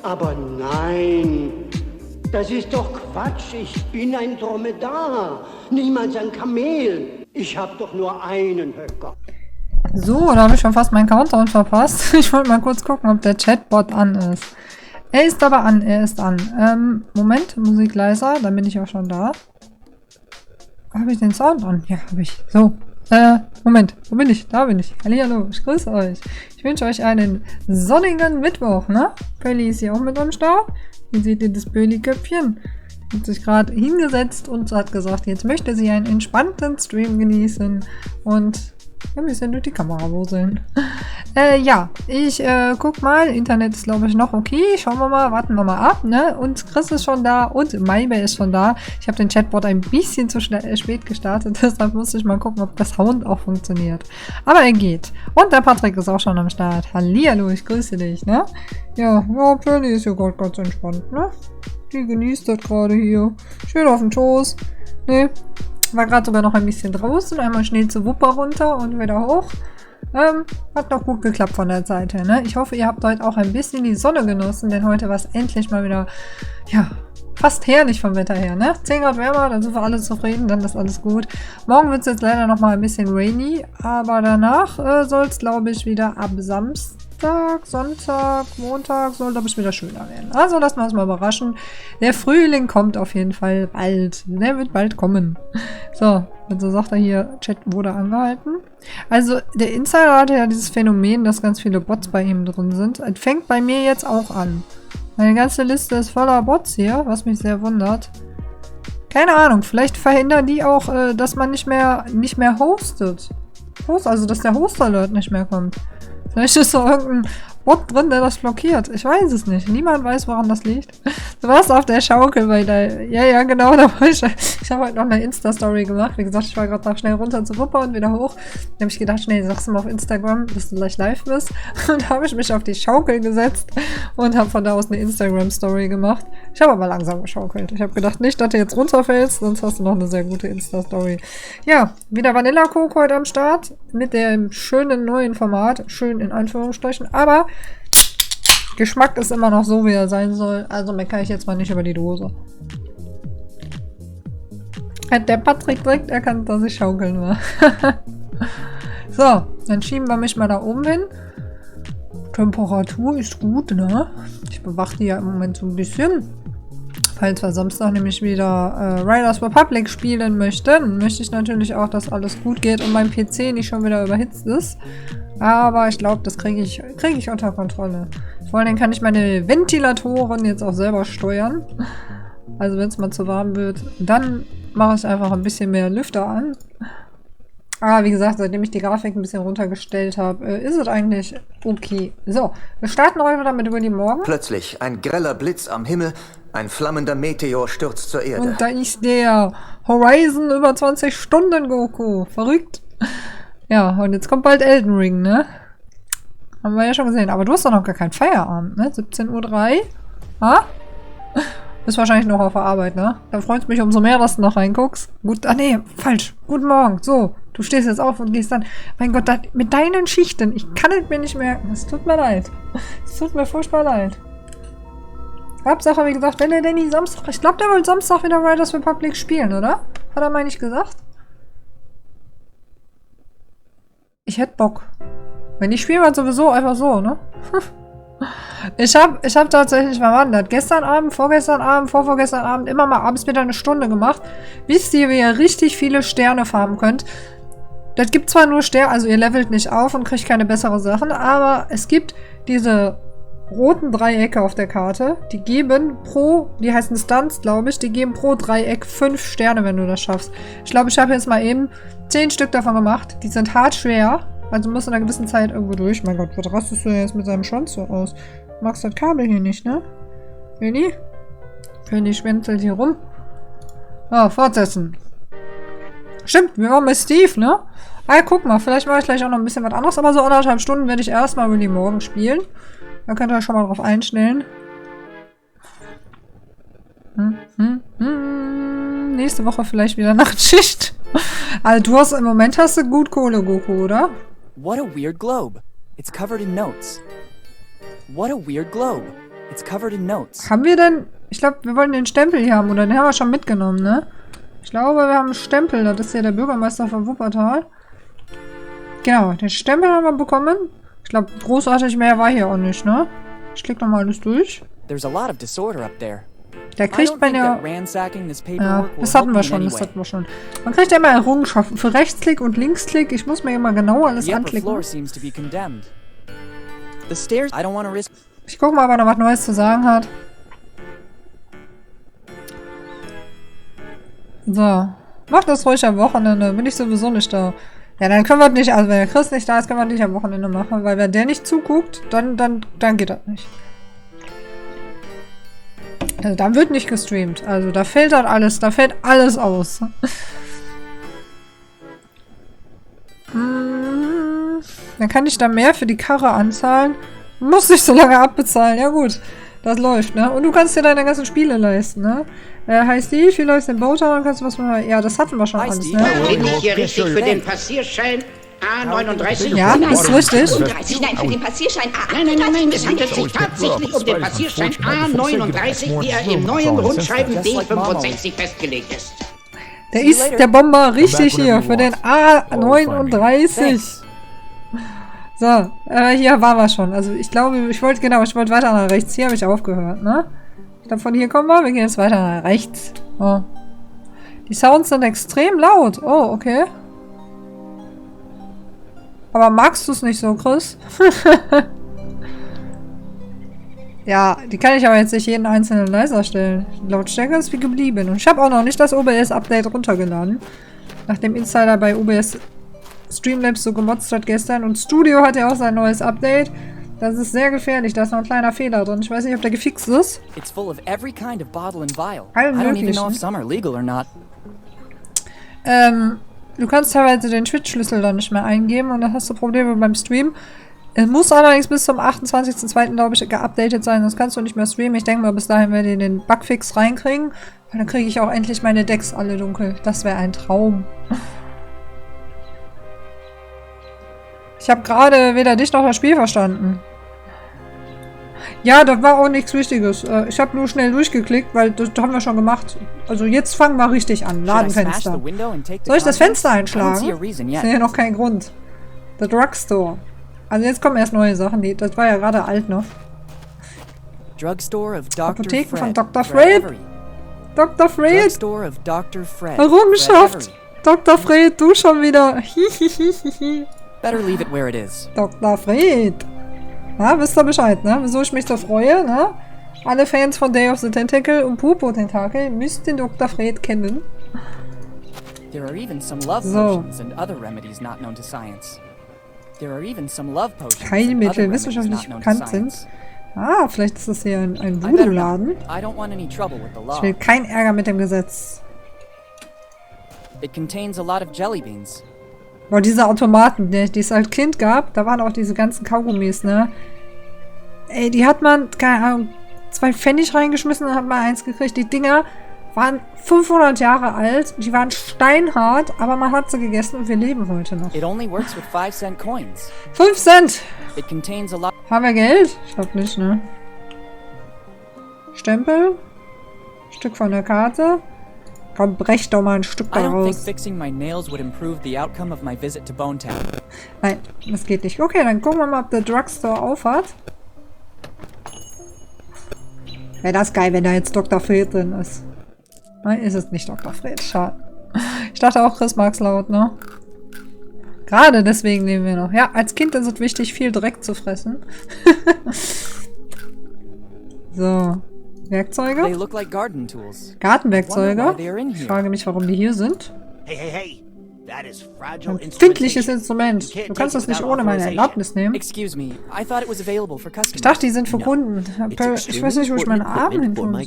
Aber nein, das ist doch Quatsch. Ich bin ein Dromedar, niemals ein Kamel. Ich habe doch nur einen Höcker. So, da habe ich schon fast meinen Countdown verpasst. Ich wollte mal kurz gucken, ob der Chatbot an ist. Er ist aber an, er ist an. Moment, Musik leiser, dann bin ich auch schon da. Habe ich den Sound an? Ja, habe ich. So, Moment, wo bin ich? Da bin ich. Hallihallo, ich grüße euch. Ich wünsche euch einen sonnigen Mittwoch, ne? Willy ist hier auch mit am Start. Hier seht ihr das Willy-Köpfchen. Hat sich gerade hingesetzt und hat gesagt, jetzt möchte sie einen entspannten Stream genießen und ein bisschen durch die Kamera wuseln. Ja, ich guck mal. Internet ist, glaube ich, noch okay. Schauen wir mal, warten wir mal ab, ne? Und Chris ist schon da und Maibe ist schon da. Ich habe den Chatbot ein bisschen zu spät gestartet, deshalb musste ich mal gucken, ob das Sound auch funktioniert. Aber er geht. Und der Patrick ist auch schon am Start. Hallihallo, ich grüße dich, ne? Ja, Pearly ist ja gerade ganz entspannt, ne? Die genießt das gerade hier. Schön auf dem Schoß. Ne? War gerade sogar noch ein bisschen draußen. Einmal schnell zur Wupper runter und wieder hoch. Hat noch gut geklappt von der Seite, ne? Ich hoffe, ihr habt heute auch ein bisschen die Sonne genossen, denn heute war es endlich mal wieder, ja, fast herrlich vom Wetter her, ne? 10 Grad wärmer, dann sind wir alle zufrieden, dann ist alles gut. Morgen wird es jetzt leider noch mal ein bisschen rainy, aber danach soll es, glaube ich, wieder ab Samstag, Sonntag, Montag soll, glaube ich, wieder schöner werden. Also lassen wir uns mal überraschen. Der Frühling kommt auf jeden Fall bald. Der wird bald kommen. So, und so sagt er hier, Chat wurde angehalten. Also der Insider hatte ja dieses Phänomen, dass ganz viele Bots bei ihm drin sind. Es fängt bei mir jetzt auch an. Meine ganze Liste ist voller Bots hier, was mich sehr wundert. Keine Ahnung, vielleicht verhindern die auch, dass man nicht mehr hostet. Also dass der Host-Alert nicht mehr kommt. Vielleicht ist so irgendein Bot drin, der das blockiert. Ich weiß es nicht. Niemand weiß, woran das liegt. Du warst auf der Schaukel bei der... Ja, genau. Da war ich habe heute noch eine Insta-Story gemacht. Wie gesagt, ich war gerade noch schnell runter zur Wupper und wieder hoch. Da habe ich gedacht, schnell, sagst du mal auf Instagram, dass du gleich live bist. Und da habe ich mich auf die Schaukel gesetzt und habe von da aus eine Instagram-Story gemacht. Ich habe aber langsam geschaukelt. Ich habe gedacht, nicht, dass du jetzt runterfällst, sonst hast du noch eine sehr gute Insta-Story. Ja, wieder Vanilla Coke heute am Start. Mit dem schönen neuen Format. Schön in Anführungsstrichen. Aber Geschmack ist immer noch so, wie er sein soll. Also meckere ich jetzt mal nicht über die Dose. Hat der Patrick direkt erkannt, dass ich schaukeln war. So, dann schieben wir mich mal da oben hin. Temperatur ist gut, ne? Ich bewache die ja im Moment so ein bisschen. Falls wir Samstag nämlich wieder Riders Republic spielen möchten, möchte ich natürlich auch, dass alles gut geht und mein PC nicht schon wieder überhitzt ist. Aber ich glaube, das kriege ich unter Kontrolle. Vor allem kann ich meine Ventilatoren jetzt auch selber steuern. Also wenn es mal zu warm wird, dann mache ich einfach ein bisschen mehr Lüfter an. Aber wie gesagt, seitdem ich die Grafik ein bisschen runtergestellt habe, ist es eigentlich okay. So, wir starten heute wieder mit Willy morgen. Plötzlich ein greller Blitz am Himmel, ein flammender Meteor stürzt zur Erde. Und da ist der Horizon über 20 Stunden Goku. Verrückt. Ja, und jetzt kommt bald Elden Ring, ne? Haben wir ja schon gesehen. Aber du hast doch noch gar keinen Feierabend, ne? 17:03 Uhr. Ha? Bist wahrscheinlich noch auf der Arbeit, ne? Dann freut es mich umso mehr, dass du noch reinguckst. Gut, nee, falsch. Guten Morgen. So, du stehst jetzt auf und gehst dann. Mein Gott, mit deinen Schichten. Ich kann es mir nicht merken. Es tut mir leid. Es tut mir furchtbar leid. Hauptsache, wie gesagt, wenn er denn nicht Samstag... Ich glaube, der will Samstag wieder Riders Republic spielen, oder? Hat er mal nicht gesagt? Ich hätte Bock. Wenn ich spiele, halt sowieso einfach so, ne? Ich hab tatsächlich verwandert. Gestern Abend, vorgestern Abend, vorvorgestern Abend immer mal abends wieder eine Stunde gemacht. Wisst ihr, wie ihr richtig viele Sterne farmen könnt? Das gibt zwar nur Sterne, also ihr levelt nicht auf und kriegt keine besseren Sachen, aber es gibt diese roten Dreiecke auf der Karte, die geben die heißen Stunts, glaube ich, die geben pro Dreieck 5 Sterne, wenn du das schaffst. Ich glaube, ich habe jetzt mal eben 10 Stück davon gemacht. Die sind hart schwer, also musst in einer gewissen Zeit irgendwo durch. Mein Gott, was rastest du jetzt mit seinem Schwanz so aus? Du magst das Kabel hier nicht, ne? Willy? Willy schwänzelt hier rum. Oh, fortsetzen. Stimmt, wir waren bei Steve, ne? Ah, guck mal, vielleicht mache ich gleich auch noch ein bisschen was anderes, aber so 1,5 Stunden werde ich erstmal Willy morgen spielen. Da könnt ihr euch schon mal drauf einstellen. Nächste Woche vielleicht wieder Nachtschicht. Also im Moment hast du gut Kohle, Goku, oder? What a weird globe. It's covered in notes. What a weird globe. It's covered in notes. Haben wir denn... Ich glaube, wir wollten den Stempel hier haben, oder den haben wir schon mitgenommen, ne? Ich glaube, wir haben einen Stempel. Das ist ja der Bürgermeister von Wuppertal. Genau, den Stempel haben wir bekommen. Ich glaube, großartig mehr war hier auch nicht, ne? Ich klicke nochmal alles durch. There's a lot of disorder up there. Der kriegt man ja... Ja, das hatten wir schon, Man kriegt ja immer Errungenschaften für Rechtsklick und Linksklick. Ich muss mir immer genau alles anklicken. Ich gucke mal, ob er noch was Neues zu sagen hat. So. Macht das ruhig am Wochenende. Bin ich sowieso nicht da. Ja, dann können wir das nicht... Also wenn der Chris nicht da ist, können wir das nicht am Wochenende machen. Weil wenn der nicht zuguckt, dann geht das nicht. Also da wird nicht gestreamt. Also da fällt dann alles, da fällt alles aus. Dann kann ich da mehr für die Karre anzahlen. Muss ich so lange abbezahlen. Ja gut, das läuft, ne? Und du kannst dir deine ganzen Spiele leisten, ne? Heißt Steve, wie läuft den Bauter? Dann kannst du was machen. Ja, das hatten wir schon alles, ne? Bin ich hier richtig für den Passierschein A39? Ja, ist richtig. Nein, für den Passierschein A38. Nein, es handelt sich tatsächlich um den Passierschein A39, wie er im neuen Rundschreiben D65 festgelegt ist. Der ist der Bomber richtig hier für den A39. So, hier waren wir schon. Also ich glaube, ich wollte weiter nach rechts. Hier habe ich aufgehört, ne? Ich glaube, von hier kommen wir. Wir gehen jetzt weiter nach rechts. Oh. Die Sounds sind extrem laut. Oh, okay. Aber magst du es nicht so, Chris? Ja, die kann ich aber jetzt nicht jeden einzelnen leiser stellen. Die Lautstärke ist wie geblieben. Und ich habe auch noch nicht das OBS-Update runtergeladen. Nachdem Insider bei OBS Streamlabs so gemotzt hat gestern. Und Studio hat ja auch sein neues Update. Das ist sehr gefährlich. Da ist noch ein kleiner Fehler drin. Ich weiß nicht, ob der gefixt ist. It's full of every kind of bottle and vial. Allen I don't even know möglichen. if some are legal or not. Du kannst teilweise den Twitch-Schlüssel dann nicht mehr eingeben und dann hast du Probleme beim Stream. Es muss allerdings bis zum 28.02. glaube ich geupdatet sein, sonst kannst du nicht mehr streamen. Ich denke mal, bis dahin werden die den Bugfix reinkriegen. Und dann kriege ich auch endlich meine Decks alle dunkel. Das wäre ein Traum. Ich habe gerade weder dich noch das Spiel verstanden. Ja, das war auch nichts Wichtiges. Ich habe nur schnell durchgeklickt, weil das haben wir schon gemacht. Also jetzt fangen wir richtig an. Ladenfenster. Soll ich das Fenster einschlagen? Ich sehe noch keinen Grund. The Drugstore. Also jetzt kommen erst neue Sachen. Das war ja gerade alt noch. Apotheken von Dr. Fred. Dr. Fred. Errungenschaft. Dr. Fred, du schon wieder. Dr. Fred. Ja, wisst ihr Bescheid, ne? Wieso ich mich so freue, ne? Alle Fans von Day of the Tentacle und Pupo Tentakel müssten den Dr. Fred kennen. So. Heilmittel wissenschaftlich bekannt sind. Ah, vielleicht ist das hier ein Voodoo-Laden. Ich will keinen Ärger mit dem Gesetz. Boah, diese Automaten, die es als Kind gab, da waren auch diese ganzen Kaugummis, ne? Ey, die hat man, keine Ahnung, 2 Pfennig reingeschmissen und hat mal eins gekriegt. Die Dinger waren 500 Jahre alt, die waren steinhart, aber man hat sie gegessen und wir leben heute noch. 5 Cent! Haben wir Geld? Ich glaube nicht, ne? Stempel? Stück von der Karte? Komm, brech doch mal ein Stück daraus. Nein, das geht nicht. Okay, dann gucken wir mal, ob der Drugstore auf hat. Wäre das geil, wenn da jetzt Dr. Fred drin ist. Nein, ist es nicht Dr. Fred. Schade. Ich dachte auch, Chris mag's laut, ne? Gerade deswegen nehmen wir noch. Ja, als Kind ist es wichtig, viel Dreck zu fressen. So. Werkzeuge? Gartenwerkzeuge? Ich frage mich, warum die hier sind. Ein empfindliches Instrument. Du kannst das nicht ohne meine Erlaubnis nehmen. Ich dachte, die sind für Kunden. Ich weiß nicht, wo ich meine Arme hin tun soll.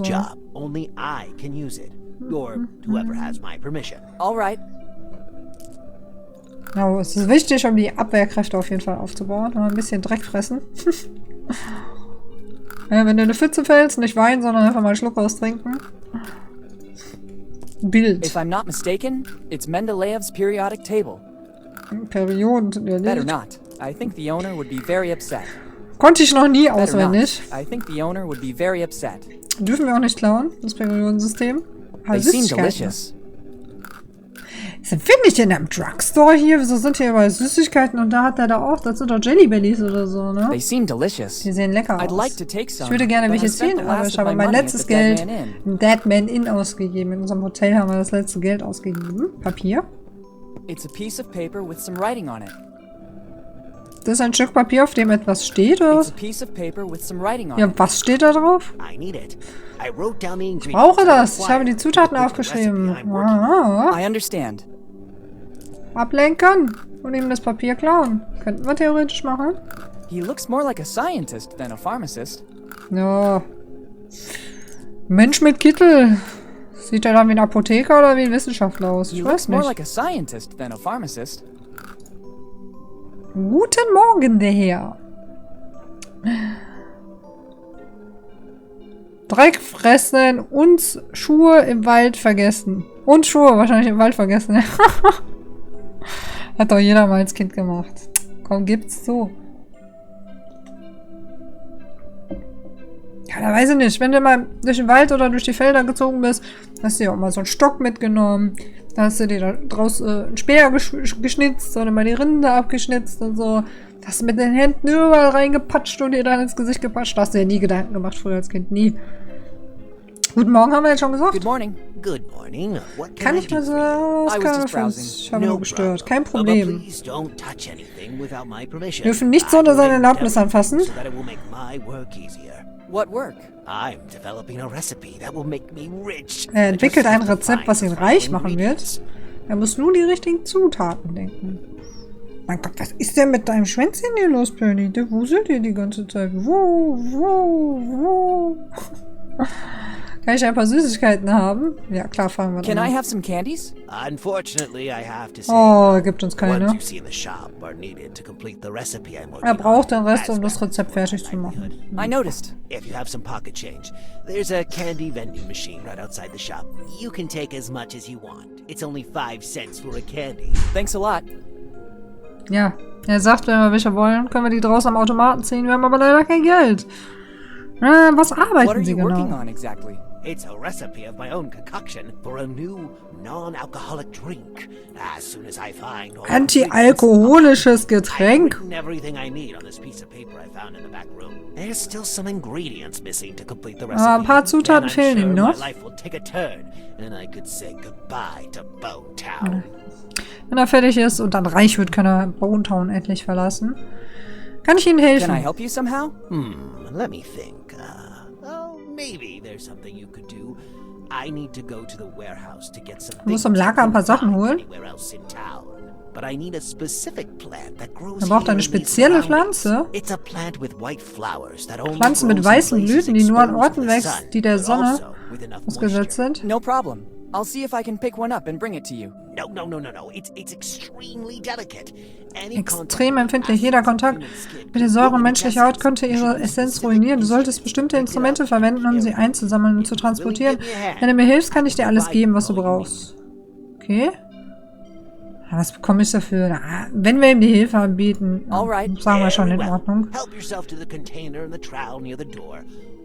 Ja, es ist wichtig, um die Abwehrkräfte auf jeden Fall aufzubauen. Mal ein bisschen Dreck fressen. Ja, wenn du eine Pfütze fällst, nicht weinen, sondern einfach mal einen Schluck austrinken. Bild. If I'm not mistaken, it's Mendeleev's periodic table. Perioden. Better not. I think the owner would be very upset. Konnte ich noch nie Better not. auswendig. I think the owner would be very upset. Dürfen wir auch nicht klauen, das Periodensystem. They seem delicious. Was finde ich denn am Drugstore hier? Wieso sind hier überall Süßigkeiten und da hat er da auch? Das sind doch Jellybellies oder so, ne? They seem delicious. Die sehen lecker I'd aus. like to take some, Ich würde gerne but I welche spent ziehen, the aber last ich of habe my mein money at letztes the Dead Geld Man Inn. im Dead Man Inn ausgegeben. In unserem Hotel haben wir das letzte Geld ausgegeben. Papier. It's a piece of paper with some writing on it. Das ist ein Stück Papier, auf dem etwas steht, oder It's was? a piece of paper with some writing on Ja, it. was steht da drauf? I need it. I wrote down the Ich brauche ingredients das. Ich habe die Zutaten aufgeschrieben. Ah, I understand. ablenken und ihm das Papier klauen. Könnten wir theoretisch machen. He looks more like a scientist than a pharmacist. Ja. Mensch mit Kittel. Sieht er dann wie ein Apotheker oder wie ein Wissenschaftler aus? He Ich looks weiß more nicht. like a scientist than a pharmacist. Guten Morgen, der Herr. Dreck fressen und Schuhe im Wald vergessen. Und Schuhe wahrscheinlich im Wald vergessen. Hat doch jeder mal als Kind gemacht. Komm, gibt's zu. Ja, da weiß ich nicht. Wenn du mal durch den Wald oder durch die Felder gezogen bist, hast du dir auch mal so einen Stock mitgenommen. Da hast du dir da draußen einen Speer geschnitzt oder mal die Rinde abgeschnitzt und so. Da hast du mit den Händen überall reingepatscht und dir dann ins Gesicht gepatscht. Da hast du ja nie Gedanken gemacht früher als Kind. Nie. Guten Morgen haben wir jetzt schon gesagt. Good morning. Good morning. What Kann can ich I mal do so... for you? Das I was kann just für uns. browsing. Ich habe nur gestört. Kein But Problem. please don't touch anything without my permission. Wir dürfen nichts ohne seine I will Erlaubnis everything anfassen. so that it will make my work easier. What work? I'm developing a recipe that will make me rich. Er entwickelt I ein just have to Rezept, was ihn find the reich right machen ingredients. wird. Er muss nur die richtigen Zutaten denken. Mein Gott, was ist denn mit deinem Schwänzchen hier los, Penny? Der wuselt hier die ganze Zeit. Wo. Kann ich ein paar Süßigkeiten haben? Ja, klar, fangen wir Can I an. have some candies? Unfortunately, I have to say, Oh, er gibt uns keine. ones you see in the shop are needed to complete the recipe I'm working Er braucht den on. Rest, um As das Rezept fertig zu machen. I noticed. If you have some pocket change, there's a candy vending machine right outside the shop. You can take as much as you want. It's only 5 cents for a candy. Thanks a lot. Ja, er sagt, wenn wir welche wollen, können wir die draußen am Automaten ziehen. Wir haben aber leider kein Geld. Was What are arbeiten Sie you working genau? on exactly? It's a recipe of my own concoction for a new non-alcoholic drink. As soon as I find all the Antialkoholisches I've Getränk? written everything I need on this piece of paper I found in the back room. There's still some ingredients missing to complete the recipe. Aber ein paar Zutaten and I'm fehlen sure ihm my noch. life will take a turn, and I could say goodbye to Bone Town. Wenn er fertig ist und dann reich wird, kann er Bone Town endlich verlassen. Kann ich Ihnen Can I helfen? help you somehow? Let me think. Maybe there's something you could do. I need to go to the warehouse to get some Du musst things im Lager ein paar I Sachen couldn't holen. find anywhere else in town. But I need a specific plant that grows Er braucht here eine in these spezielle surroundings. Pflanze. It's a plant with white flowers that only Pflanzen mit grows in weißen places Blüten, die nur an exposed Orten to the wächst, sun, die der but Sonne also with enough ausgesetzt moisture. sind. No problem. I'll see if I can pick one up and bring it to you. No. It's extremely delicate. Any Extrem contact empfindlich. with Jeder acids Kontakt in its skin mit der Säure will menschlicher Haut incest, könnte ihre which means Essenz specific ruinieren. Du solltest instruments bestimmte to Instrumente pick it up verwenden, um sie and einzusammeln und zu transportieren. Wenn du mir hilfst, kann ich dir alles geben, was du brauchst. Okay. Was bekomme ich dafür? Na, wenn wir ihm die Hilfe anbieten, Alright. sagen wir schon Very in well. Ordnung. Help yourself to the container and the trowel near the door.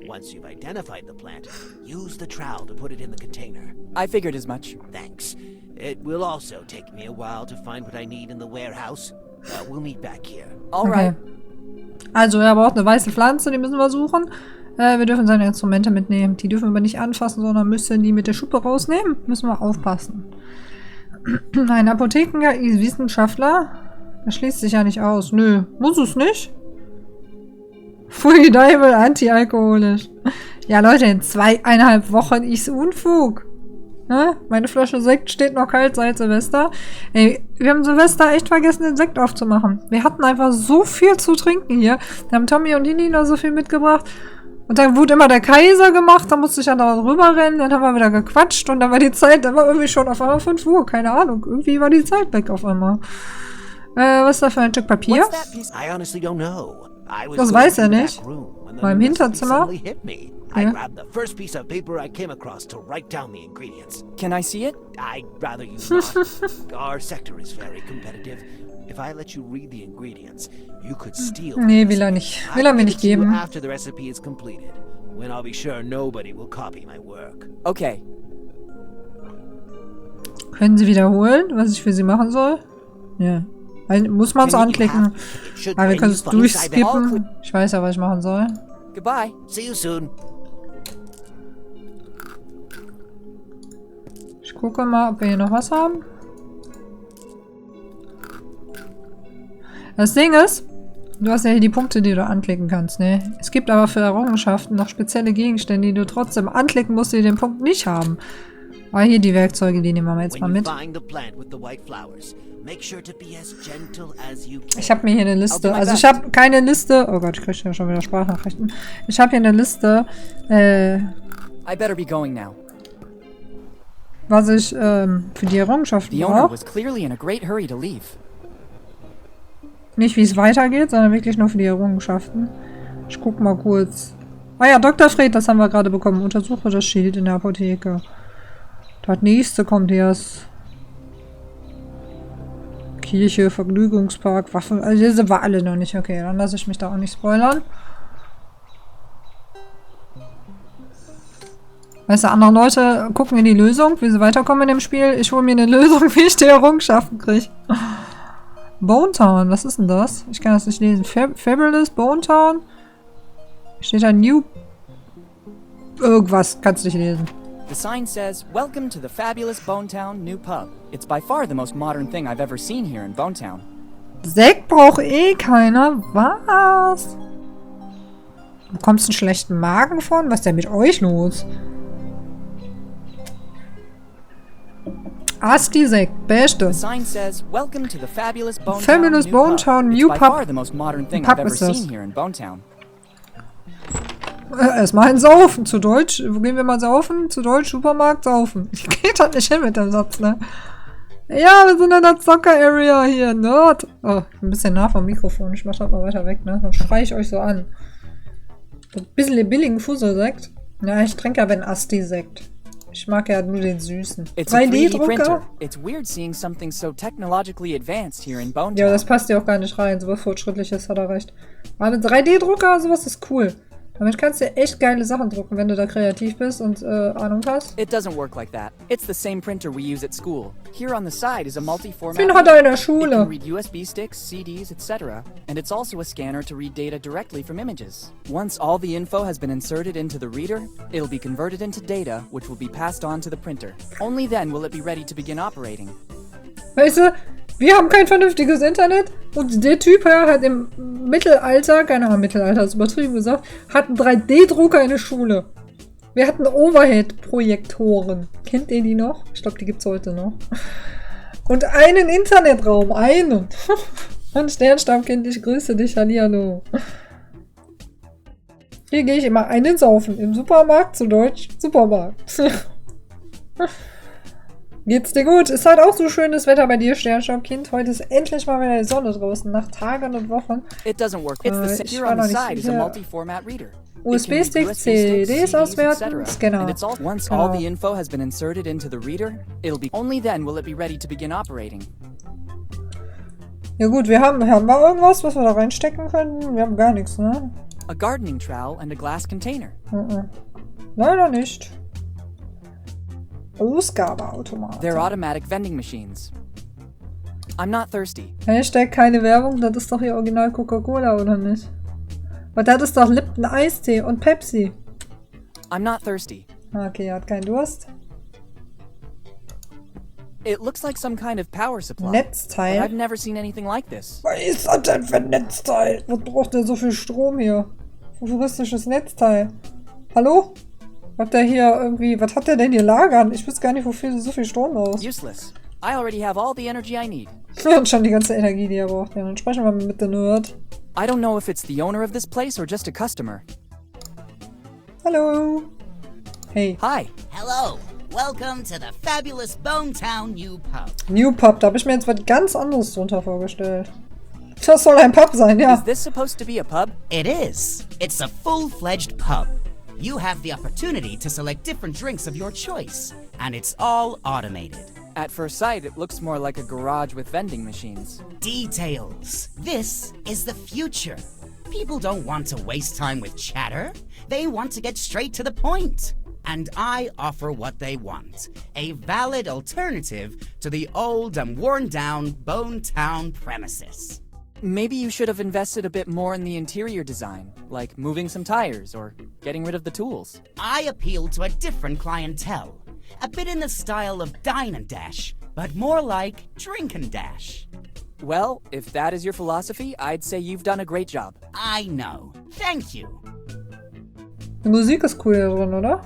Once you've identified the plant, use the trowel to put it in the container. I figured as much. Thanks. It will also take me a while to find what I need in the warehouse. We'll meet back here. All Okay. right. Also, er braucht eine weiße Pflanze, die müssen wir suchen. Wir dürfen seine Instrumente mitnehmen. Die dürfen wir aber nicht anfassen, sondern müssen die mit der Schuppe rausnehmen. Müssen wir aufpassen. Ein Apothekenwissenschaftler? Das schließt sich ja nicht aus. Nö, muss es nicht. Pfui Deibel, antialkoholisch. Ja, Leute, in 2,5 Wochen ist Unfug. Ne? Meine Flasche Sekt steht noch kalt seit Silvester. Ey, wir haben Silvester echt vergessen, den Sekt aufzumachen. Wir hatten einfach so viel zu trinken hier. Da haben Tommy und die Nina so viel mitgebracht. Und dann wurde immer der Kaiser gemacht, da musste ich dann da rüberrennen, dann haben wir wieder gequatscht und dann war die Zeit, dann war irgendwie schon auf einmal 5 Uhr, keine Ahnung. Irgendwie war die Zeit weg auf einmal. Was ist da für ein Stück Papier? What's that piece? I honestly don't know. I was Das going weiß er through the nicht. back room when the War im recipe Hinterzimmer. suddenly hit me. I Yeah. grabbed the first piece of paper I came across to write down the ingredients. Can I see it? I'd rather you not. Our sector is very competitive. If I let you read the ingredients, you could steal. the Nee, will er recipe. nicht. I Will er mir can nicht give it to you geben. after the recipe is completed, when I'll be sure nobody will copy my work. Okay. Können Sie wiederholen, was ich für Sie machen soll? Ja. Muss man es anklicken. It should Aber wir bring können you es from inside the- durchskippen. Ich weiß ja, was ich machen soll. Goodbye. See you soon. Ich gucke mal, ob wir hier noch was haben. Das Ding ist, du hast ja hier die Punkte, die du anklicken kannst, ne? Es gibt aber für Errungenschaften noch spezielle Gegenstände, die du trotzdem anklicken musst, die den Punkt nicht haben. Aber hier die Werkzeuge, die nehmen wir jetzt mal When you mit. find the plant with the white flowers, make sure to be as gentle as you can. Ich habe mir hier eine Liste, I'll do my also ich best. habe keine Liste, oh Gott, ich kriege ja schon wieder Sprachnachrichten. Ich habe hier eine Liste, I better be going now. was ich für die Errungenschaften The owner brauche. was clearly in a great hurry to leave. Nicht wie es weitergeht, sondern wirklich nur für die Errungenschaften. Ich guck mal kurz. Ah ja, Dr. Fred, das haben wir gerade bekommen. Untersuche das Schild in der Apotheke. Das nächste kommt erst. Kirche, Vergnügungspark, Waffen. Also diese war alle noch nicht. Okay, dann lasse ich mich da auch nicht spoilern. Weißt du, andere Leute gucken in die Lösung, wie sie weiterkommen in dem Spiel. Ich hole mir eine Lösung, wie ich die Errungenschaften kriege. Bone Town, was ist denn das? Ich kann das nicht lesen. Fabulous, Bone Town? Steht da New... Irgendwas, kannst du nicht lesen. The sign says, "Welcome to the fabulous Bonetown New Pub. It's by far the most modern thing I've ever seen here in Bonetown." Sekt braucht eh keiner. Was? Du bekommst einen schlechten Magen von? Was ist denn mit euch los? Asti-Sekt, beste. The sign says, "Welcome to the fabulous Bonetown Fabulous New Bonetown Pub. New It's by Pub. far the most modern thing Pub I've ever ist das. seen here in Bonetown." Erstmal ein Saufen. Zu Deutsch, wo gehen wir mal saufen? Zu Deutsch, Supermarkt, saufen. Ich geht halt nicht hin mit dem Satz, ne? Ja, wir sind in der Zocker-Area hier, Nerd. Oh, ich bin ein bisschen nah vom Mikrofon. Ich mach das mal weiter weg, ne? Sonst schreie ich euch so an. So ein bisschen billigen Fusselsekt. Ja, ich trinke aber einen Asti-Sekt. Ich mag ja nur den süßen. It's a 3D 3D-Drucker? printer. It's weird seeing something so technologically advanced here in Bonetown. Ja, das passt ja auch gar nicht rein. Sowas Fortschrittliches hat er recht. Aber ein 3D-Drucker, sowas ist cool. Damit kannst du echt geile Sachen drucken, wenn du da kreativ bist und Ahnung hast. It doesn't work like that. It's the same printer we use at school. Here on the side is a multi-format. Den hat er in der It can Schule. read USB sticks, CDs, etc. And it's also a scanner to read data directly from images. Once all the info has been inserted into the reader, it'll be converted into data, which will be passed on to the printer. Only then will it be ready to begin operating. Weißt du, wir haben kein vernünftiges Internet und der Typ hier hat im Mittelalter, keine Ahnung, Mittelalter ist übertrieben gesagt, hat einen 3D-Drucker in der Schule. Wir hatten Overhead-Projektoren. Kennt ihr die noch? Ich glaube, die gibt's heute noch. Und einen Internetraum, einen. Und Sternstammkind, ich grüße dich, hallihallo. Hier gehe ich immer einen saufen. Im Supermarkt, zu Deutsch, Supermarkt. Geht's dir gut? Ist halt auch so schönes Wetter bei dir, Sternstammkind. Heute ist endlich mal wieder die Sonne draußen, nach Tagen und Wochen. It doesn't work. It's the same. ich Here war on noch the nicht side is a sicher. multi-format reader. USB-Sticks, CDs auswerten, Scanner. And it's all, once Genau. all the info has been inserted into the reader, it'll be only then will it be ready to begin operating. Ja gut, wir haben wir irgendwas, was wir da reinstecken können? Wir haben gar nichts, ne? A gardening trowel and a glass container. Leider nicht. Ausgabeautomat. They're automatic vending machines. I'm not thirsty. Hashtag keine Werbung, das ist doch hier original Coca-Cola, oder nicht? Aber das ist doch Lipton Eistee und Pepsi. I'm not thirsty. Okay, er hat keinen Durst. It looks like some kind of power supply. But Netzteil. I've never seen anything like this. Was ist das denn für ein Netzteil? Was braucht der so viel Strom hier? Futuristisches Netzteil. Hallo? Hat der hier irgendwie... Was hat der denn hier lagern? Ich weiß gar nicht, wofür so viel Strom aus. Useless. I already have all the energy I need. Und schon die ganze Energie, die er braucht. Ja, dann sprechen wir mal mit der Nerd. I don't know if it's the owner of this place or just a customer. Hallo. Hey. Hi. Hello. Welcome to the fabulous Bonetown New Pub. New Pub, da habe ich mir jetzt was ganz anderes drunter vorgestellt. Das soll ein Pub sein, ja. Is this supposed to be a pub? It is. It's a full-fledged pub. You have the opportunity to select different drinks of your choice, and it's all automated. At first sight, it looks more like a garage with vending machines. Details. This is the future. People don't want to waste time with chatter. They want to get straight to the point. And I offer what they want. A valid alternative to the old and worn-down Bone Town premises. Maybe you should have invested a bit more in the interior design, like moving some tires or getting rid of the tools. I appeal to a different clientele. A bit in the style of Dine and Dash, but more like Drink and Dash. Well, if that is your philosophy, I'd say you've done a great job. I know. Thank you. Die Musik ist cool hier drin, oder?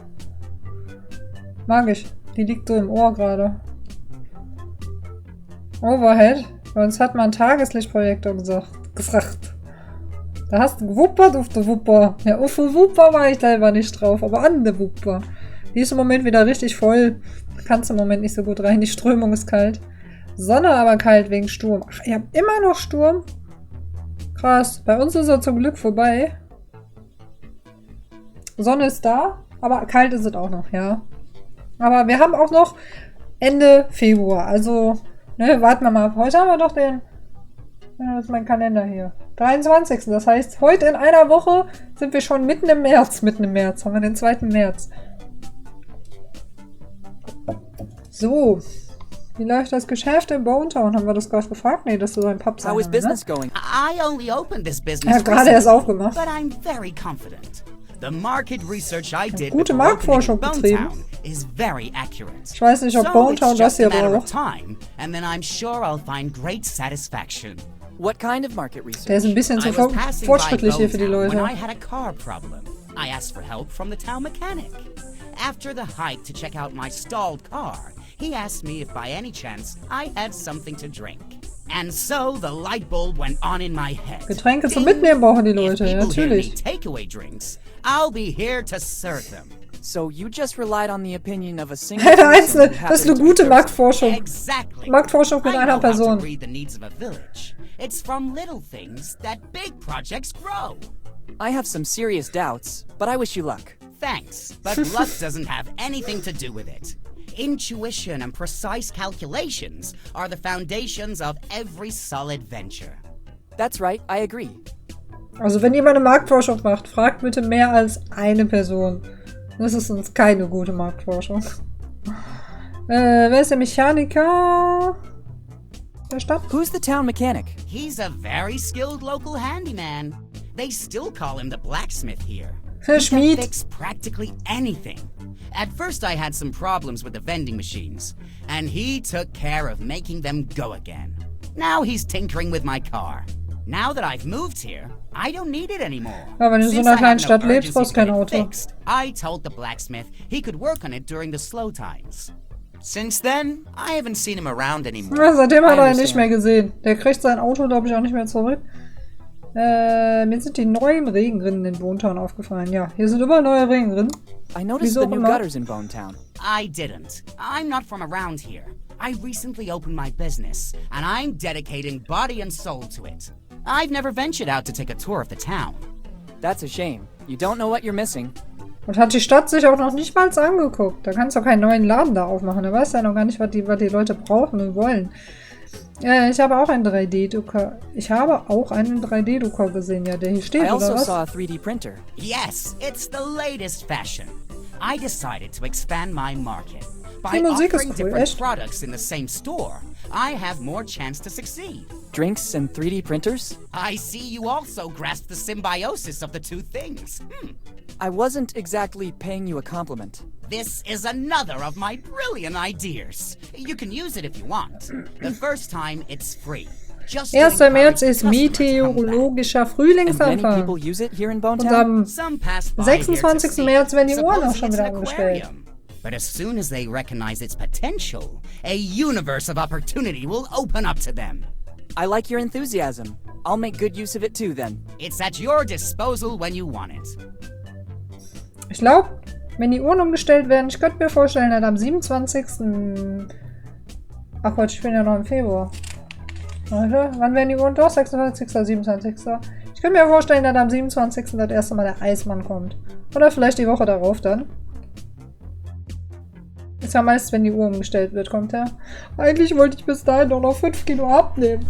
Mag ich. Die liegt so im Ohr gerade. Overhead. Bei uns hat man Tageslichtprojektor gesagt. Da hast du gewuppert auf der Wupper. Ja, auf der Wupper war ich selber nicht drauf, aber an der Wupper. Die ist im Moment wieder richtig voll. Kannst im Moment nicht so gut rein. Die Strömung ist kalt. Sonne aber kalt wegen Sturm. Ach, ihr habt immer noch Sturm? Krass. Bei uns ist er zum Glück vorbei. Sonne ist da, aber kalt ist es auch noch, ja. Aber wir haben auch noch Ende Februar. Also, ne, warten wir mal. Heute haben wir doch den... Ja, das ist mein Kalender hier. 23. Das heißt, heute in einer Woche sind wir schon mitten im März. Mitten im März. Haben wir den 2. März. So. Wie läuft das Geschäft in Bone Town? Haben wir das gerade gefragt? Nee, das ist so ein Pub sein. How is business going? I only opened this business Er hat gerade erst aufgemacht. but I'm very confident. The market research I did Gute before Marktforschung opening betrieben. Bone Town is very accurate. Ich weiß nicht, ob So Bone it's Town das just a hier matter of braucht. time, and then I'm sure I'll find great satisfaction. What kind of market research? Der ist ein bisschen zu I was passing by fortschrittlich hier für die Bone Town Leute. when I had a car problem. I asked for help from the town mechanic. After the hike to check out my stalled car, he asked me if by any chance I had something to drink. And so the light bulb went on in my head. Getränke zum Mitnehmen brauchen die Leute, If ja, people here need natürlich. takeaway drinks, I'll be here to serve them. So you just relied on the opinion of a single Eine person einzelne, who das ist happened eine to be gute thirsty. Marktforschung. Exactly. Marktforschung mit I einer know how to Person. read the needs of a village. It's from little things that big projects grow. I have some serious doubts, but I wish you luck. Thanks, but luck doesn't have anything to do with it. Intuition and precise calculations are the foundations of every solid venture. That's right, I agree. Also wenn jemand eine Marktforschung macht, fragt bitte mehr als eine Person. Das ist uns keine gute Marktforschung. Wer ist der Mechaniker der Stadt? Who's the town mechanic? He's a very skilled local handyman. They still call him the blacksmith here. Der He can Schmied. fix practically anything. At first I had some problems with the vending machines, and he took care of making them go again. Now he's tinkering with my car. Now that I've moved here, I don't need it anymore. Ja, wenn du in so Since einer I kleinen have Stadt no lebst, urgency brauchst to du kein get it Auto. fixed, I told the blacksmith he could work on it during the slow times. Since then, I haven't seen him around anymore. Ja, seitdem hat I er ihn nicht understand. mehr gesehen. Der kriegt sein Auto, glaube ich, auch nicht mehr zurück. Mir sind die neuen Regenrinnen in Bone Town aufgefallen. Ja, hier sind überall neue Regenrinnen. I noticed Wieso the new immer? gutters in Bone Town. I didn't. I'm not from around here. I recently opened my business, and I'm dedicating body and soul to it. I've never ventured out to take a tour of the town. That's a shame. You don't know what you're missing. Und hat die Stadt sich auch noch nicht mal angeguckt. Da kannst du auch keinen neuen Laden da aufmachen. Da weißt du ja noch gar nicht, was die Leute brauchen und wollen. Ich habe auch einen 3D-Drucker. Ich habe auch einen 3D-Drucker gesehen, ja, der hier steht, I also oder was? saw a 3D printer. Yes, it's the latest fashion. I decided to expand my market. By Die Musik ist offering cool, different echt. products in the same store, I have more chance to succeed. Drinks and 3D printers? I see you also grasp the symbiosis of the two things. I wasn't exactly paying you a compliment. This is another of my brilliant ideas. You can use it if you want. The first time, it's free. Just to 1. encourage März the ist customers to come back. meteorologischer And many people Frühlingsanfang. use it here in Bone Und Town? am Some pass by here to 26. see. März werden die Uhren auch Supposing schon it's wieder an angestellt. aquarium. But as soon as they recognize its potential, a universe of opportunity will open up to them. I like your enthusiasm. I'll make good use of it too then. It's at your disposal when you want it. Ich glaube, wenn die Uhren umgestellt werden, ich könnte mir vorstellen, dass am 27. Ach Gott, ich bin ja noch im Februar. Warte, wann werden die Uhren? Doch, 26. 27. Ich könnte mir vorstellen, dass am 27. das erste Mal der Eismann kommt. Oder vielleicht die Woche darauf dann. Ist ja meist, wenn die Uhr umgestellt wird, kommt er. Eigentlich wollte ich bis dahin noch 5 Kilo abnehmen.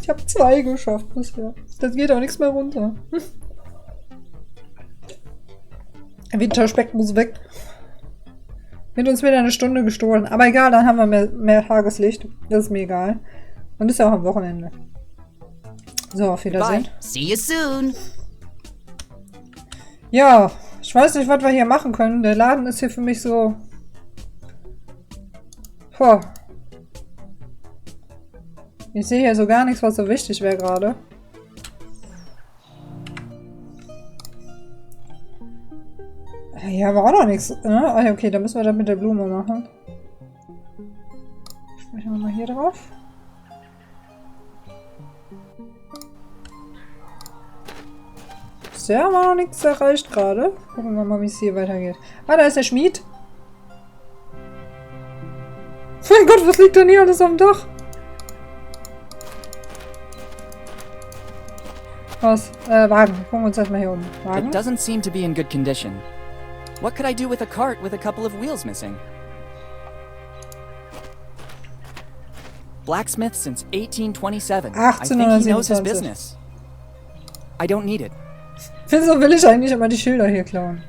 Ich habe 2 geschafft bisher. Das geht auch nichts mehr runter. Winterspeck muss weg. Wird uns wieder eine Stunde gestohlen. Aber egal, dann haben wir mehr Tageslicht. Das ist mir egal. Und ist ja auch am Wochenende. So, auf Wiedersehen. Bye. See you soon. Ja, ich weiß nicht, was wir hier machen können. Der Laden ist hier für mich so... Boah. Ich sehe hier so gar nichts, was so wichtig wäre gerade. Hier haben wir auch noch nichts. Ne? Ah, okay, dann müssen wir das mit der Blume machen. Sprechen wir mal hier drauf. Bisher haben wir noch nichts erreicht gerade. Gucken wir mal, wie es hier weitergeht. Ah, da ist der Schmied. Mein Gott, was liegt denn hier alles am Dach? Was? Wagen. Gucken wir uns erstmal hier um. Wagen. It doesn't seem to be in good condition. What could I do with a cart with a couple of wheels missing? Blacksmith since 1827. I think he knows his business. I don't need it. Wieso will ich eigentlich immer die Schilder hier klauen?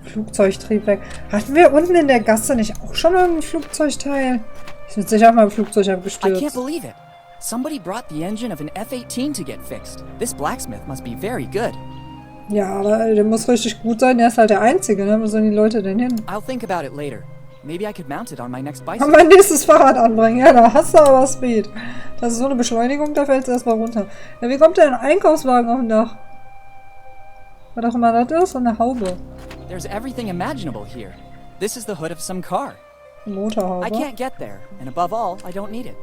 Flugzeugtriebwerk. Hatten wir unten in der Gasse nicht auch schon irgendein Flugzeugteil? Ich bin sicher mal ein Flugzeug I abgestürzt. can't believe it. Somebody brought the engine of an F-18 to get fixed. This blacksmith must be very good. Ja, aber der muss richtig gut sein. Der ist halt der Einzige, ne? Wo sollen die Leute denn hin? I'll think about it later. Maybe I could mount it on my next Und bicycle. mein nächstes Fahrrad anbringen. Ja, da hast du aber Speed. Das ist so eine Beschleunigung, da fällt es erstmal runter. Ja, wie kommt denn ein Einkaufswagen auf dem Dach? Was auch immer das ist, und eine Haube. There's everything imaginable here. This is the hood of some car. Motorhaube. I can't get there, and above all, I don't need it.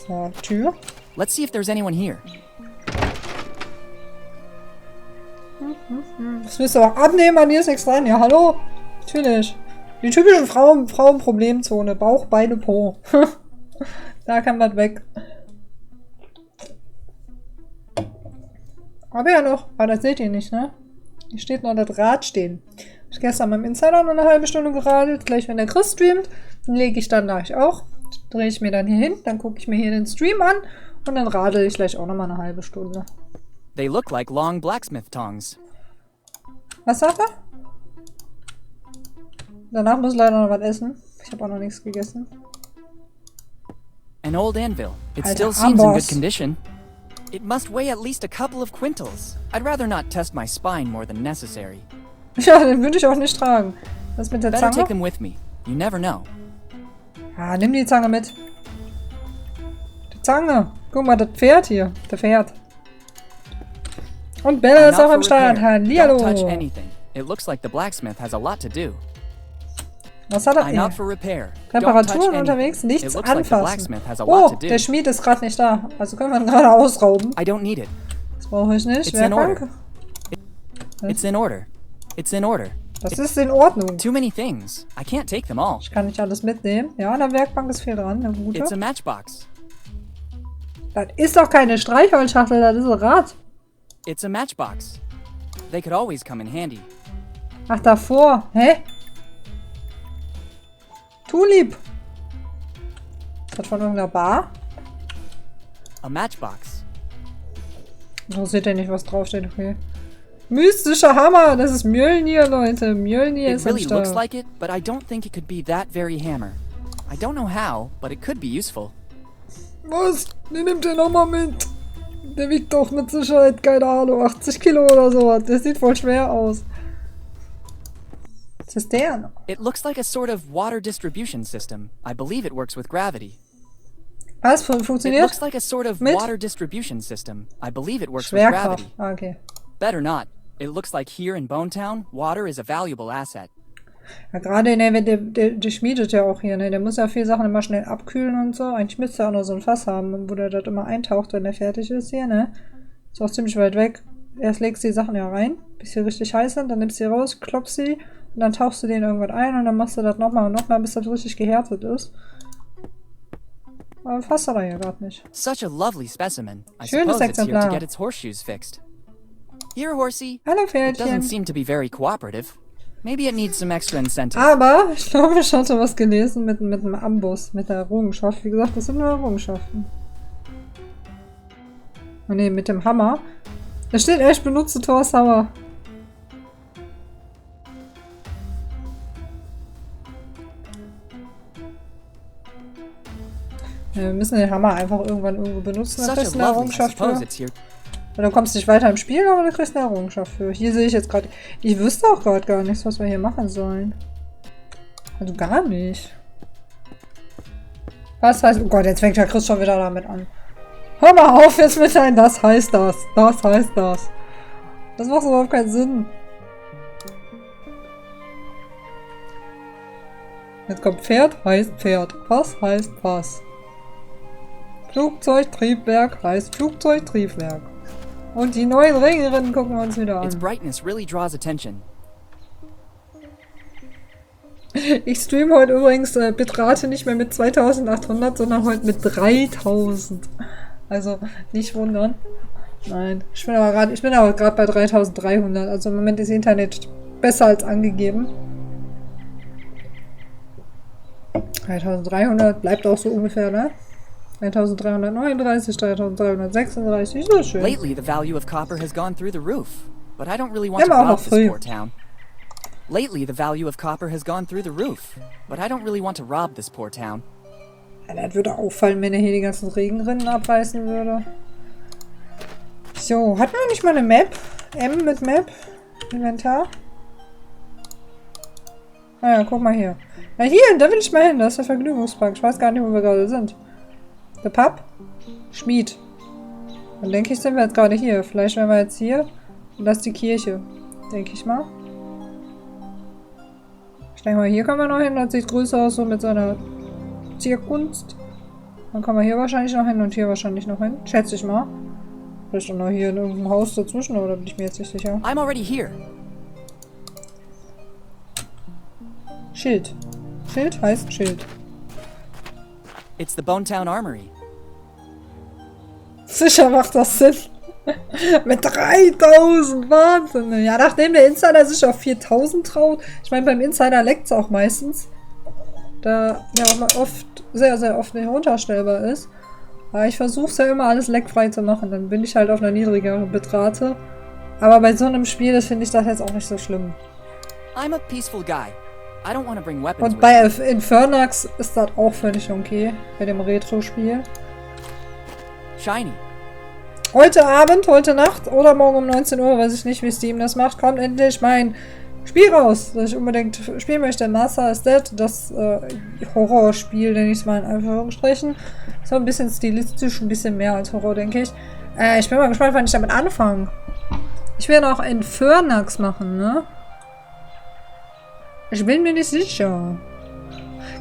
So, Tür. Let's see if there's anyone here. Das willst du auch abnehmen, an dir ist nichts dran. Ja, hallo? Natürlich. Die typische Frauenproblemzone. Bauch, Beine, Po. Da kann man weg. Aber ja noch. Aber das seht ihr nicht, ne? Hier steht noch das Rad stehen. Ich habe gestern beim Insider noch eine halbe Stunde geradelt. Gleich, wenn der Chris streamt, dann lege ich dann gleich auch. Drehe ich mir dann hier hin. Dann gucke ich mir hier den Stream an. Und dann radel ich gleich auch noch mal eine halbe Stunde. They look like long blacksmith tongs. Was sagt er? Danach muss ich leider noch was essen. Ich habe auch noch nichts gegessen. An old anvil. It Alter, still seems in Amboss. good condition. It must weigh at least a couple of quintals. I'd rather not test my spine more than necessary. Ja, den würde ich auch nicht tragen. Was mit der Better take Zange? them with me. You never know. Ja, nimm die Zange mit. Die Zange. Guck mal, das Pferd hier. Der Pferd. Und Bella I'm ist out auch for am Start. repair. Don't Hallihallo. touch anything. It looks like the blacksmith has a lot to do. Was hat er? I'm out for repair. Don't touch Reparaturen anything. unterwegs? It Nichts looks like the anfassen. blacksmith has a Oh, lot to do. der Schmied ist gerade nicht da. Also können wir ihn gerade ausrauben. I don't need it. Das brauche ich nicht. It's in Werkbank? order. It's in order. It's in order. Das ist in Ordnung. Too many things. I can't take them all. Ich kann nicht alles mitnehmen. Ja, an der Werkbank ist viel dran. Eine gute. It's a matchbox. Das ist doch keine Streichholzschachtel, das ist ein Rad. It's a matchbox. They could always come in handy. Ach, davor. Hä? Tulip. Ist das von irgendeiner Bar? A matchbox. So seht ihr nicht, was draufsteht, okay. Mystischer Hammer, das ist Mjölnir, Leute. Mjölnir It ist am really looks Start. like it, but I don't think it could be that very hammer. I don't know how, but it could be useful. Was? Den nimmt ihr nochmal mit. Der wiegt doch mit Sicherheit, keine Ahnung, 80 Kilo oder sowas. Der sieht voll schwer aus. Was ist der? It looks like a sort of water distribution system. I believe it works with gravity. Was? It Funktioniert? looks like a sort of Mit? water distribution system. I believe it works with Schwerkraft. gravity. Ah, okay. Better not. It looks like here in Bonetown, water is a valuable asset. Ja, gerade, ne, der schmiedet ja auch hier, ne? Der muss ja viele Sachen immer schnell abkühlen und so. Eigentlich müsste er auch noch so ein Fass haben, wo der das immer eintaucht, wenn der fertig ist hier, ne? Ist auch ziemlich weit weg. Erst legst du die Sachen ja rein, bis sie richtig heiß sind, dann nimmst du sie raus, klopfst sie und dann tauchst du den irgendwas ein und dann machst du das nochmal und nochmal, bis das richtig gehärtet ist. Aber fasst er hier gerade nicht. Such a lovely specimen. I Schönes suppose it's here to Exemplar. get its horseshoes fixed. Here, horsey. Hallo It doesn't Pferdchen. seem to be very cooperative. Maybe it needs some extra incentive. Aber ich glaube, ich hatte was gelesen mit dem Amboss, mit der Errungenschaft. Wie gesagt, das sind nur Errungenschaften. Oh ne, mit dem Hammer. Da steht echt, benutze Thors Hammer. Ja, wir müssen den Hammer einfach irgendwann irgendwo benutzen. Da Such kriegst du a eine lovely. I Errungenschaft für. suppose it's here. Oder du kommst nicht weiter im Spiel, aber du kriegst eine Errungenschaft für. Hier sehe ich jetzt gerade. Ich wüsste auch gerade gar nichts, was wir hier machen sollen. Also gar nicht. Was heißt. Oh Gott, jetzt fängt der Chris schon wieder damit an. Hör mal auf jetzt mit ein, das heißt das. Das heißt das. Das macht überhaupt keinen Sinn. Jetzt kommt Pferd, heißt Pferd. Was heißt was? Flugzeugtriebwerk heißt Flugzeugtriebwerk. Und die neuen Ringerinnen gucken wir uns wieder Its an. brightness really draws attention. Ich streame heute übrigens Bitrate nicht mehr mit 2800, sondern heute mit 3000. Also nicht wundern. Nein, ich bin aber gerade bei 3300. Also im Moment ist das Internet besser als angegeben. 3300 bleibt auch so ungefähr, ne? 3339, 3336, so schön. Lately, the value of copper has gone through the roof, but I don't really want to Immer auch noch rob this früh. poor town. Lately, the value of copper has gone through the roof, but I don't really want to rob this poor town. Ja, das würde auffallen, wenn er hier die ganzen Regenrinnen abreißen würde. So, hatten wir nicht mal eine Map? M mit Map? Inventar? Ah ja, guck mal hier. Ja, hier, da will ich mal hin. Das ist der Vergnügungspark. Ich weiß gar nicht, wo wir gerade sind. Der Pub? Schmied. Dann denke ich, sind wir jetzt gerade hier. Vielleicht wären wir jetzt hier. Und das ist die Kirche. Denke ich mal. Ich denke mal, hier können wir noch hin. Das sieht größer aus, so mit seiner Zierkunst. Dann kommen wir hier wahrscheinlich noch hin und hier wahrscheinlich noch hin. Schätze ich mal. Vielleicht auch noch hier in irgendeinem Haus dazwischen, oder bin ich mir jetzt nicht sicher. I'm already here. Schild. Schild heißt Schild. It's the Bonetown Armory. Sicher macht das Sinn. Mit 3000, Wahnsinn. Ja, nachdem der Insider sich auf 4000 traut. Ich meine, beim Insider leckt es auch meistens. Da ja auch mal oft, sehr, sehr oft nicht runterstellbar ist. Aber ich versuche es ja immer alles leckfrei zu machen. Dann bin ich halt auf einer niedrigeren Bitrate. Aber bei so einem Spiel finde ich das jetzt auch nicht so schlimm. I'm a peaceful guy. I don't want to bring weapons Und with bei me. Infernax ist das auch völlig okay. Bei dem Retro-Spiel. Shiny. Heute Abend, heute Nacht oder morgen um 19 Uhr, weiß ich nicht, wie Steam das macht, kommt endlich mein Spiel raus, das ich unbedingt spielen möchte. Master is Dead, das Horrorspiel, nenne ich es mal in Anführungsstrichen. So ein bisschen stilistisch, ein bisschen mehr als Horror, denke ich. Ich bin mal gespannt, wann ich damit anfange. Ich werde auch Infernax machen, ne? Ich bin mir nicht sicher.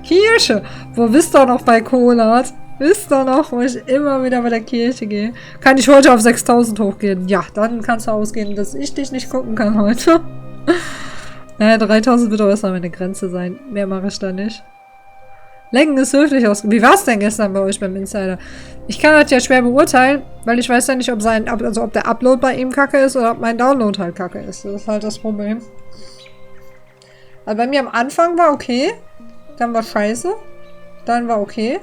Kirche! Wo wisst ihr noch bei Kolat? Wisst ihr noch, wo ich immer wieder bei der Kirche gehe? Kann ich heute auf 6000 hochgehen? Ja, dann kannst du ausgehen, dass ich dich nicht gucken kann heute. Naja, 3000 wird doch erstmal meine Grenze sein. Mehr mache ich da nicht. Lenken ist höflich aus. Wie war es denn gestern bei euch beim Insider? Ich kann das ja schwer beurteilen, weil ich weiß ja nicht, ob ob der Upload bei ihm kacke ist oder ob mein Download halt kacke ist. Das ist halt das Problem. Also bei mir am Anfang war okay. Dann war scheiße. Dann war okay.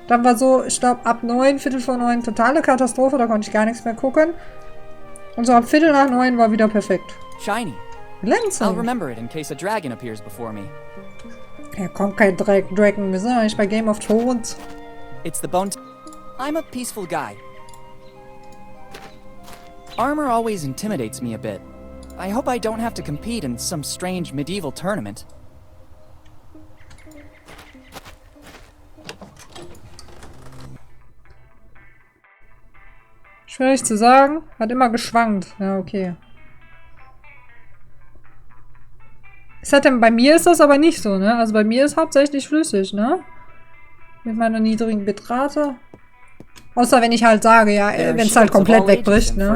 Dann war so, ich glaube, ab 9, Viertel vor 9 totale Katastrophe. Da konnte ich gar nichts mehr gucken. Und so ab Viertel nach 9 war wieder perfekt. Shiny. Glänzend. I'll remember it in case a dragon appears before me. Ja, kommt kein Dragon. Wir sind eigentlich bei Game of Thrones. It's the I'm a peaceful guy. Armor always intimidates me a bit. I hope I don't have to compete in some strange medieval tournament. Schwierig zu sagen. Hat immer geschwankt. Ja, okay. Es hat denn, bei mir ist das aber nicht so, ne? Also bei mir ist hauptsächlich flüssig, ne? Mit meiner niedrigen Bitrate. Außer wenn ich halt sage, ja, wenn es halt komplett wegbricht, ne?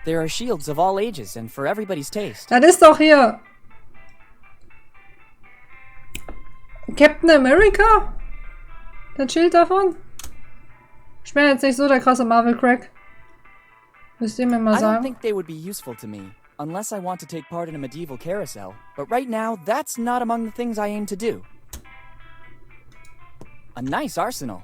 There are shields of all ages and for everybody's taste. Das ist doch hier Captain America? Das Schild davon? Ich bin jetzt nicht so der krasse Marvel-Crack. Müsst ihr mir mal I don't sagen. think they would be useful to me, unless I want to take part in a medieval carousel. But right now, that's not among the things I aim to do. A nice arsenal.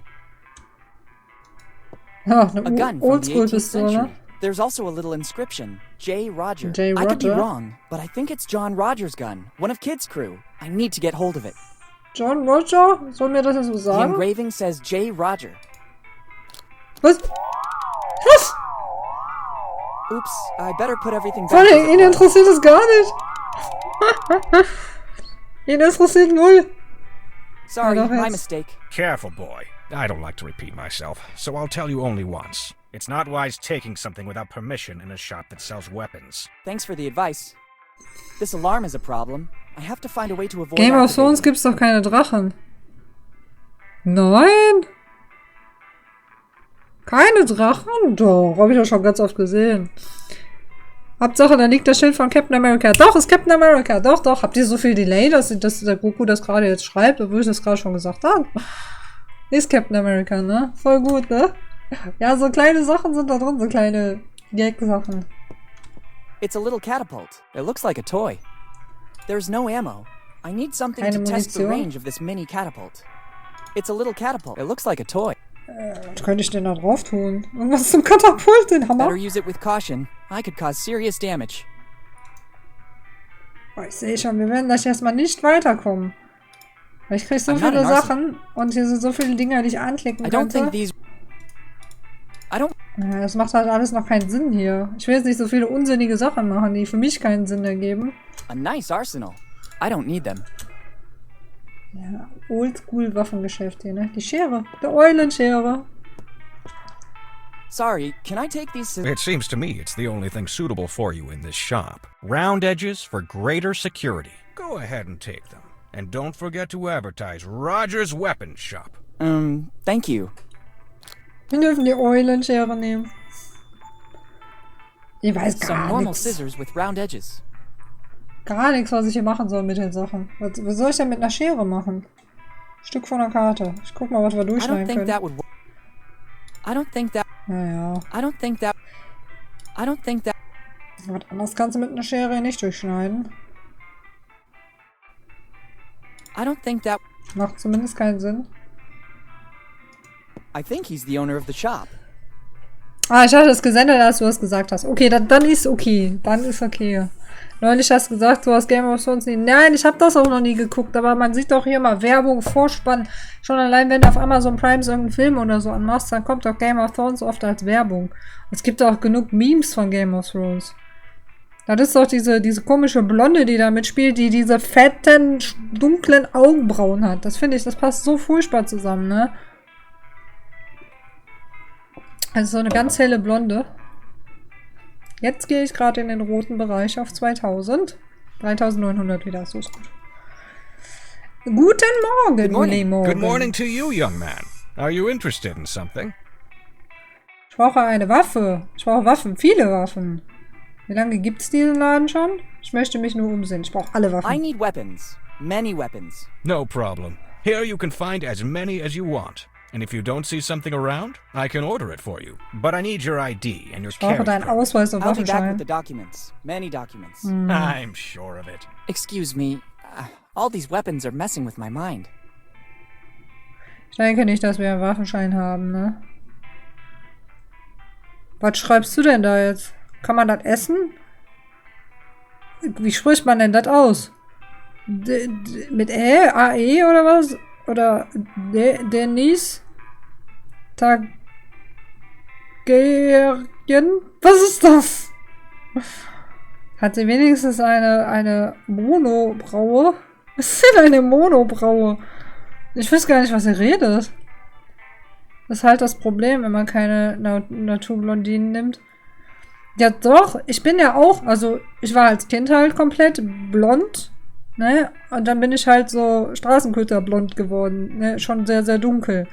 Ja, A eine gun from the 18th Oldschool-Pistole. century. There's also a little inscription, J. Roger. J. I could be Roger? wrong, but I think it's John Rogers' gun, one of Kid's crew. I need to get hold of it. John Roger? Soll mir das jetzt so The sagen? engraving says J. Roger. Was? Was? Oops, I better put everything Vor back. allem, as it ihn was. interessiert es gar nicht. Ihn interessiert null. Sorry, doch my jetzt. mistake. Careful, boy. I don't like to repeat myself, so I'll tell you only once. It's not wise taking something without permission in a shop that sells weapons. Thanks for the advice. This alarm is a problem. I have to find a way to avoid Game of Thrones activating it. gibt's doch keine Drachen. Nein? Keine Drachen? Doch, hab ich doch schon ganz oft gesehen. Hauptsache, da liegt das Schild von Captain America. Doch, ist Captain America. Doch, doch. Habt ihr so viel Delay, dass der Goku das gerade jetzt schreibt, obwohl ich das gerade schon gesagt habe? Ist Captain America, ne? Voll gut, ne? Ja, so kleine Sachen sind da drin, so kleine Gag-Sachen. It's a little catapult. It looks like a toy. There's no ammo. I need something Keine to test the Munition? range of this mini catapult. It's a little catapult. It looks like a toy. Was könnte ich denn da drauf tun? Irgendwas zum Katapult, den Hammer? Better use it with caution. I could cause serious damage. Oh, ich sehe schon, wir werden das erstmal nicht weiterkommen. Weil ich krieg so I'm not viele an arson- Sachen und hier sind so viele Dinge, die ich anklicken I don't think könnte. these... I don't... Ja, das macht halt alles noch keinen Sinn hier. Ich will jetzt nicht so viele unsinnige Sachen machen, die für mich keinen Sinn ergeben. A nice arsenal. I don't need them. Ja, Oldschool-Waffengeschäft hier, ne? Die Schere. Die Eulenschere. Sorry, can I take these... It seems to me it's the only thing suitable for you in this shop. Round edges for greater security. Go ahead and take them. And don't forget to advertise Roger's Weapons Shop. Thank you. Wir dürfen die Eulenschere nehmen. Ich weiß Some gar normal nichts. scissors with round edges. Gar nichts, was ich hier machen soll mit den Sachen. Was soll ich denn mit einer Schere machen? Stück von der Karte. Ich guck mal, was wir I don't durchschneiden think können. that would work. I don't think that... Naja. I don't think that... I don't think that... Was anderes kannst du mit einer Schere nicht durchschneiden. I don't think that... Macht zumindest keinen Sinn. I think he's the owner of the shop. Ah, ich hatte es gesendet, als du das gesagt hast. Okay, dann ist okay. Dann ist okay. Neulich hast du gesagt, du hast Game of Thrones nie. Nein, ich habe das auch noch nie geguckt, aber man sieht doch hier mal Werbung, Vorspann. Schon allein, wenn du auf Amazon Prime so irgendeinen Film oder so anmachst, dann kommt doch Game of Thrones oft als Werbung. Es gibt auch genug Memes von Game of Thrones. Das ist doch diese komische Blonde, die da mitspielt, die diese fetten, dunklen Augenbrauen hat. Das finde ich, das passt so furchtbar zusammen, ne? Also so eine ganz helle Blonde. Jetzt gehe ich gerade in den roten Bereich auf 2000. 3900 wieder, so ist gut. Guten Morgen, Good morning. Willy Morgen. Good morning to you, young man. Are you interested in something? Ich brauche eine Waffe. Ich brauche Waffen, viele Waffen. Wie lange gibt's diesen Laden schon? Ich möchte mich nur umsehen. Ich brauche alle I Waffen. need weapons. Many weapons. No problem. Here you can find as many as you want. And if you don't see something around, I can order it for you. But I need your ID and your Ich brauche carry deinen permit. Ausweis und I'll be back with Waffenschein. the documents. Many documents. I'm sure of it. Excuse me. All these weapons are messing with my mind. Ich denke nicht, dass wir einen Waffenschein haben, ne? Was schreibst du denn da jetzt? Kann man das essen? Wie spricht man denn das aus? Mit AE oder was? Oder Denis? Tagerien? Was ist das? Hat sie wenigstens eine Monobraue? Was ist denn eine Monobraue? Ich weiß gar nicht, was ihr redet. Das ist halt das Problem, wenn man keine Naturblondinen nimmt. Ja doch, ich bin ja auch, also ich war als Kind halt komplett blond, ne? Und dann bin ich halt so Straßenköterblond geworden, ne? Schon sehr, sehr dunkel.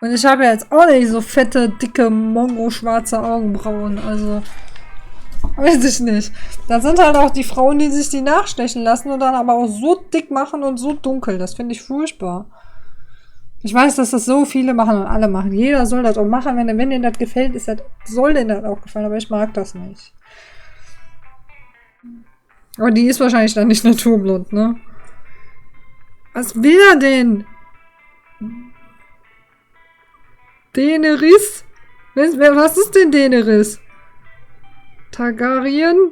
Und ich habe ja jetzt auch nicht so fette, dicke, mongo-schwarze Augenbrauen, also weiß ich nicht. Da sind halt auch die Frauen, die sich die nachstechen lassen und dann aber auch so dick machen und so dunkel. Das finde ich furchtbar. Ich weiß, dass das so viele machen und alle machen. Jeder soll das auch machen. Wenn denen das gefällt, soll denen das auch gefallen. Aber ich mag das nicht. Aber die ist wahrscheinlich dann nicht naturblond, ne? Was will er denn? Daenerys? Was ist denn Daenerys? Targaryen?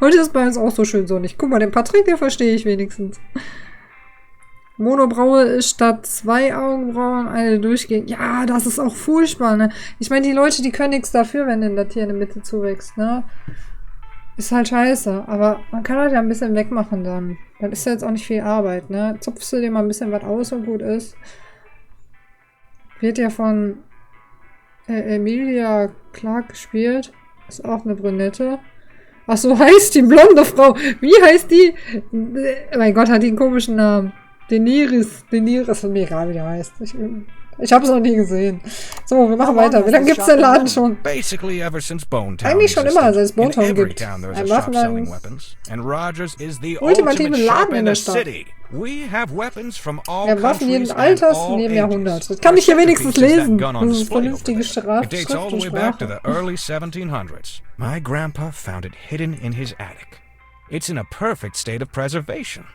Heute ist bei uns auch so schön sonnig. Guck mal, den Patrick, den verstehe ich wenigstens. Monobraue ist statt 2 Augenbrauen eine durchgehend. Ja, das ist auch furchtbar, ne? Ich meine, die Leute, die können nichts dafür, wenn denn das hier in der Mitte zuwächst, ne? Ist halt scheiße. Aber man kann halt ja ein bisschen wegmachen dann. Dann ist ja jetzt auch nicht viel Arbeit, ne? Zupfst du dir mal ein bisschen was aus und gut ist. Wird ja von Emilia Clarke gespielt. Ist auch eine Brünette. Ach so, heißt die blonde Frau. Wie heißt die? Mein Gott, hat die einen komischen Namen. Daenerys, ist mir egal, wie der heißt. Ich habe es noch nie gesehen. So, wir machen weiter. Wie lange gibt es den Laden schon? Eigentlich schon immer, seit es Bone Town gibt. Ein Waffenladen. Ultimative Laden in der Stadt. Ja, Waffen jeden Alters, jeden Jahrhunderts. Das kann ich hier wenigstens lesen. Das ist vernünftige Schrift und Sprache. My grandpa found it hidden in his attic. It's in a perfect state of preservation.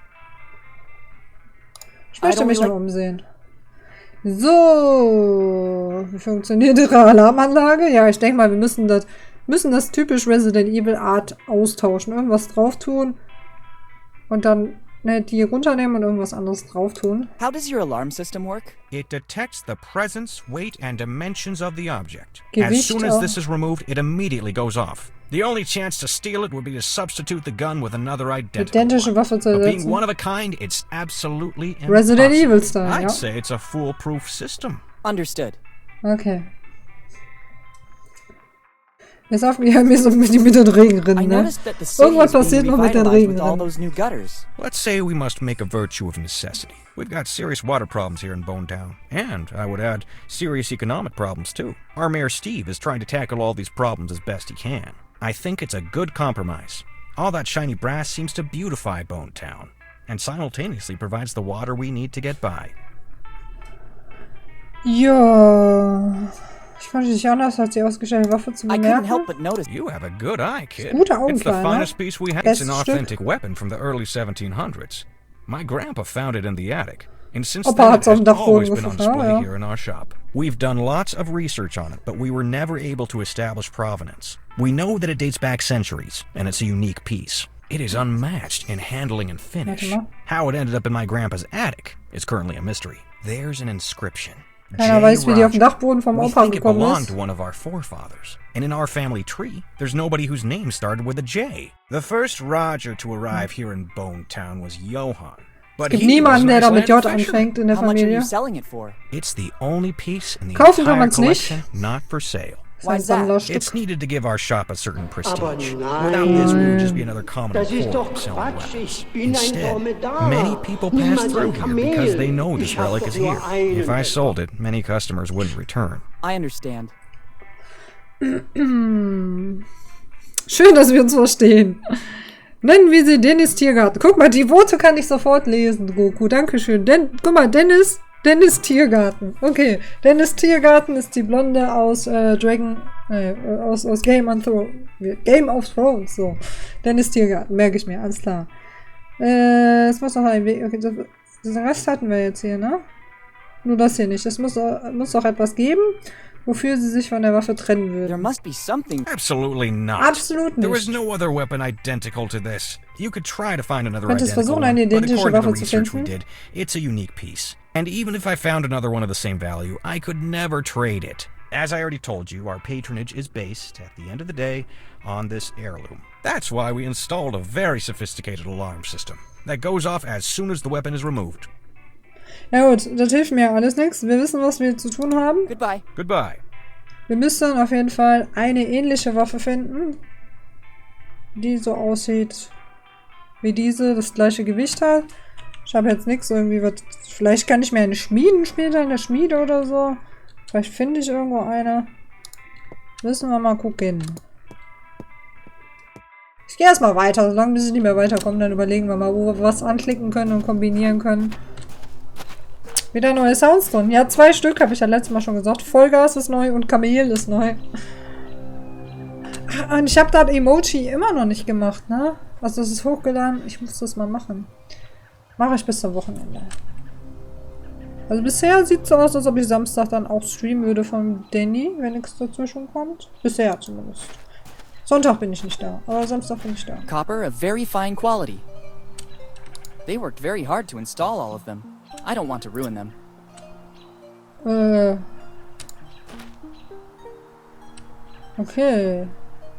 Ich möchte mich noch umsehen. So, wie funktioniert Ihre Alarmanlage? Ja, ich denke mal, wir müssen das typisch Resident Evil Art austauschen. Irgendwas drauf tun und dann die runternehmen und irgendwas anderes drauf tun. How does your alarm system work? It detects the presence, weight, and dimensions of the object. Gewicht as soon as this is removed, it immediately goes off. The only chance to steal it would be to substitute the gun with another identische Waffe zu But being ersetzen. one of a kind, it's absolutely impossible. Resident Evil Style, I'd ja. say it's a foolproof system. Understood. Okay. Jetzt auf mich mit den Regenrinnen, ne? Irgendwas passiert noch mit den Regenrinnen. Let's say we must make a virtue of necessity. We've got serious water problems here in Bone Town. And, I would add, serious economic problems too. Our Mayor Steve is trying to tackle all these problems as best he can. I think it's a good compromise. All that shiny brass seems to beautify Bone Town, and simultaneously provides the water we need to get by. Ja. Ich konnte nicht anders, als die ausgestellte Waffe zu bemerken. You have a good eye, kid. Gute It's the Augenklappe, finest piece we have. It's an Bestes authentic weapon from the early 1700s. My grandpa found it in the attic, and since Opa then hat's it auf dem has Dachboden always been on gefunden, display ja. here in our shop. We've done lots of research on it, but we were never able to establish provenance. We know that it dates back centuries, and it's a unique piece. It is unmatched in handling and finish. How it ended up in my grandpa's attic is currently a mystery. There's an inscription. Keiner weiß, wie die auf den Dachboden vom We Opa think it gekommen belonged ist. to one of our forefathers. And in our family tree, there's nobody whose name started with a J. The first Roger to arrive here in Bone Town was Johann. Es gibt niemanden, der da mit J anfängt in der How much are you Familie. selling it for? It's the only piece in the Kaufen kann entire man's nicht. collection not for sale. Why is that? It's needed to give our shop a certain prestige. Aber Without this, we would just be another common Das ist emporium doch selling Quatsch. weapons. Ich bin ein Instead, Dromedar. many people pass Niemand through ein here Kamel. because they know this Ich hab relic doch is nur here. einen If I Wecker. sold it, many customers wouldn't return. I understand. Schön, dass wir uns verstehen. Nennen wir sie Dennis Tiergarten. Guck mal, die Worte kann ich sofort lesen, Goku. Dankeschön. Guck mal, Dennis Tiergarten. Okay, Dennis Tiergarten ist die Blonde aus aus Game of Thrones. So. Dennis Tiergarten, merke ich mir, alles klar. Es muss noch ein Weg. Okay, den Rest hatten wir jetzt hier, ne? Nur das hier nicht. Es muss doch etwas geben, wofür sie sich von der Waffe trennen There würden. must be something. Absolutely not. Absolut There is nicht. no other weapon identical to this. You could try to find another Könntest identical versuchen, one, eine but identische according to Waffe the zu research we finden. did, it's a unique piece. And even if I found another one of the same value, I could never trade it. As I already told you, our patronage is based, at the end of the day, on this heirloom. That's why we installed a very sophisticated alarm system that goes off as soon as the weapon is removed. Ja gut, das hilft mir alles nichts. Wir wissen, was wir zu tun haben. Goodbye. Goodbye. Wir müssen auf jeden Fall eine ähnliche Waffe finden, die so aussieht wie diese, das gleiche Gewicht hat. Ich habe jetzt nichts irgendwie was. Vielleicht kann ich mir eine schmieden später in der Schmiede oder so. Vielleicht finde ich irgendwo eine. Müssen wir mal gucken. Ich gehe erstmal weiter. Solange bis ich nicht mehr weiterkomme, dann überlegen wir mal, wo wir was anklicken können und kombinieren können. Wieder neue Sounds drin. Ja, 2 Stück, habe ich ja letztes Mal schon gesagt. Vollgas ist neu und Kamel ist neu. Und ich habe das Emoji immer noch nicht gemacht, ne? Also es ist hochgeladen. Ich muss das mal machen. Mache ich bis zum Wochenende. Also bisher sieht es so aus, als ob ich Samstag dann auch streamen würde von Danny, wenn nichts dazwischen kommt. Bisher zumindest. Sonntag bin ich nicht da, aber Samstag bin ich da. Copper of very fine quality. They worked very hard to install all of them. I don't want to ruin them. Okay.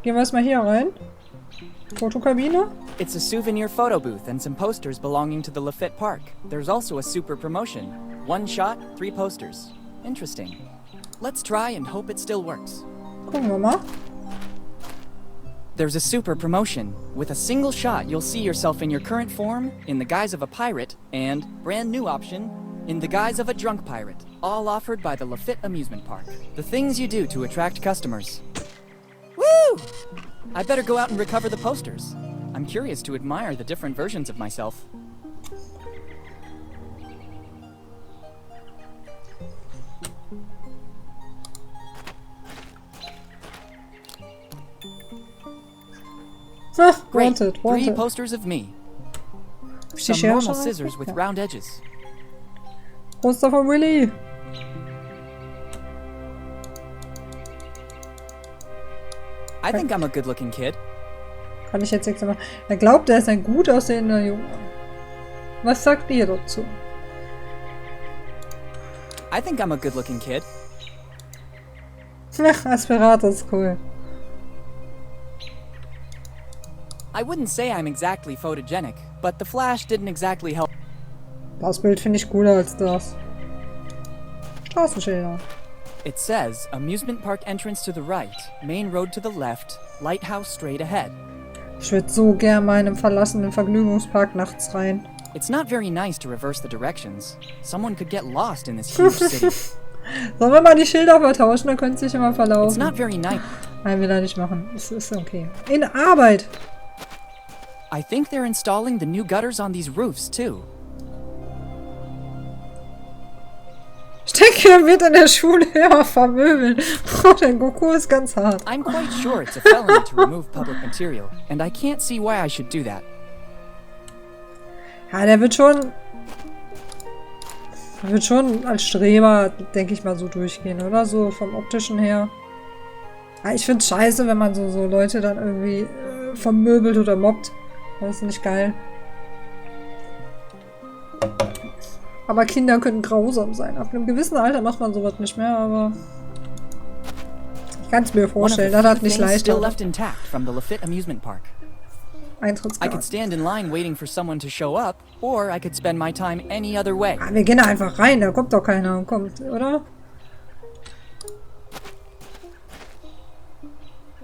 Gehen wir erstmal hier rein. Fotokabine. It's a souvenir photo booth and some posters belonging to the Lafitte Park. There's also a super promotion. 1 shot, 3 posters. Interesting. Let's try and hope it still works. Gucken wir mal. There's a super promotion. With a single shot, you'll see yourself in your current form, in the guise of a pirate, and, brand new option, in the guise of a drunk pirate. All offered by the Lafitte Amusement Park. The things you do to attract customers. Woo! I better go out and recover the posters. I'm curious to admire the different versions of myself. Great. Wanted. 3 posters of me. Some normal scissors with round edges. Poster von Willy. I think I'm a good-looking kid. Kann ich jetzt nichts machen. Er glaubt, er ist ein gut aussehender Junge. Was sagt ihr dazu? I think I'm a good-looking kid. Ach, Aspirator ist cool. I wouldn't say I'm exactly photogenic, but the flash didn't exactly help. Das Bild finde ich cooler als das. Straßenschilder. It says, amusement park entrance to the right, main road to the left, lighthouse straight ahead. Ich würde so gern mal in einem verlassenen Vergnügungspark nachts rein. It's not very nice to reverse the directions. Someone could get lost in this huge city. Sollen wir mal die Schilder vertauschen, dann können sie sich immer It's verlaufen. not very nice. Nein, will er nicht machen. Es ist okay. In Arbeit! I think they're installing the new gutters on these roofs, too. Ich denke, er wird in der Schule ja vermöbeln. Oh, der Goku ist ganz hart. I'm quite sure it's a felony to remove public material, and I can't see why I should do that. Ja, der wird schon als Streber, denke ich mal, so durchgehen, oder? So vom optischen her. Ja, ich finde es scheiße, wenn man so Leute dann irgendwie vermöbelt oder mobbt. Das ist nicht geil. Aber Kinder können grausam sein. Ab einem gewissen Alter macht man sowas nicht mehr, aber ich kann es mir vorstellen, das hat nicht leichter. I could stand in line waiting for someone to show up, or I could spend my time any other way. Ah, wir gehen da einfach rein, da kommt doch keiner und kommt, oder?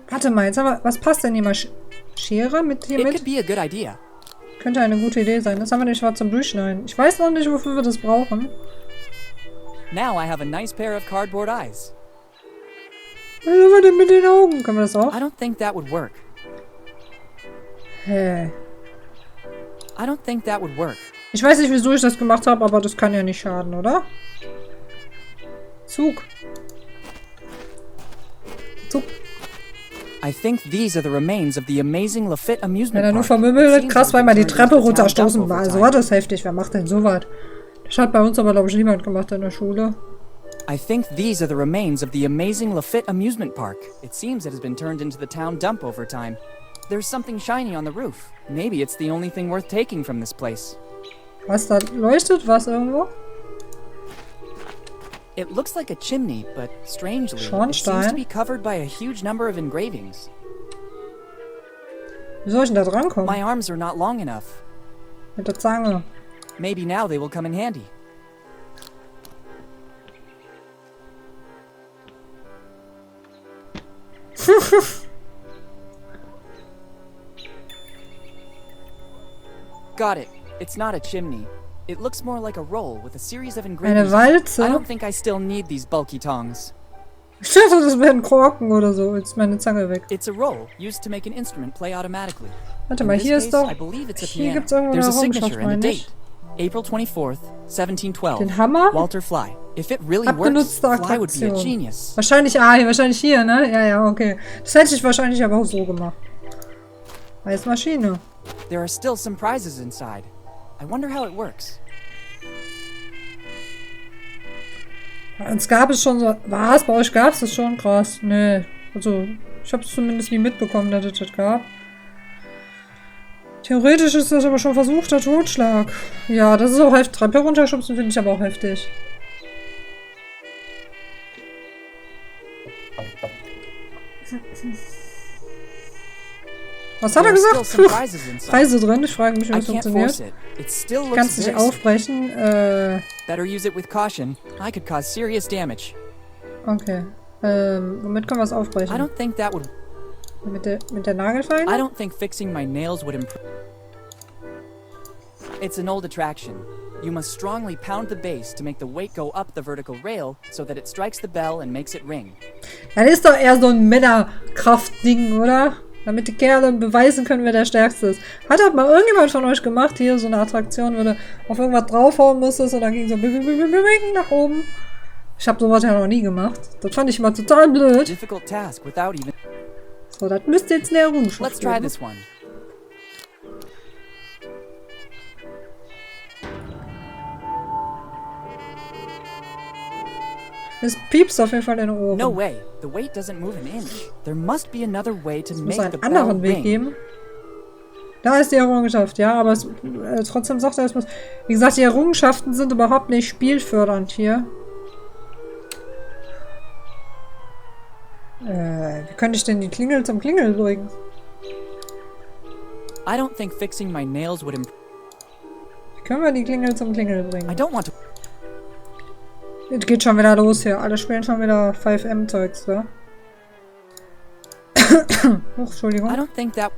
Warte mal, jetzt haben wir, was passt denn hier mal? Schere mit hier It mit? could be a good idea. Könnte eine gute Idee sein. Das haben wir nicht mal zum Durchschneiden. Ich weiß noch nicht, wofür wir das brauchen. Now I have a nice pair of cardboard eyes. Was sind wir denn mit den Augen? Können wir das auch? I don't think that would work. Hä? I don't think that would work. Ich weiß nicht, wieso ich das gemacht habe, aber das kann ja nicht schaden, oder? Zug. Zug. I think these are the remains of the amazing Lafitte Amusement Wenn er nur Park. vermöbelt wird, Seems krass, like weil man die it turned Treppe into the town runterstoßen dump war. over Also time. war das heftig. Wer macht denn sowas? Das hat bei uns aber, glaube ich, niemand gemacht in der Schule. I think these are the remains of the amazing Lafitte Amusement Park. It seems it has been turned into the town dump over time. There's something shiny on the roof. Maybe it's the only thing worth taking from this place. Was da leuchtet? Was irgendwo? It looks like a chimney, but strangely, it Schornstein? seems to be covered by a huge number of engravings. Wie soll ich denn da drankommen? My arms are not long enough. Mit der Zange. Maybe now they will come in handy. Got it. It's not a chimney. It looks more like a roll with a series of Eine engravings. Walze? I don't think I still need these bulky tongs. Ich dachte, das wären Korken oder so. Jetzt ist meine Zange weg. It's a roll used to make an instrument play automatically. Warte In mal, this hier ist case, doch... I believe it's a Hier piano. gibt's irgendwo There's a eine signature Raumschaft, and a meine ich. date. April 24th, 1712. Den Hammer? Walter Fly. If it really works, Abgenutzte Fly would be a Attraktion. genius. Wahrscheinlich hier, ne? Ja, okay. Das hätte ich wahrscheinlich aber auch so gemacht. Als Maschine. There are still some prizes inside. I wonder how it works. Es gab es schon so. Was? Bei euch gab es das schon? Krass. Nee. Also, ich habe es zumindest nie mitbekommen, dass es das gab. Theoretisch ist das aber schon versuchter Totschlag. Ja, das ist auch heftig. Treppe runterschubsen finde ich aber auch heftig. Was hat er gesagt? Preise drin. Ich frage mich, wie das funktioniert. Kannst nicht aufbrechen. Better use it with caution. I could cause serious damage. Okay. Womit können wir es aufbrechen? I don't think that would. Mit der Nagelfeile? I don't think fixing my nails would improve. It's an old attraction. You must strongly pound the base to make the weight go up the vertical rail so that it strikes the bell and makes it ring. Das ist doch eher so ein Männerkraftding, oder? Damit die Kerle beweisen können, wer der Stärkste ist. Hat das mal irgendjemand von euch gemacht? Hier, so eine Attraktion, wo du auf irgendwas draufhauen musstest und dann ging so nach oben. Ich habe sowas ja noch nie gemacht. Das fand ich immer total blöd. Difficult task without even. So, das müsste jetzt eine Errungenschaft Let's try this one. Es piepst auf jeden Fall in den Ohren. No way. The weight doesn't move an inch. There must be another way to make the einen bell anderen Weg ring. geben. Da ist die Errungenschaft, ja, aber trotzdem sagt er, es muss. Wie gesagt, die Errungenschaften sind überhaupt nicht spielfördernd hier. Wie könnte ich denn die Klingel zum Klingel bringen? I don't think fixing my nails would improve. Wie können wir die Klingel zum Klingel bringen? I don't want to. Jetzt geht schon wieder los hier. Alle spielen schon wieder 5M-Zeugs, ja? Entschuldigung. I don't think that.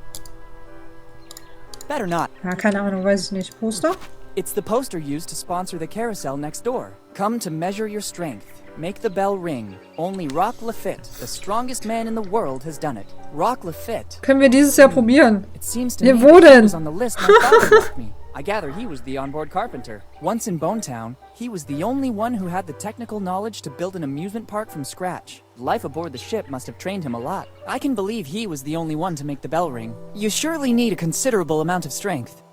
Better not. Ja, keine Ahnung, weiß ich nicht. Poster? It's the poster used to sponsor the carousel next door. Come to measure your strength. Make the bell ring. Only Rock Lafitte, the strongest man in the world, has done it. Rock Lafitte. Können wir dieses Jahr probieren? It seems to Ja, me wo that he denn? was on the list my father left me. I gather he was the onboard carpenter. Once in Bonetown, he was the only one who had the technical knowledge to build an amusement park from scratch. Life aboard the ship must have trained him a lot. I can believe he was the only one to make the bell ring. You surely need a considerable amount of strength.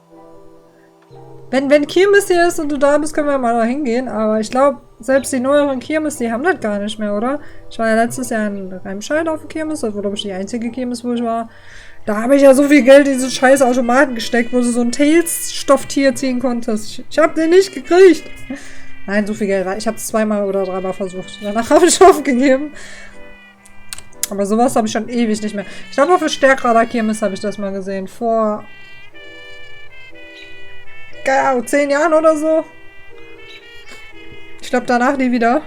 Wenn Kirmes hier ist und du da bist, können wir mal da hingehen. Aber ich glaube, selbst die neueren Kirmes, die haben das gar nicht mehr, oder? Ich war ja letztes Jahr in Remscheid auf der Kirmes. Das war, glaube ich, die einzige Kirmes, wo ich war. Da habe ich ja so viel Geld in diese scheiß Automaten gesteckt, wo du so ein Tails-Stofftier ziehen konntest. Ich habe den nicht gekriegt. Nein, so viel Geld war. Ich habe es 2-mal oder 3-mal versucht. Danach habe ich aufgegeben. Aber sowas habe ich schon ewig nicht mehr. Ich glaube, auf der Stärkrader Kirmes habe ich das mal gesehen. Vor 10 Jahren oder so. Ich glaube, danach nie wieder.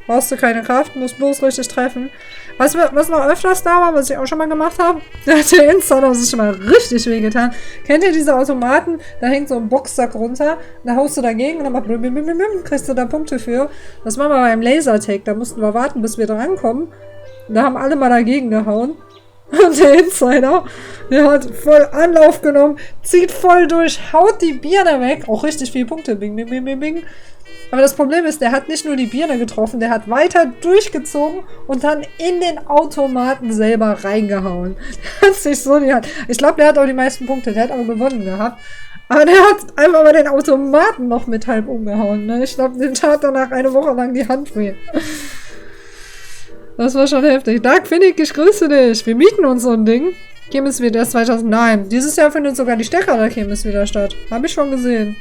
Brauchst du keine Kraft, musst bloß richtig treffen. Was noch öfters da war, was ich auch schon mal gemacht habe, da hat der Insider sich schon mal richtig wehgetan. Kennt ihr diese Automaten? Da hängt so ein Boxsack runter, da haust du dagegen und dann macht kriegst du da Punkte für. Das machen wir beim Lasertag, da mussten wir warten, bis wir drankommen. Und da haben alle mal dagegen gehauen. Und der Insider, der hat voll Anlauf genommen, zieht voll durch, haut die Birne weg. Auch richtig viele Punkte. Bing, bing, bing, bing, bing. Aber das Problem ist, der hat nicht nur die Birne getroffen, der hat weiter durchgezogen und dann in den Automaten selber reingehauen. Der hat sich so die Hand. Ich glaube, der hat auch die meisten Punkte, der hat auch gewonnen gehabt. Aber der hat einfach mal den Automaten noch mit halb umgehauen. Ne? Ich glaube, den tat danach eine Woche lang die Hand weh. Das war schon heftig. Dark Finnick, ich grüße dich. Wir mieten uns so ein Ding. Kirmes wird erst 2000. Nein, dieses Jahr findet sogar die Stärkrader Kirmes wieder statt. Habe ich schon gesehen.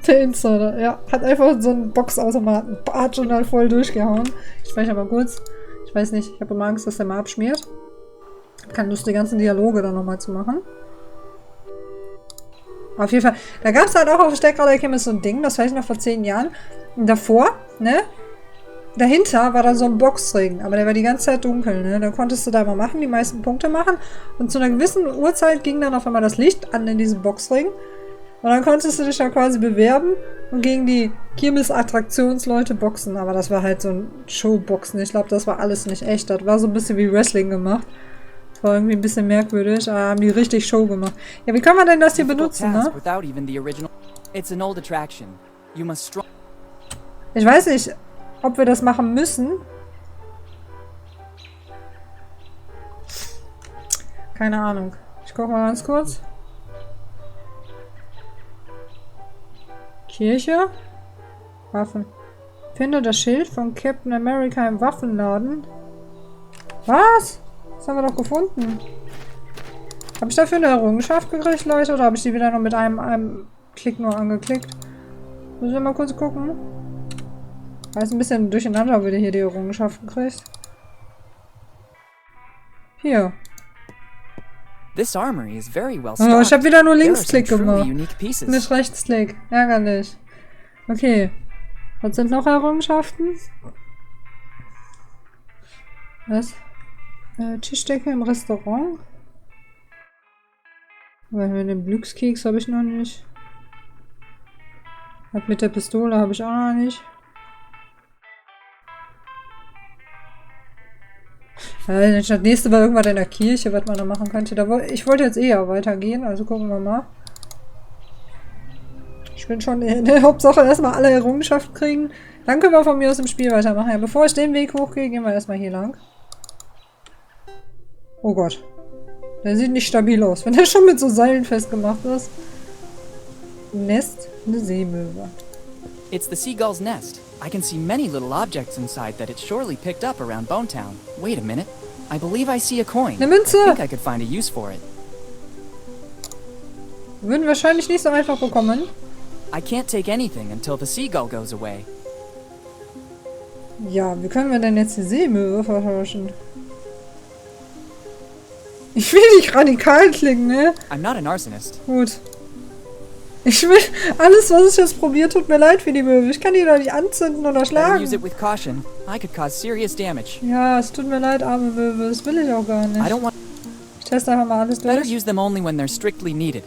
Der Insider, ja. Hat einfach so einen Boxautomaten. Hat schon halt voll durchgehauen. Ich speichere mal kurz. Ich weiß nicht, ich habe immer Angst, dass der mal abschmiert. Keine Lust, die ganzen Dialoge dann nochmal zu machen. Auf jeden Fall. Da gab es halt auch auf der Stärkrader Kirmes so ein Ding, das weiß ich noch vor 10 Jahren. Und davor, ne? Dahinter war da so ein Boxring, aber der war die ganze Zeit dunkel, ne? Da konntest du da mal machen, die meisten Punkte machen. Und zu einer gewissen Uhrzeit ging dann auf einmal das Licht an in diesem Boxring. Und dann konntest du dich da quasi bewerben und gegen die Kirmes-Attraktionsleute boxen. Aber das war halt so ein Showboxen. Ich glaube, das war alles nicht echt. Das war so ein bisschen wie Wrestling gemacht. Das war irgendwie ein bisschen merkwürdig, aber haben die richtig Show gemacht. Ja, wie kann man denn das hier benutzen, ne? It's an old attraction. You must strong. Ich weiß nicht, ob wir das machen müssen. Keine Ahnung. Ich gucke mal ganz kurz. Kirche. Waffen. Finde das Schild von Captain America im Waffenladen. Was? Das haben wir doch gefunden. Habe ich dafür eine Errungenschaft gekriegt, Leute? Oder habe ich die wieder nur mit einem Klick nur angeklickt? Müssen wir mal kurz gucken. Ist ein bisschen durcheinander, wie du hier die Errungenschaften kriegst. Hier. This armory is very well Oh, ich habe wieder nur There are some Linksklick truly gemacht. unique pieces. Nicht Rechtsklick. Ärgerlich. Okay. Was sind noch Errungenschaften? Was? Tischdecke im Restaurant? Weil den Glückskeks habe ich noch nicht. Das mit der Pistole habe ich auch noch nicht. Das nächste war irgendwann in der Kirche, was man da machen könnte. Ich wollte jetzt eher weitergehen, also gucken wir mal. Ich bin schon in der Hauptsache erstmal alle Errungenschaften kriegen. Dann können wir von mir aus im Spiel weitermachen. Ja, bevor ich den Weg hochgehe, gehen wir erstmal hier lang. Oh Gott. Der sieht nicht stabil aus, wenn der schon mit so Seilen festgemacht ist. Nest, eine Seemöwe. It's the seagull's nest. I can see many little objects inside that it surely picked up around Bonetown. Wait a minute. I believe I see a coin. Eine Münze! I think I could find a use for it. Würden wahrscheinlich nicht so einfach bekommen. I can't take anything until the seagull goes away. Ja, wie können wir denn jetzt die Seemöwe vertauschen? Ich will nicht radikal klingen, ne? I'm not an arsonist. Gut. Ich will... Alles, was ich jetzt probiere, tut mir leid für die Möwe. Ich kann die doch nicht anzünden oder Better schlagen. use it with caution. I could cause serious damage. Ja, es tut mir leid, arme Möwe. Das will ich auch gar I nicht. don't want. Ich teste einfach mal alles Better durch. use them only when they're strictly needed.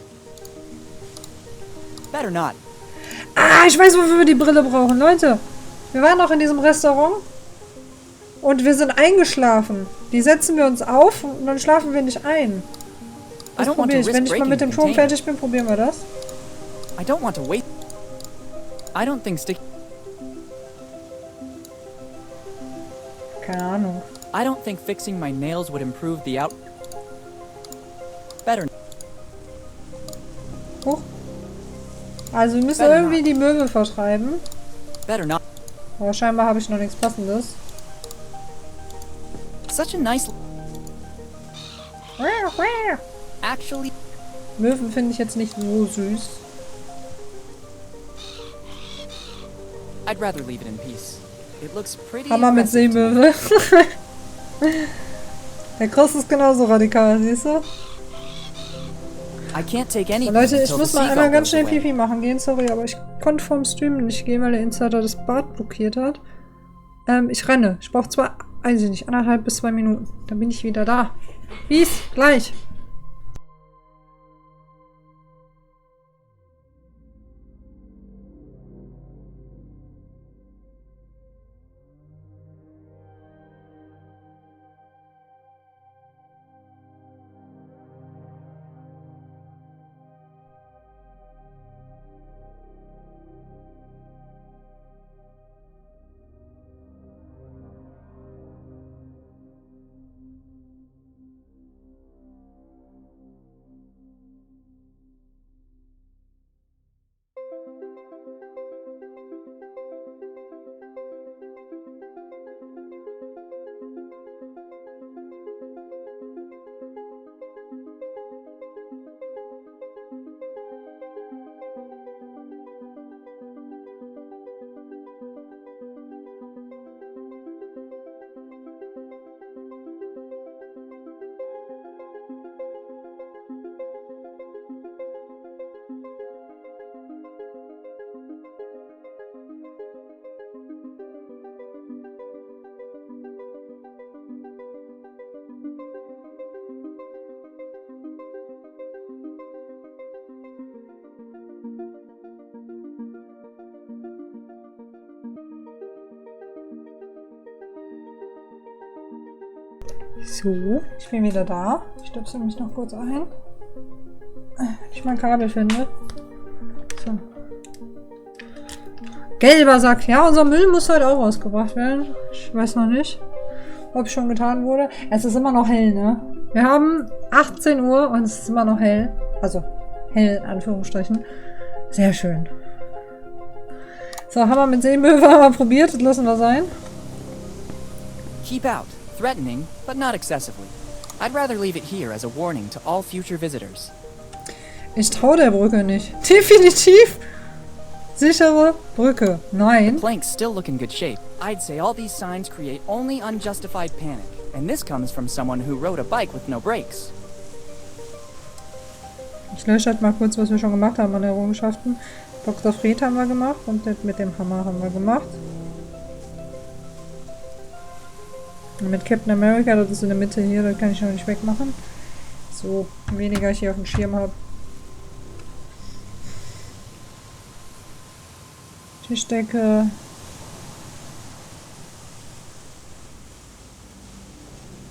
Better not. Ah, ich weiß, wofür wir die Brille brauchen. Leute, wir waren noch in diesem Restaurant und wir sind eingeschlafen. Die setzen wir uns auf und dann schlafen wir nicht ein. Das probiere ich. Wenn ich mal mit dem Turm fertig bin, probieren wir das. I don't want to wait. I don't think Keine Ahnung. I don't think fixing my nails would improve the out. Better. Hoch. Also wir müssen irgendwie die Möwe vertreiben. Better not. Aber scheinbar habe ich noch nichts Passendes. Such a nice. Actually, Möwen finde ich jetzt nicht so süß. I'd rather leave it in peace. It looks pretty. Hammer mit aggressive to me. Seemöwe. Der Cross ist genauso radikal, siehst du? I can't take So, anything Leute, ich until the muss mal seagull einmal ganz goes schnell away. Pipi machen gehen, sorry, aber ich konnte vorm Stream nicht gehen, weil der Insider das Bad blockiert hat. Ich renne. Ich brauche zwar, weiß ich nicht, 1,5 bis 2 Minuten. Dann bin ich wieder da. Bis gleich. So, ich bin wieder da. Ich stöpsel mich noch kurz ein. Wenn ich mein Kabel finde. So. Gelber Sack. Ja, unser Müll muss heute auch rausgebracht werden. Ich weiß noch nicht, ob schon getan wurde. Es ist immer noch hell, ne? Wir haben 18 Uhr und es ist immer noch hell. Also, hell in Anführungsstrichen. Sehr schön. So, haben wir mit Seepulver probiert. Das lassen wir sein. Keep out. Threatening, but not excessively. I'd rather leave it here as a warning to all future visitors. Ich traue der Brücke nicht. Definitiv. Sichere Brücke. Nein. The planks still look in good shape. I'd say all these signs create only unjustified panic. And this comes from someone who rode a bike with no brakes. Ich lösche halt mal kurz, was wir schon gemacht haben an Errungenschaften. Dr. Fred haben wir gemacht und mit dem Hammer haben wir gemacht. Und mit Captain America, das ist in der Mitte hier, das kann ich noch nicht wegmachen. So weniger ich hier auf dem Schirm habe. Tischdecke.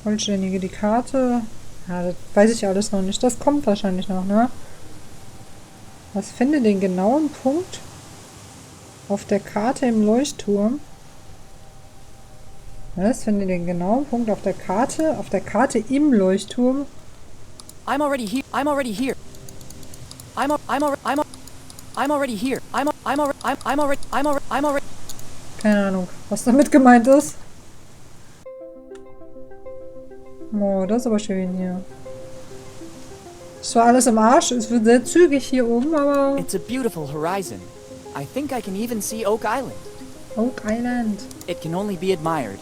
Vollständige die Karte. Ja, das weiß ich alles noch nicht. Das kommt wahrscheinlich noch, ne? Was finde den genauen Punkt auf der Karte im Leuchtturm? Was finde den genauen Punkt auf der Karte im Leuchtturm? I'm already here. I'm already here. I'm already here. I'm already. Keine Ahnung, was damit gemeint ist. Oh, das ist aber schön hier. Es war alles im Arsch. Es wird sehr zügig hier oben, aber... It's a beautiful horizon. I think I can even see Oak Island. Oak Island. It can only be admired.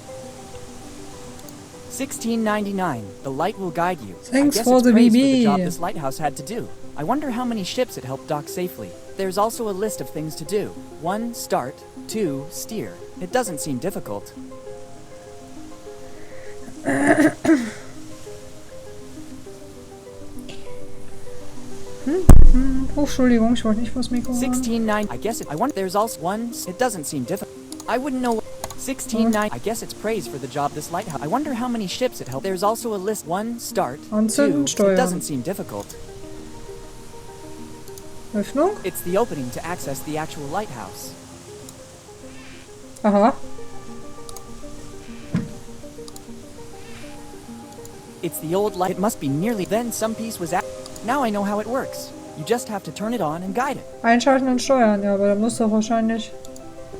1699. The light will guide you. Thanks I guess for it's the praise for BB. the job this lighthouse had to do. I wonder how many ships it helped dock safely. There's also a list of things to do. 1. Start. 2. Steer. It doesn't seem difficult. Oh, Entschuldigung, ich wollte nicht vors Mikro. 16.9. I guess I want. There's also 1. It doesn't seem difficult. I wouldn't know. 16.9. I guess it's praise for the job this lighthouse. I wonder how many ships it helped. There's also a list. 1. Start. 2. It doesn't seem difficult. Öffnung? It's the opening to access the actual lighthouse. Aha. It's the old light. It must be nearly. Then some piece was at. Now I know how it works. You just have to turn it on and guide it. Einschalten und steuern, ja, aber da muss doch wahrscheinlich...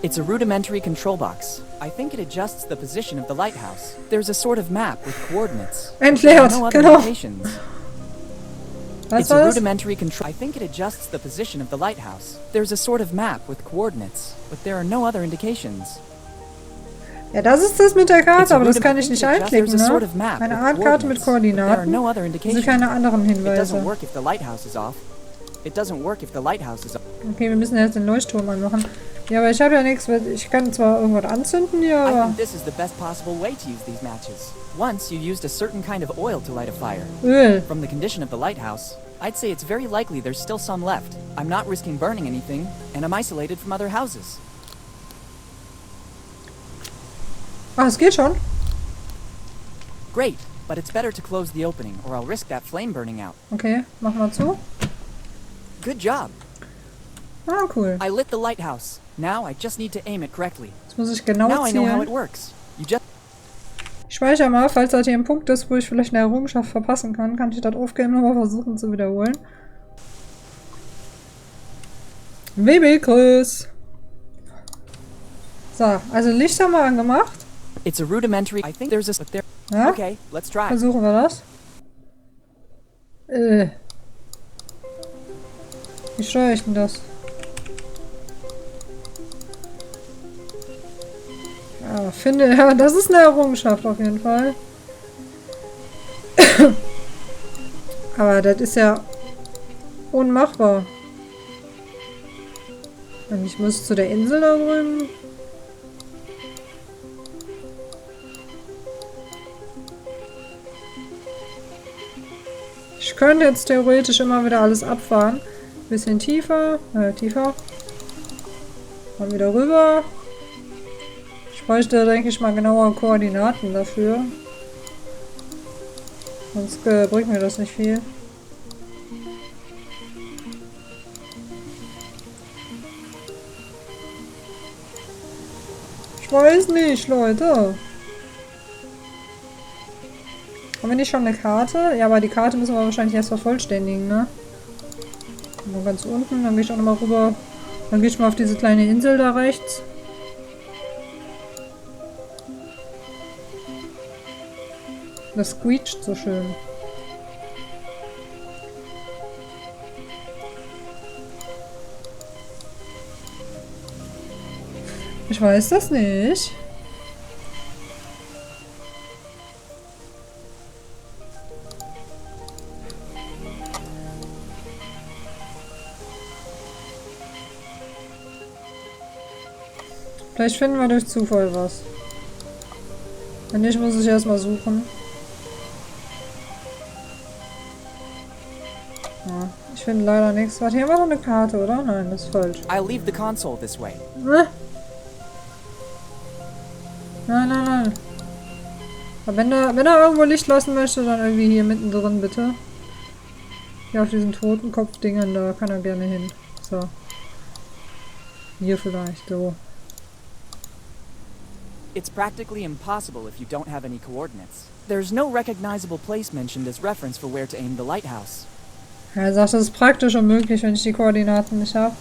It's a rudimentary control box. I think it adjusts the position of the lighthouse. There's a sort of map with coordinates. Entleert, No other genau. indications. Was It's war a das? rudimentary control. I think it adjusts the position of the lighthouse. There's a sort of map with coordinates, but there are no other indications. Ja, das ist das mit der It's Karte, a aber das kann ich rudiment- nicht There's einklicken, a sort ne? of map Eine with Art Karte mit coordinates, but there are Koordinaten. no other Das sind indications. keine anderen It doesn't Hinweise. work if the lighthouse is off. It doesn't work if the lighthouse is off. Okay, wir müssen jetzt den Leuchtturm anmachen. Ja, aber ich habe ja nichts. Ich kann zwar irgendwas anzünden hier, I aber... think this is the best possible way to use these matches. Once you used a certain kind of oil to light a fire. Öl. From the condition of the lighthouse, I'd say it's very likely there's still some left. I'm not risking burning anything, and I'm isolated from other houses. Ach, es geht schon. Great, but it's better to close the opening, or I'll risk that flame burning out. Okay, machen wir zu. Good job. Ah, cool. I lit the lighthouse. Now I just need to aim it correctly. Jetzt muss ich genau Now I know how it zielen. works. You just Ich speichere mal, falls das hier ein Punkt ist, wo ich vielleicht eine Errungenschaft verpassen kann, kann ich das aufgeben und mal versuchen zu wiederholen. WB-Grüß. So, also Licht haben wir angemacht. It's a rudimentary. I think there's a there. Ja, Okay, let's try. versuchen wir das. Wie steuere ich denn das? Ja, finde, ja, das ist eine Errungenschaft auf jeden Fall. Aber das ist ja unmachbar. Und ich muss zu der Insel da drüben. Ich könnte jetzt theoretisch immer wieder alles abfahren. Bisschen tiefer, tiefer. Mal wieder rüber. Ich bräuchte, denke ich mal, genauere Koordinaten dafür. Sonst bringt mir das nicht viel. Ich weiß nicht, Leute. Haben wir nicht schon eine Karte? Ja, aber die Karte müssen wir wahrscheinlich erst vervollständigen, ne? Mal ganz unten, dann gehe ich auch nochmal rüber. Dann gehe ich mal auf diese kleine Insel da rechts. Das quietscht so schön. Ich weiß das nicht. Vielleicht finden wir durch Zufall was. Wenn nicht, muss ich erstmal suchen. Ja, ich finde leider nichts. Warte, hier war doch eine Karte, oder? Nein, das ist falsch. I'll leave the console this way. Nein, nein, nein. Aber wenn er irgendwo Licht lassen möchte, dann irgendwie hier mittendrin, bitte. Hier auf diesen Totenkopf-Dingern, da kann er gerne hin. So. Hier vielleicht, so. It's practically impossible if you don't have any coordinates. There's no recognizable place mentioned as reference for where to aim the lighthouse. Er sagt, das ist praktisch unmöglich, wenn ich die Koordinaten nicht habe.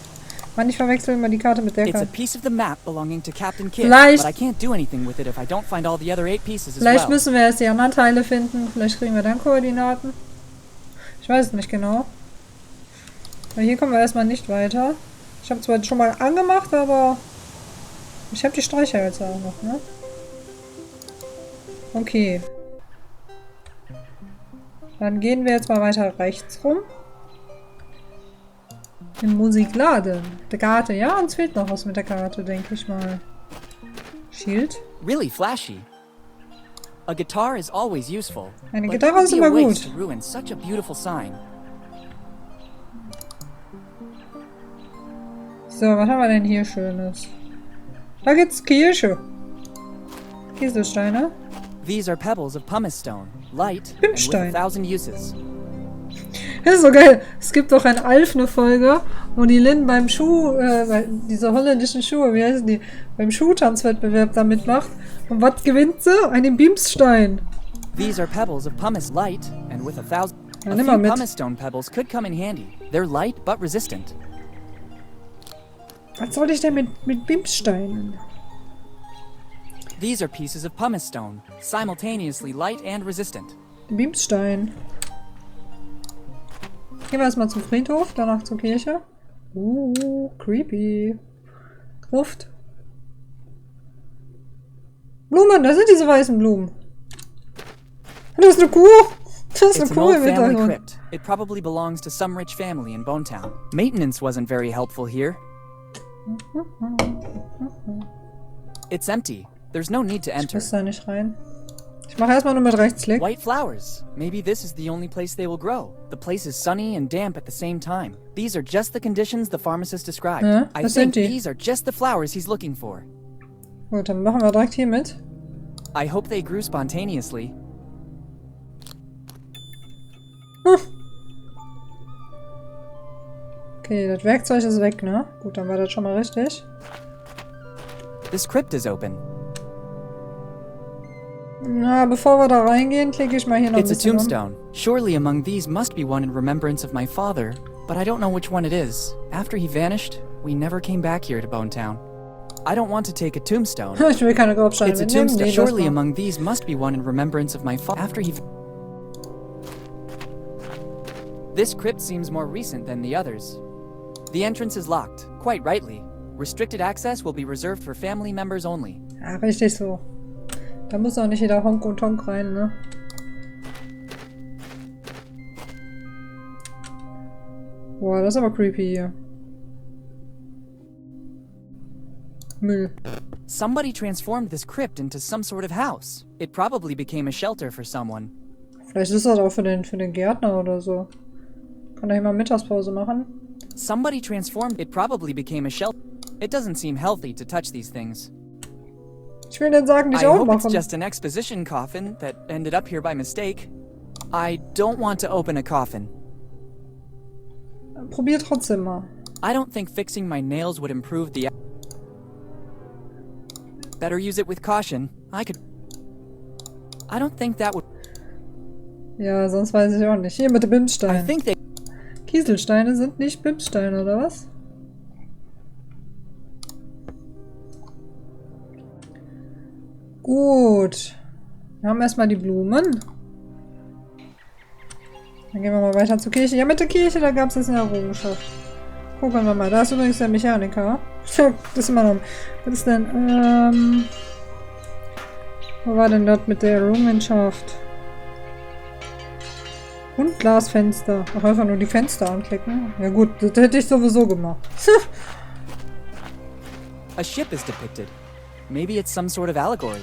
Mann, ich verwechsel immer die Karte mit der It's a Karte. piece of the map belonging to Captain Kidd, Vielleicht- but I can't do anything with it if I don't find all the other 8 pieces as Vielleicht well. müssen wir erst die anderen Teile finden. Vielleicht kriegen wir dann Koordinaten. Ich weiß es nicht genau. Aber hier kommen wir erstmal nicht weiter. Ich habe zwar schon mal angemacht, aber ich habe die Streichhölzer auch noch, ne? Okay. Dann gehen wir jetzt mal weiter rechts rum. Im Musikladen. Der Karte. Ja, uns fehlt noch was mit der Karte, denke ich mal. Shield. Really flashy. A guitar is always useful. Eine but it Gitarre would ist be a immer waste gut. to ruin such a beautiful sign. So, was haben wir denn hier Schönes? Da gibt's Kirche. Kieselsteine. These are pebbles of pumice stone, light and with Pimpstein. 1,000 uses. Das ist so geil. Es gibt doch in Alf eine Folge, wo die Lynn beim diese holländischen Schuhe, wie heißen die, beim Schuhtanzwettbewerb da mitmacht. Und was gewinnt sie? Einen Bimsstein. These are pebbles of pumice, light and with 1,000. Ja, A nimm few mal mit. pumice stone pebbles could come in handy. They're light but resistant. Was soll ich denn mit Bimssteinen? These are pieces of pumice stone, simultaneously light and resistant. Bimsstein. Gehen wir erstmal zum Friedhof, danach zur Kirche. Creepy. Gruft. Blumen, da sind diese weißen Blumen. Das ist eine Kuh. Das ist It's eine an Kuh old im family Hintergrund. crypt. It probably belongs to some rich family in Bonetown. Maintenance wasn't very helpful here. It's empty. There's no need to Ich enter. muss da nicht rein. Ich mache erstmal nur mit Rechtsklick. White flowers. Maybe this is the only place they will grow. The place is sunny and damp at the same time. These are just the conditions the pharmacist described. Ja, I was think sind die? these are just the flowers he's looking for. Gut, dann machen wir direkt hier mit. I hope they grew spontaneously. Okay, das Werkzeug ist weg, ne? Gut, dann war das schon mal richtig. This crypt is open. Na, bevor wir da reingehen, klicke ich mal hier noch ein It's a bisschen um. tombstone. Surely among these must be one in remembrance of my father, but I don't know which one it is. After he vanished, we never came back here to Bonetown. I don't want to take a tombstone. Ich will keine Grabsteine It's a mitnehmen. tombstone. Nee, lass Surely mal. among these must be one in remembrance of my father. After he. This crypt seems more recent than the others. The entrance is locked, quite rightly. Restricted access will be reserved for family members only. Ja, richtig so. Da muss auch nicht jeder Honk und Tonk rein, ne? Boah, das ist aber creepy hier. Müll. Somebody transformed this crypt into some sort of house. It probably became a shelter for someone. Vielleicht ist das auch für den Gärtner oder so. Kann er hier mal Mittagspause machen? Somebody transformed. It probably became a shelter. It doesn't seem healthy to touch these things. Ich will den Sarg nicht I hope it's aufmachen. just an exposition coffin that ended up here by mistake. I don't want to open a coffin. Probier trotzdem mal. I don't think fixing my nails would improve the. Better use it with caution. I don't think that would... Ja, sonst weiß ich auch nicht. Hier mit dem I Bimsstein. think they... Kieselsteine sind nicht Bimssteine, oder was? Gut. Wir haben erstmal die Blumen. Dann gehen wir mal weiter zur Kirche. Ja, mit der Kirche, da gab es jetzt eine Errungenschaft. Gucken wir mal. Da ist übrigens der Mechaniker. Das ist immer noch... Was ist denn? Wo war denn das mit der Errungenschaft? Und Glasfenster. Ach, einfach nur die Fenster anklicken. Ja gut, das hätte ich sowieso gemacht. A ship is depicted. Maybe it's some sort of allegory.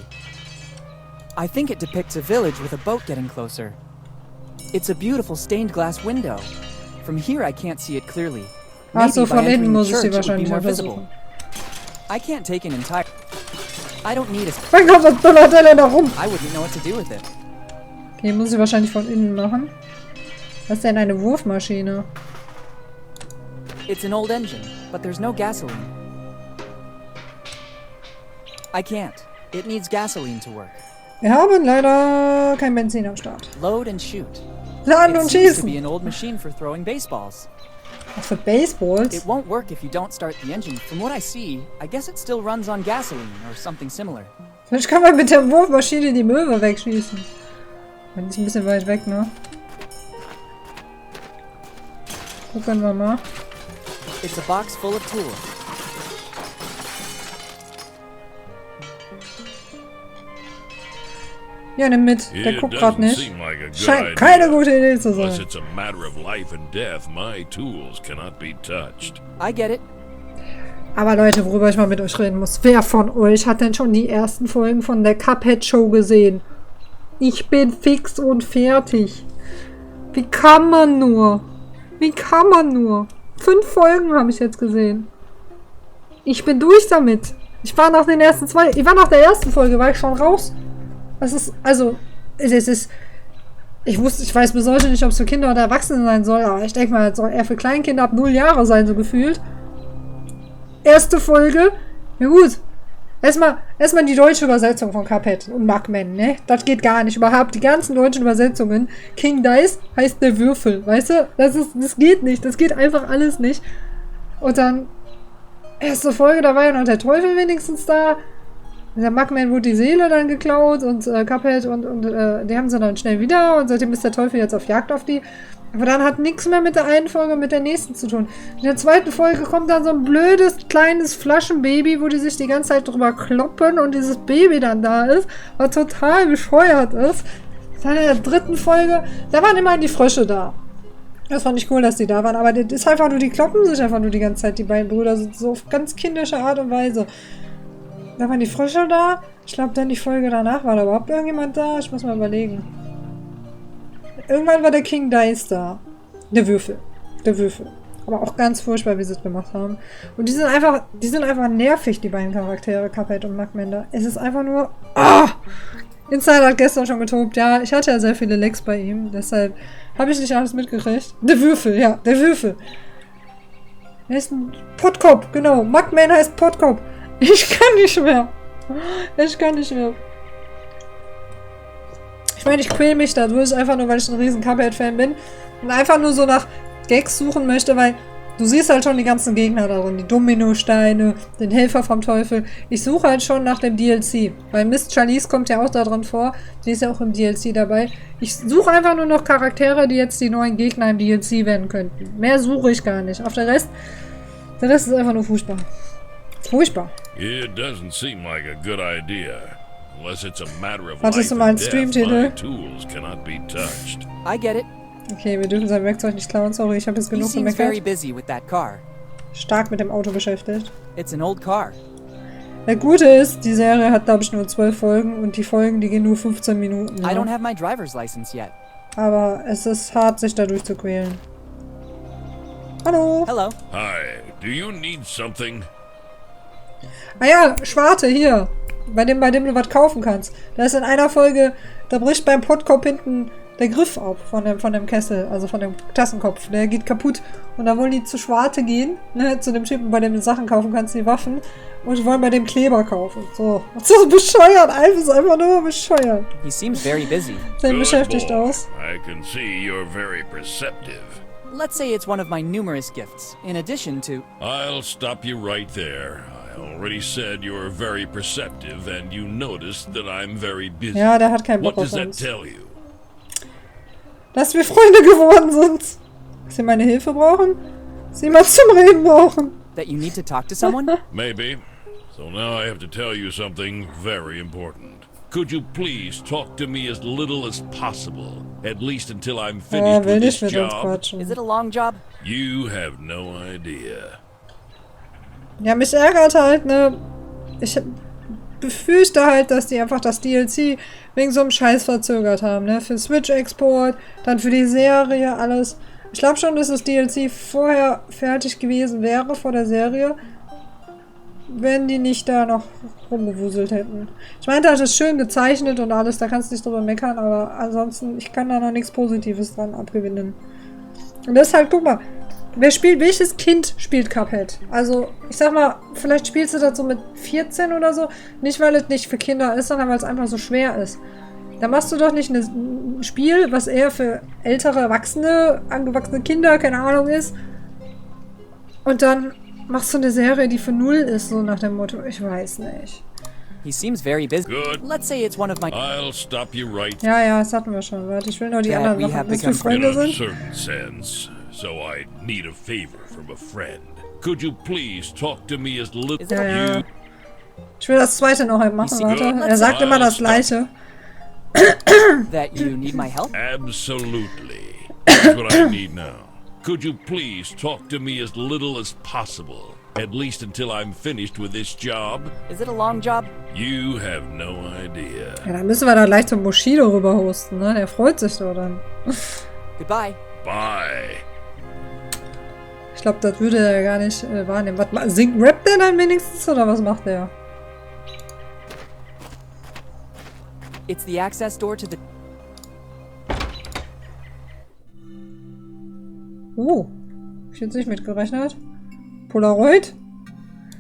I think it depicts a village with a boat getting closer. It's a beautiful stained glass window. From here I can't see it clearly. Ach so, Maybe by von innen entering the muss ich church sie it would be wahrscheinlich more mal visible. versuchen. I can't take an entire... I don't need a... Mein Gott, was ballert der denn da rum? I wouldn't know what to do with it. Okay, muss ich wahrscheinlich von innen machen. Was ist denn eine Wurfmaschine? It's an old engine, but there's no gasoline. I can't. It needs gasoline to work. Wir haben leider kein Benzin am Start. Load and shoot. Laden It und seems to be schießen. an old machine for throwing baseballs. Ach, für Baseballs? It won't work if you don't start the engine. From what I see, I guess it still runs on gasoline or something similar. Vielleicht kann man mit der Wurfmaschine die Möwe wegschießen. Die ist ein bisschen weit weg, ne? Gucken wir mal. It's a box full of tools. Ja, nimm mit. Der It guckt grad doesn't nicht. seem like a good Scheint idea. keine gute Idee zu Unless sein. it's a matter of life and death, my tools cannot be touched. I get it. Aber Leute, worüber ich mal mit euch reden muss. Wer von euch hat denn schon die ersten Folgen von der Cuphead-Show gesehen? Ich bin fix und fertig. Wie kann man nur? Wie kann man nur? 5 Folgen habe ich jetzt gesehen. Ich bin durch damit. Ich war nach den ersten 2... Ich war nach der ersten Folge, war ich schon raus. Das ist... Also... Es ist... Ich weiß bis heute nicht, ob es für Kinder oder Erwachsene sein soll, aber ich denke mal, es soll eher für Kleinkinder ab 0 Jahre sein, so gefühlt. Erste Folge. Ja gut. Erstmal die deutsche Übersetzung von Cuphead und Mugman, ne? Das geht gar nicht. Überhaupt die ganzen deutschen Übersetzungen. King Dice heißt der Würfel, weißt du? Das geht nicht. Das geht einfach alles nicht. Und dann erste Folge, da war ja noch der Teufel wenigstens da. Der Mugman wurde die Seele dann geklaut und Cuphead und die haben sie dann schnell wieder und seitdem ist der Teufel jetzt auf Jagd auf die. Aber dann hat nichts mehr mit der einen Folge mit der nächsten zu tun. In der zweiten Folge kommt dann so ein blödes, kleines Flaschenbaby, wo die sich die ganze Zeit drüber kloppen und dieses Baby dann da ist, was total bescheuert ist. Dann in der dritten Folge, da waren immer die Frösche da. Das fand ich cool, dass die da waren, aber das ist einfach nur, die kloppen sich einfach nur die ganze Zeit, die beiden Brüder, so auf ganz kindische Art und Weise. Da waren die Frösche da. Ich glaube, dann die Folge danach war da überhaupt irgendjemand da. Ich muss mal überlegen. Irgendwann war der King Dice da. Der Würfel. Aber auch ganz furchtbar, wie sie es gemacht haben. Und die sind einfach nervig, die beiden Charaktere, Cuphead und Mugman da. Es ist einfach nur... Ah! Insider hat gestern schon getobt. Ja, ich hatte ja sehr viele Lecks bei ihm. Deshalb habe ich nicht alles mitgekriegt. Der Würfel, ja. Der Würfel. Er ist ein Pottkopf, genau. Mugman heißt Pottkopf. Ich kann nicht mehr. Ich meine, ich quäl mich dadurch einfach nur, weil ich ein riesen Cuphead-Fan bin und einfach nur so nach Gags suchen möchte, weil du siehst halt schon die ganzen Gegner darin, die Dominosteine, den Helfer vom Teufel. Ich suche halt schon nach dem DLC, weil Miss Charlize kommt ja auch da drin vor, die ist ja auch im DLC dabei. Ich suche einfach nur noch Charaktere, die jetzt die neuen Gegner im DLC werden könnten. Mehr suche ich gar nicht. Auf der Rest ist einfach nur furchtbar. Furchtbar. It doesn't seem like a good idea. Unless it's a matter of Hattest life du mal einen and death, Streamtitel? my tools cannot be touched. I get it. Okay, wir dürfen sein Werkzeug nicht klauen. Sorry, ich habe jetzt He genug seems very gemeckert. busy with that car. Stark mit dem Auto beschäftigt. It's an old car. Der Gute ist, die Serie hat, glaube ich, nur 12 Folgen und die Folgen, die gehen nur 15 Minuten. I don't Ja. have my driver's license yet. Aber es ist hart, sich dadurch zu quälen. Hallo. Hello. Hi, do you need something? Ah ja, Schwarte, hier. Bei dem du was kaufen kannst. Da ist in einer Folge, da bricht beim Pottkopf hinten der Griff ab von dem Kessel, also von dem Tassenkopf. Der geht kaputt. Und da wollen die zu Schwarte gehen, ne, zu dem Typen, bei dem du Sachen kaufen kannst, die Waffen. Und die wollen bei dem Kleber kaufen. So. Das ist so bescheuert. Alf ist einfach nur bescheuert. He seems very busy. Sieht beschäftigt aus. I can see you're very perceptive. Let's say it's one of my numerous gifts, in addition to... I'll stop you right there. I already said you're very perceptive and you noticed that I'm very busy. Ja, der hat keinen Bock What auf does that uns. tell you? Dass wir Freunde geworden sind. Dass sie meine Hilfe brauchen. Dass sie jemand zum Reden brauchen. That you need to talk to someone? Maybe. So now I have to tell you something very important. Could you please talk to me as little as possible, at least until I'm finished will with nicht this mit uns job? quatschen. Is it a long job? You have no idea. Ja, mich ärgert halt, ne. Ich befürchte halt, dass die einfach das DLC wegen so einem Scheiß verzögert haben, ne. Für Switch-Export, dann für die Serie, alles. Ich glaube schon, dass das DLC vorher fertig gewesen wäre, vor der Serie, wenn die nicht da noch rumgewuselt hätten. Ich meinte, das ist schön gezeichnet und alles, da kannst du nicht drüber meckern, aber ansonsten, ich kann da noch nichts Positives dran abgewinnen. Und deshalb, guck mal, welches Kind spielt Cuphead? Also, ich sag mal, vielleicht spielst du das so mit 14 oder so, nicht weil es nicht für Kinder ist, sondern weil es einfach so schwer ist. Da machst du doch nicht ein Spiel, was eher für ältere, Erwachsene, angewachsene Kinder, keine Ahnung ist. Und dann machst du eine Serie, die für 0 ist, so nach dem Motto. Ich weiß nicht. He seems very busy. Good. Let's say it's one of my... I'll stop you right Ja, das hatten wir schon. Warte, ich will nur die That anderen we machen, have bis wir become Freunde in a sind. certain sense, so I need a favor from a friend. Could you please talk to me as little Is it Ja. Ich will das zweite noch halt machen, warte. Er sagt immer das Gleiche. that you need my help? Absolutely. That's what I need now. Could you please talk to me as little as possible, at least until I'm finished with this job? Is it a long job? You have no idea. Ja, dann müssen wir da gleich zum Bushido rüber hosten, ne? Der freut sich doch dann. Goodbye. Bye. Ich glaube, das würde er gar nicht wahrnehmen. Was, rappt der dann wenigstens oder was macht der? It's the access door to the... Hab ich jetzt nicht mitgerechnet. Polaroid?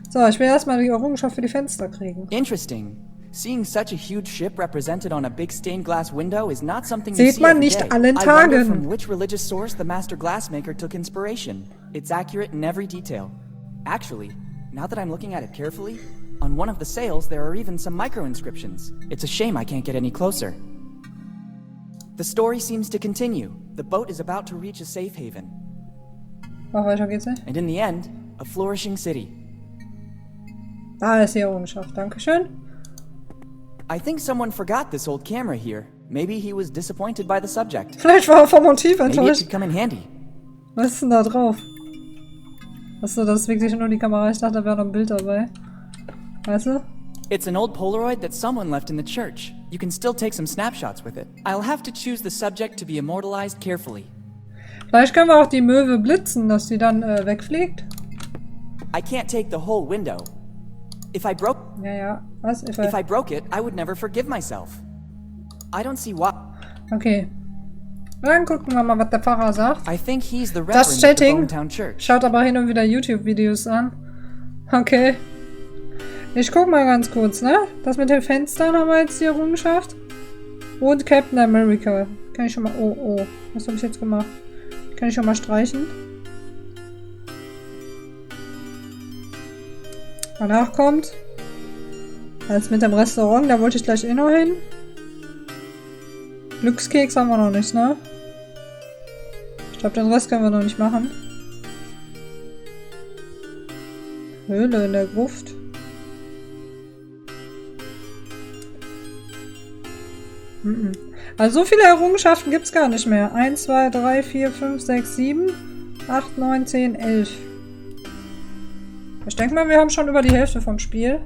So, ich will erstmal die Errungenschaft für die Fenster kriegen. Interesting. Seeing such a huge ship represented on a big stained glass window is not something you Sieht see man every nicht day. allen I wonder from Tagen. which religious source the master glassmaker took inspiration. It's accurate in every detail. Actually, now that I'm looking at it carefully, on one of the sails there are even some micro-inscriptions. It's a shame I can't get any closer. The story seems to continue. The boat is about to reach a safe haven. Ach, weiter geht's nicht. And in the end, a flourishing city. Da ist die Errungenschaft. Dankeschön. I think someone forgot this old camera here. Maybe he was disappointed by the subject. Vielleicht war er vom Motiv Maybe it enttäuscht. could come in handy. Was ist denn da drauf? Achso, das ist wirklich nur die Kamera. Ich dachte, da wäre noch ein Bild dabei. Weißt du? It's an old Polaroid that someone left in the church. You can still take some snapshots with it. I'll have to choose the subject to be immortalized carefully. Vielleicht können wir auch die Möwe blitzen, dass die dann wegfliegt. I can't take the whole window. If I broke Ja. Was? if I broke it, I would never forgive myself. I don't see why. Okay. Dann gucken wir mal, was der Pfarrer sagt. I think he's the Das reverend of the Chatting Bonetown Church. schaut aber hin und wieder YouTube-Videos an. Okay. Ich guck mal ganz kurz, ne? Das mit den Fenstern haben wir jetzt die Errungenschaft. Und Captain America. Kann ich schon mal... Oh. Was habe ich jetzt gemacht? Kann ich schon mal streichen. Danach kommt... Als mit dem Restaurant, da wollte ich gleich noch hin. Glückskeks haben wir noch nicht, ne? Ich glaube, den Rest können wir noch nicht machen. Höhle in der Gruft. Also so viele Errungenschaften gibt es gar nicht mehr. 1, 2, 3, 4, 5, 6, 7, 8, 9, 10, 11. Ich denke mal, wir haben schon über die Hälfte vom Spiel.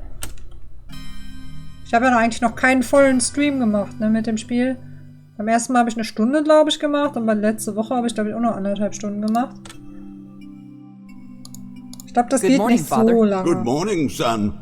Ich habe ja eigentlich noch keinen vollen Stream gemacht, ne, mit dem Spiel. Beim ersten Mal habe ich eine Stunde, glaube ich, gemacht. Und bei letzte Woche habe ich, glaube ich, auch noch 1,5 Stunden gemacht. Ich glaube, das geht nicht so lange. Good morning, son.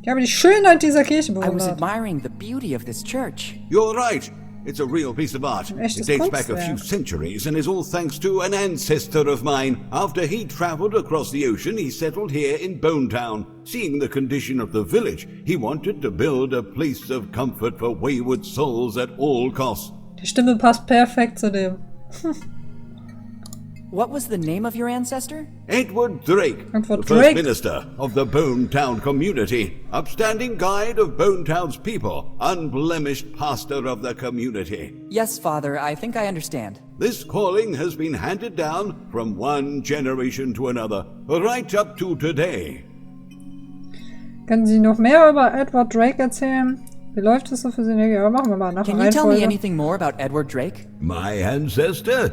Ich habe die Schönheit dieser Kirche I was bewundert. admiring the beauty of this church. You're right. It's a real piece of art. Echtes It dates back a Kunstwerk. few centuries and is all thanks to an ancestor of mine. After he traveled across the ocean, he settled here in Bonetown. Seeing the condition of the village, he wanted to build a place of comfort for wayward souls at all costs. Die Stimme passt perfekt zu dem. What was the name of your ancestor? Edward Drake, Edward the first Drake. minister of the Bonetown community, upstanding guide of Bonetown's people, unblemished pastor of the community. Yes, Father, I think I understand. This calling has been handed down from one generation to another, right up to today. Können Sie noch mehr über Edward Drake erzählen? Wie läuft es so für Sie? Ja, machen wir mal nach der Can you tell me Reihenfolge. anything more about Edward Drake? My ancestor,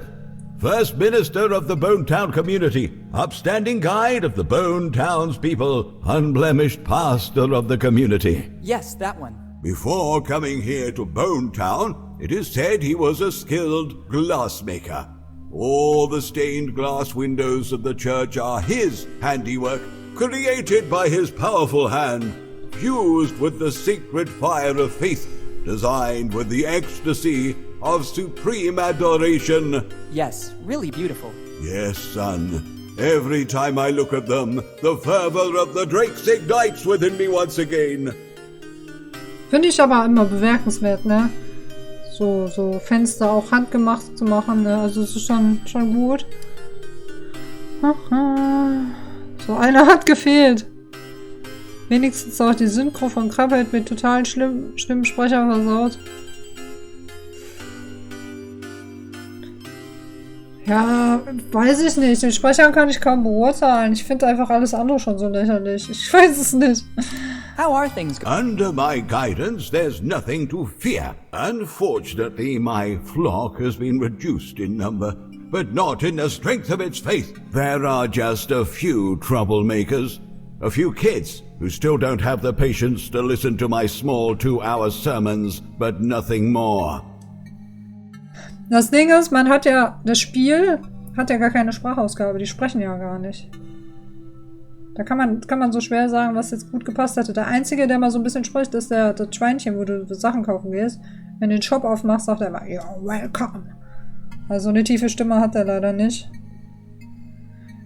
first minister of the Bonetown community, upstanding guide of the Bonetown's people, unblemished pastor of the community. Yes, that one. Before coming here to Bonetown, it is said he was a skilled glassmaker. All the stained glass windows of the church are his handiwork, created by his powerful hand, fused with the sacred fire of faith, designed with the ecstasy of supreme adoration. Yes, really beautiful. Yes, son. Every time I look at them, the fervor of the Drakes ignites within me once again. Finde ich aber immer bemerkenswert, ne? So Fenster auch handgemacht zu machen, ne? Also es ist schon gut. So einer hat gefehlt. Wenigstens auch die Synchro von Krabbelt mit total schlimmen Sprecher versaut. Ja, weiß ich nicht. Den Sprecher kann ich kaum beurteilen. Ich finde einfach alles andere schon so lächerlich. Ich weiß es nicht. How are things going? Under my guidance, there's nothing to fear. Unfortunately, my flock has been reduced in number, but not in the strength of its faith. There are just a few troublemakers, a few kids who still don't have the patience to listen to my small 2-hour sermons, but nothing more. Das Ding ist, das Spiel hat ja gar keine Sprachausgabe, die sprechen ja gar nicht. Da kann man so schwer sagen, was jetzt gut gepasst hätte. Der Einzige, der mal so ein bisschen spricht, ist das Schweinchen, wo du Sachen kaufen gehst. Wenn du den Shop aufmachst, sagt er immer, you're welcome. Also eine tiefe Stimme hat er leider nicht.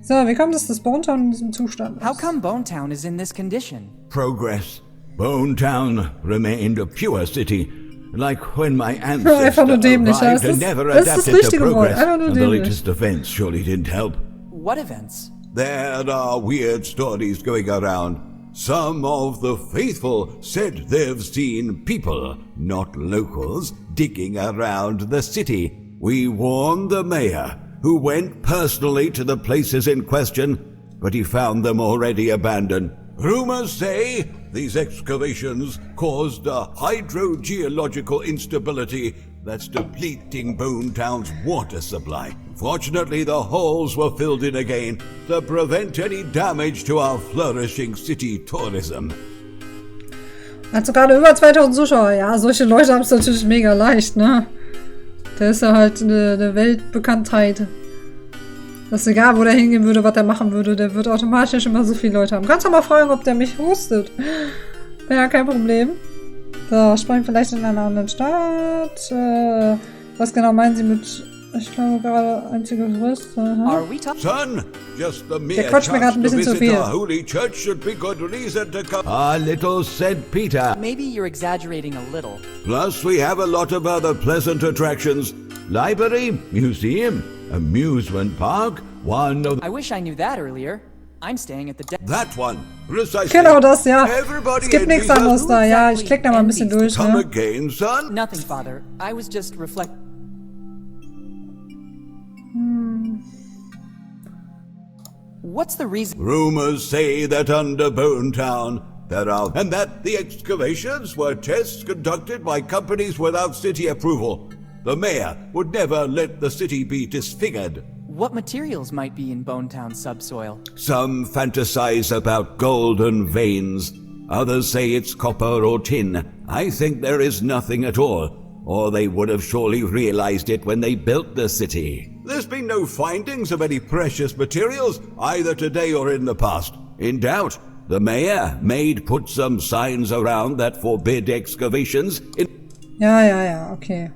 So, wie kommt es, dass Bonetown in diesem Zustand ist? How come Bonetown is in this condition? Progress. Bonetown remained a pure city. Like when my Einfach nur ancestor dämlich, ja. arrived and never Das ist das adapted to richtige Wort. progress. Einfach nur And the dämlich. latest events surely didn't help. What events? There are weird stories going around. Some of the faithful said they've seen people, not locals, digging around the city. We warned the mayor, who went personally to the places in question, but he found them already abandoned. Rumors say these excavations caused a hydrogeological instability that's depleting Bonetown's water supply. Fortunately, the holes were filled in again to prevent any damage to our flourishing city tourism. Hat sogar über 2000 Zuschauer. Ja, solche Leute haben es natürlich mega leicht, ne? Der ist ja halt eine Weltbekanntheit. Das ist egal, wo der hingehen würde, was der machen würde. Der wird automatisch immer so viele Leute haben. Kannst du mal fragen, ob der mich hostet. Wäre ja kein Problem. So, springen vielleicht in einer anderen Stadt. Was genau meinen Sie mit... Ich glaube gerade einzige Frist. Are we talking? Son, just the mere Der quatscht mir gerade chance ein to bisschen zu visit viel. our holy church should be good reason to come. A little St. Peter. Maybe you're exaggerating a little. Plus, we have a lot of other pleasant attractions. Library, museum, amusement park, one of... I wish I knew that earlier. I'm staying at the That one, precisely. Genau das, ja. Everybody Es gibt nichts envies anderes us. da. Ja, ich klick da mal ein bisschen durch, Come ne? again, son? Nothing, Father. I was just reflecting. What's the reason? Rumors say that under Bonetown there are, and that the excavations were tests conducted by companies without city approval. The mayor would never let the city be disfigured. What materials might be in Bonetown subsoil? Some fantasize about golden veins. Others say it's copper or tin. I think there is nothing at all, or they would have surely realized it when they built the city. There's been no findings of any precious materials, either today or in the past. In doubt, The mayor may put some signs around that forbid excavations in... Ja, okay.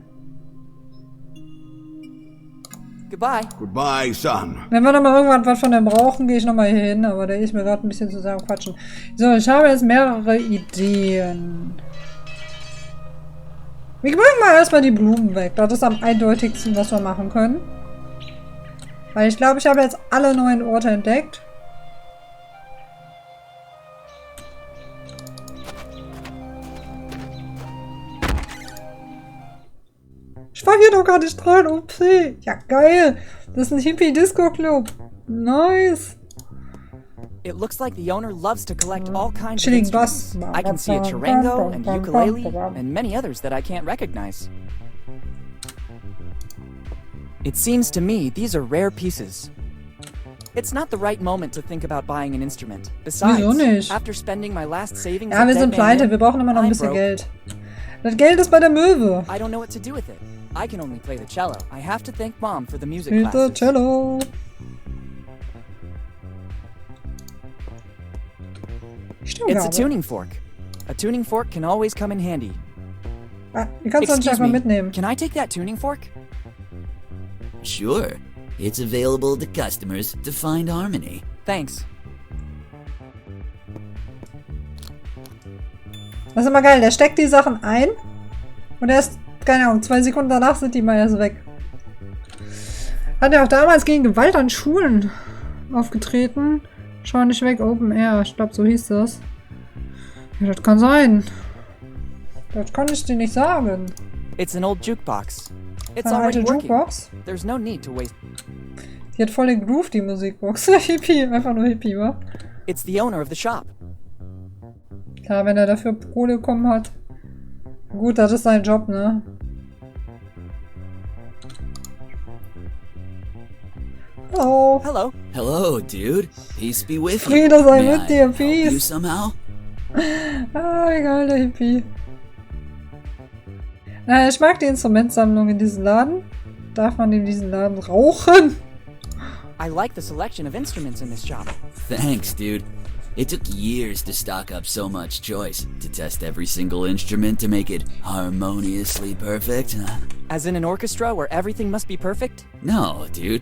Goodbye. Goodbye, son. Wenn wir nochmal irgendwann was von dem brauchen, gehe ich nochmal hier hin, aber der ist mir gerade ein bisschen zusammenquatschen. So, ich habe jetzt mehrere Ideen. Wir bringen mal erstmal die Blumen weg. Das ist am eindeutigsten, was wir machen können. Weil ich glaube, ich habe jetzt alle neuen Orte entdeckt. Ich war hier doch gar nicht dran, OP. Ja, geil. Das ist ein Hippie-Disco-Club. Nice. It looks like the owner loves to collect all kinds of Chilling instruments. bass. I can see a charango and ukulele and many others that I can't recognize. It seems to me these are rare pieces. It's not the right moment to think about buying an instrument. Besides, after spending my last savings, ja, wir sind pleite. Wir brauchen immer noch ein bisschen Geld. Das Geld ist bei der Möwe. I don't know what to do with it. I can only play the cello. I have to thank Mom for the music Spielt classes. the cello. It's a tuning fork. A tuning fork can always come in handy. Ah, die kannst du uns einfach mitnehmen. Can I take that tuning fork? Sure. It's available to customers to find harmony. Thanks. Das ist immer geil. Der steckt die Sachen ein und erst, keine Ahnung, 2 Sekunden danach sind die mal erst weg. Hat er auch damals gegen Gewalt an Schulen aufgetreten. Schau nicht weg, Open Air. Ich glaube, so hieß das. Ja, das kann sein. Das kann ich dir nicht sagen. It's an old jukebox. It's Eine alte already working. Jukebox? There's no need to waste. Die hat voll den Groove, die Musikbox. Hippie, einfach nur Hippie, wa? It's the owner of the shop. Klar, wenn er dafür Kohle bekommen hat. Gut, das ist sein Job, ne? Hello. Hello. Hello, dude. Peace be with you. Friede sei May mit dir, I help you Peace. somehow? Ah, egal, der Hippie. Ich mag die Instrumentsammlung in diesem Laden. Darf man in diesem Laden rauchen? I like the selection of instruments in this shop. Thanks, dude. It took years to stock up so much choice, to test every single instrument to make it harmoniously perfect. As in an orchestra where everything must be perfect? No, dude.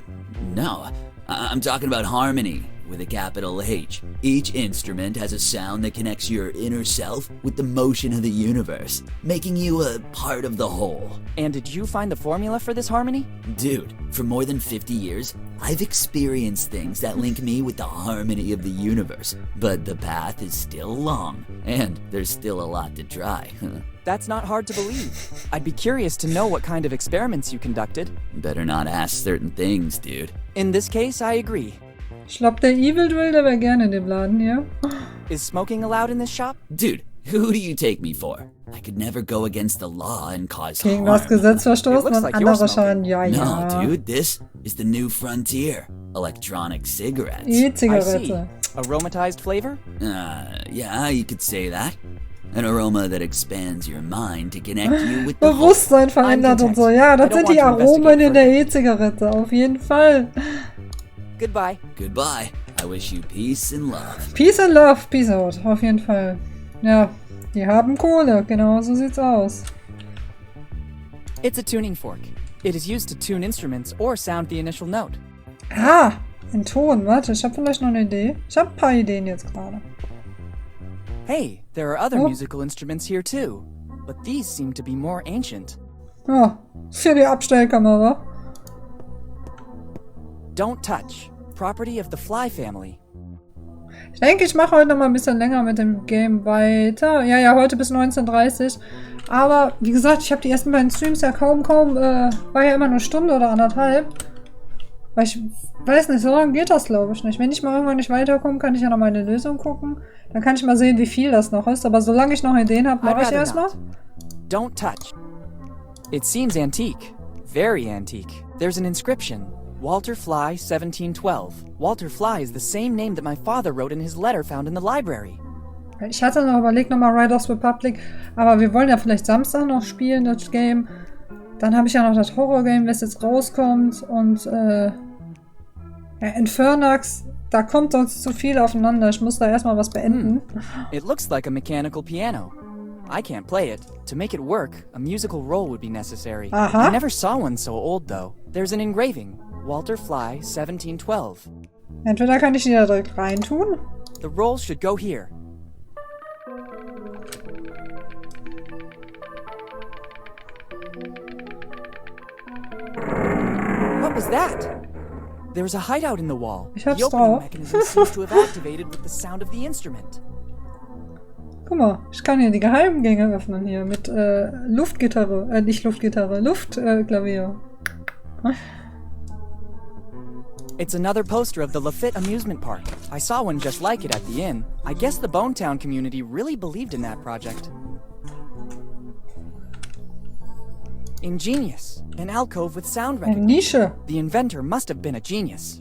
No. I'm talking about harmony, with a capital H. Each instrument has a sound that connects your inner self with the motion of the universe, making you a part of the whole. And did you find the formula for this harmony? Dude, for more than 50 years, I've experienced things that link me with the harmony of the universe, but the path is still long, and there's still a lot to try. That's not hard to believe. I'd be curious to know what kind of experiments you conducted. Better not ask certain things, dude. In this case, I agree. Ich glaube, der Evil Drill, der wäre gerne in dem Laden hier. Is smoking allowed in this shop? Dude, who do you take me for? I could never go against the law and cause Gegen harm. das Gesetz verstoßen und andere schaden. Ja, ja. No, dude, this is the new frontier. Electronic cigarettes. E-Zigarette. Aromatized flavor? Yeah, you could say that. An aroma that expands your mind to connect you with the whole. Bewusstsein verändert und so. Ja, das sind die Aromen in der E-Zigarette. Auf jeden Fall. Goodbye. Goodbye. I wish you peace and love. Peace and love. Peace out. Auf jeden Fall. Ja, die haben Kohle. Genau so sieht's aus. It's a tuning fork. It is used to tune instruments or sound the initial note. Ah, ein Ton. Warte, ich habe vielleicht noch eine Idee. Ich habe ein paar Ideen jetzt gerade. Hey, there are other musical instruments here too. But these seem to be more ancient. Ja, ist hier die Abstellkamera. Don't touch. Property of the Fly family. Ich denke, ich mache heute noch mal ein bisschen länger mit dem Game weiter. Ja, heute bis 19:30. Aber, wie gesagt, ich habe die ersten beiden Streams ja kaum, war ja immer nur eine Stunde oder anderthalb. Weil ich weiß nicht, so lange geht das, glaube ich, nicht. Wenn ich mal irgendwann nicht weiterkomme, kann ich ja noch mal eine Lösung gucken. Dann kann ich mal sehen, wie viel das noch ist. Aber solange ich noch Ideen habe, mache ich erstmal. Don't touch. It seems antique. Very antique. There's an inscription. Walter Fly, 1712. Walter Fly is the same name that my father wrote in his letter found in the library. Ich hatte noch überlegt, nochmal Riders Republic, aber wir wollen ja vielleicht Samstag noch spielen, das Game. Dann habe ich ja noch das Horror-Game, was jetzt rauskommt und Ja, Infernax, da kommt sonst zu viel aufeinander. Ich muss da erstmal was beenden. It looks like a mechanical piano. I can't play it. To make it work, a musical roll would be necessary. Aha. I never saw one so old, though. There's an engraving. Walter Fly, 1712. Entweder kann ich die da direkt reintun. The roll should go here. What was that? There's a hideout in the wall. Ich hab's The opening drauf. mechanism seems to have activated with the sound of the instrument. Guck mal, ich kann hier die Geheimgänge öffnen hier mit Luftgitarre. Nicht Luftgitarre, Luftklavier. It's another poster of the Lafitte amusement park. I saw one just like it at the inn. I guess the Bonetown community really believed in that project. Ingenious. An alcove with sound Eine recognition. Nische. The inventor must have been a genius.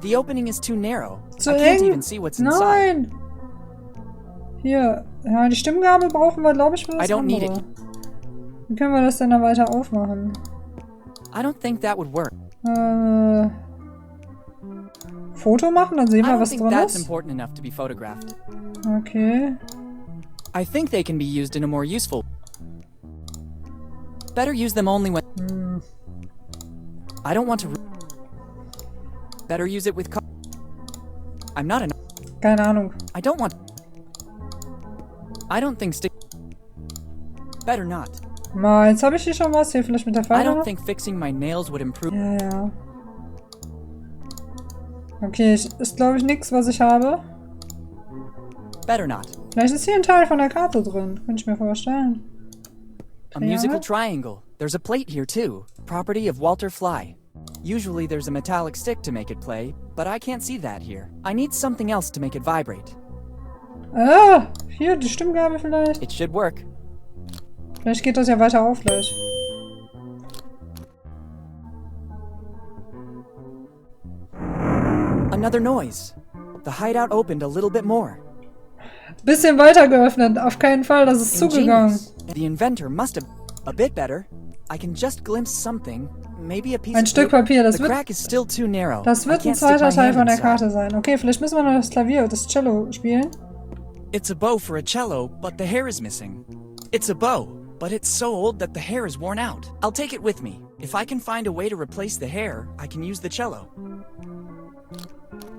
The opening is too narrow. Zu I can't eng. even see what's inside. Nein! Hier, ja, die Stimmgabel brauchen wir, glaube ich, für das I don't need andere. Wie können wir das denn da weiter aufmachen? I don't think that would work. Foto machen, dann sehen I wir, don't was think drin that's ist. important enough to be photographed. Okay. I think they can be used in a more useful. Better use them only when. I don't want to. Better use it with. I'm not an. Keine Ahnung. I don't want. I don't think stick. Better not. Mal, jetzt habe ich hier schon was. Hier vielleicht mit der I Pfeile don't noch. think fixing my nails would improve. Ja, ja. Okay, ist glaube ich nichts, was ich habe. Better not. Vielleicht ist hier ein Teil von der Karte drin. Könnte ich mir vorstellen. A musical triangle. There's a plate here too. Property of Walter Fly. Usually there's a metallic stick to make it play, but I can't see that here. I need something else to make it vibrate. Ah, hier, die Stimmgabel vielleicht. It should work. Vielleicht geht das ja weiter auf gleich. Another noise. The hideout opened a little bit more. Bisschen weiter geöffnet. Auf keinen Fall, das ist zugegangen. Ingenious. The inventor must have a bit better. I can just glimpse something. Maybe a piece Ein of Stück paper. Papier, das The wird, crack is still too narrow. das I wird ein can't stick zweiter my Teil hand von der inside. Karte sein. Okay, vielleicht müssen wir noch das Klavier, das Cello spielen. It's a bow for a cello, but the hair is missing. It's a bow, but it's so old that the hair is worn out. I'll take it with me. If I can find a way to replace the hair, I can use the cello.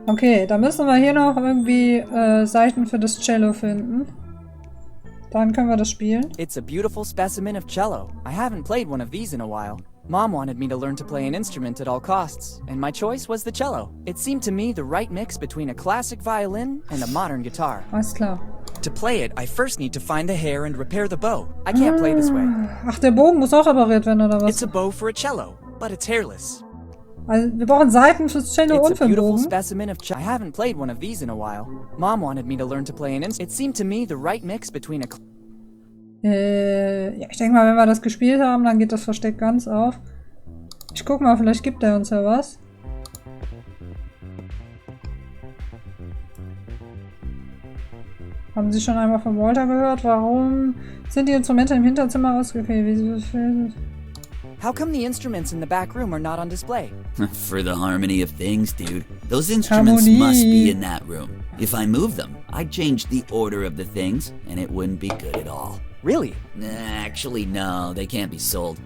Okay, da müssen wir hier noch irgendwie Seiten für das Cello finden. Dann können wir das spielen. It's a beautiful specimen of cello. I haven't played one of these in a while. Mom wanted me to learn to play an instrument at all costs, and my choice was the cello. It seemed to me the right mix between a classic violin and a modern guitar. Alles klar. To play it, I first need to find the hair and repair the bow. I can't play this way. Ach, der Bogen muss auch repariert werden, oder was? It's a bow for a cello, but it's hairless. Also, wir brauchen Seiten fürs Cello It's und a für den beautiful Bogen. specimen of cello. I haven't played one of these in a while. Mom wanted me to learn to play an instrument. It seemed to me the right mix between a... Ja, ich denke mal, wenn wir das gespielt haben, dann geht das Versteck ganz auf. Ich guck mal, vielleicht gibt er uns ja was. Haben Sie schon einmal von Walter gehört? Warum sind die Instrumente im Hinterzimmer ausgefehlt? How come the instruments in the back room are not on display? For the harmony of things, dude. Those instruments must be in that room. If I move them, I'd change the order of the things, and it wouldn't be good at all. Really? Actually, no, they can't be sold.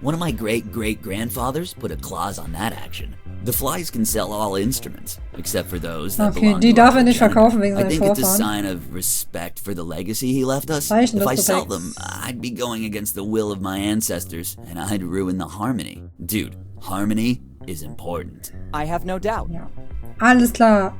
One of my great-great-grandfathers put a clause on that action. The Flies can sell all instruments, except for those that Okay, belong die to darf our nicht progeny. verkaufen wegen I seinen think it's a Vorfahren. sign of respect for the legacy he left us. Zeichen If des I sell Respekts. them, I'd be going against the will of my ancestors, and I'd ruin the harmony. Dude, harmony is important. I have no doubt. Ja. Alles klar.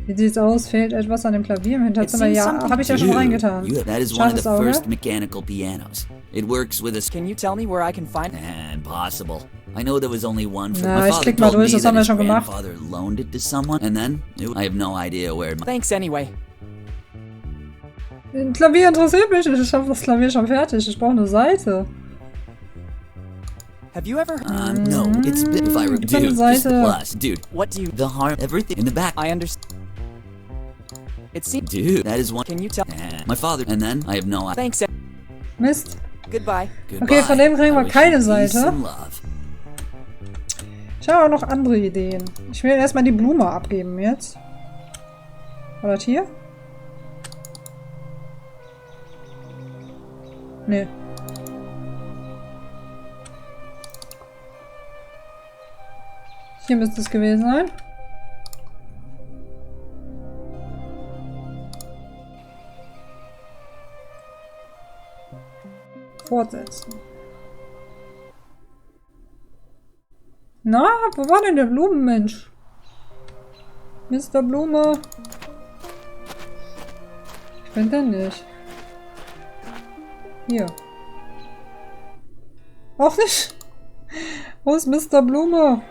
Wie sieht's aus? Fehlt etwas an dem Klavier im Hinterzimmer? Ja, habe ich ja schon reingetan. That is one of the Scharfes Auge. first mechanical pianos. It works with a... Can you tell me where I can find... Impossible. I know there was only one for Na, my ich father klick mal told durch, me das that haben wir his schon gemacht. grandfather loaned it to someone, and then I have no idea where... Thanks anyway. Ein Klavier interessiert mich nicht. Ich habe das Klavier schon fertig. Ich brauche eine Seite. Have you ever... no, it's... If I... Gibt's eine Dude, just the Seite? plus. Dude, What do you... the harm... Everything in the back. I understand. It seems... Dude, that is one... Can you tell... My father... And then I have no idea. Thanks. Mist. Goodbye. Okay, von dem kriegen wir I wish keine you peace Seite. and love. Ich habe auch noch andere Ideen. Ich will erstmal die Blume abgeben jetzt. War das hier? Nee. Hier müsste es gewesen sein. Fortsetzen. Na, wo war denn der Blumenmensch? Mr. Blume. Ich finde den nicht. Hier. Auch nicht. Wo ist Mr. Blume?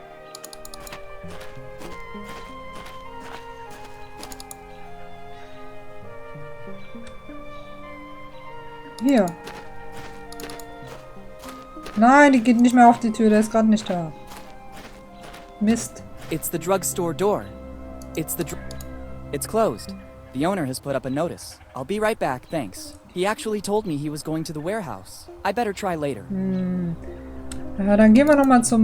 Hier. Nein, die geht nicht mehr auf die Tür. Der ist gerade nicht da. Mist. It's the drugstore door. It's closed. The owner has put up a notice. I'll be right back, thanks. He actually told me he was going to the warehouse. I better try later. Ja, dann gehen wir nochmal zu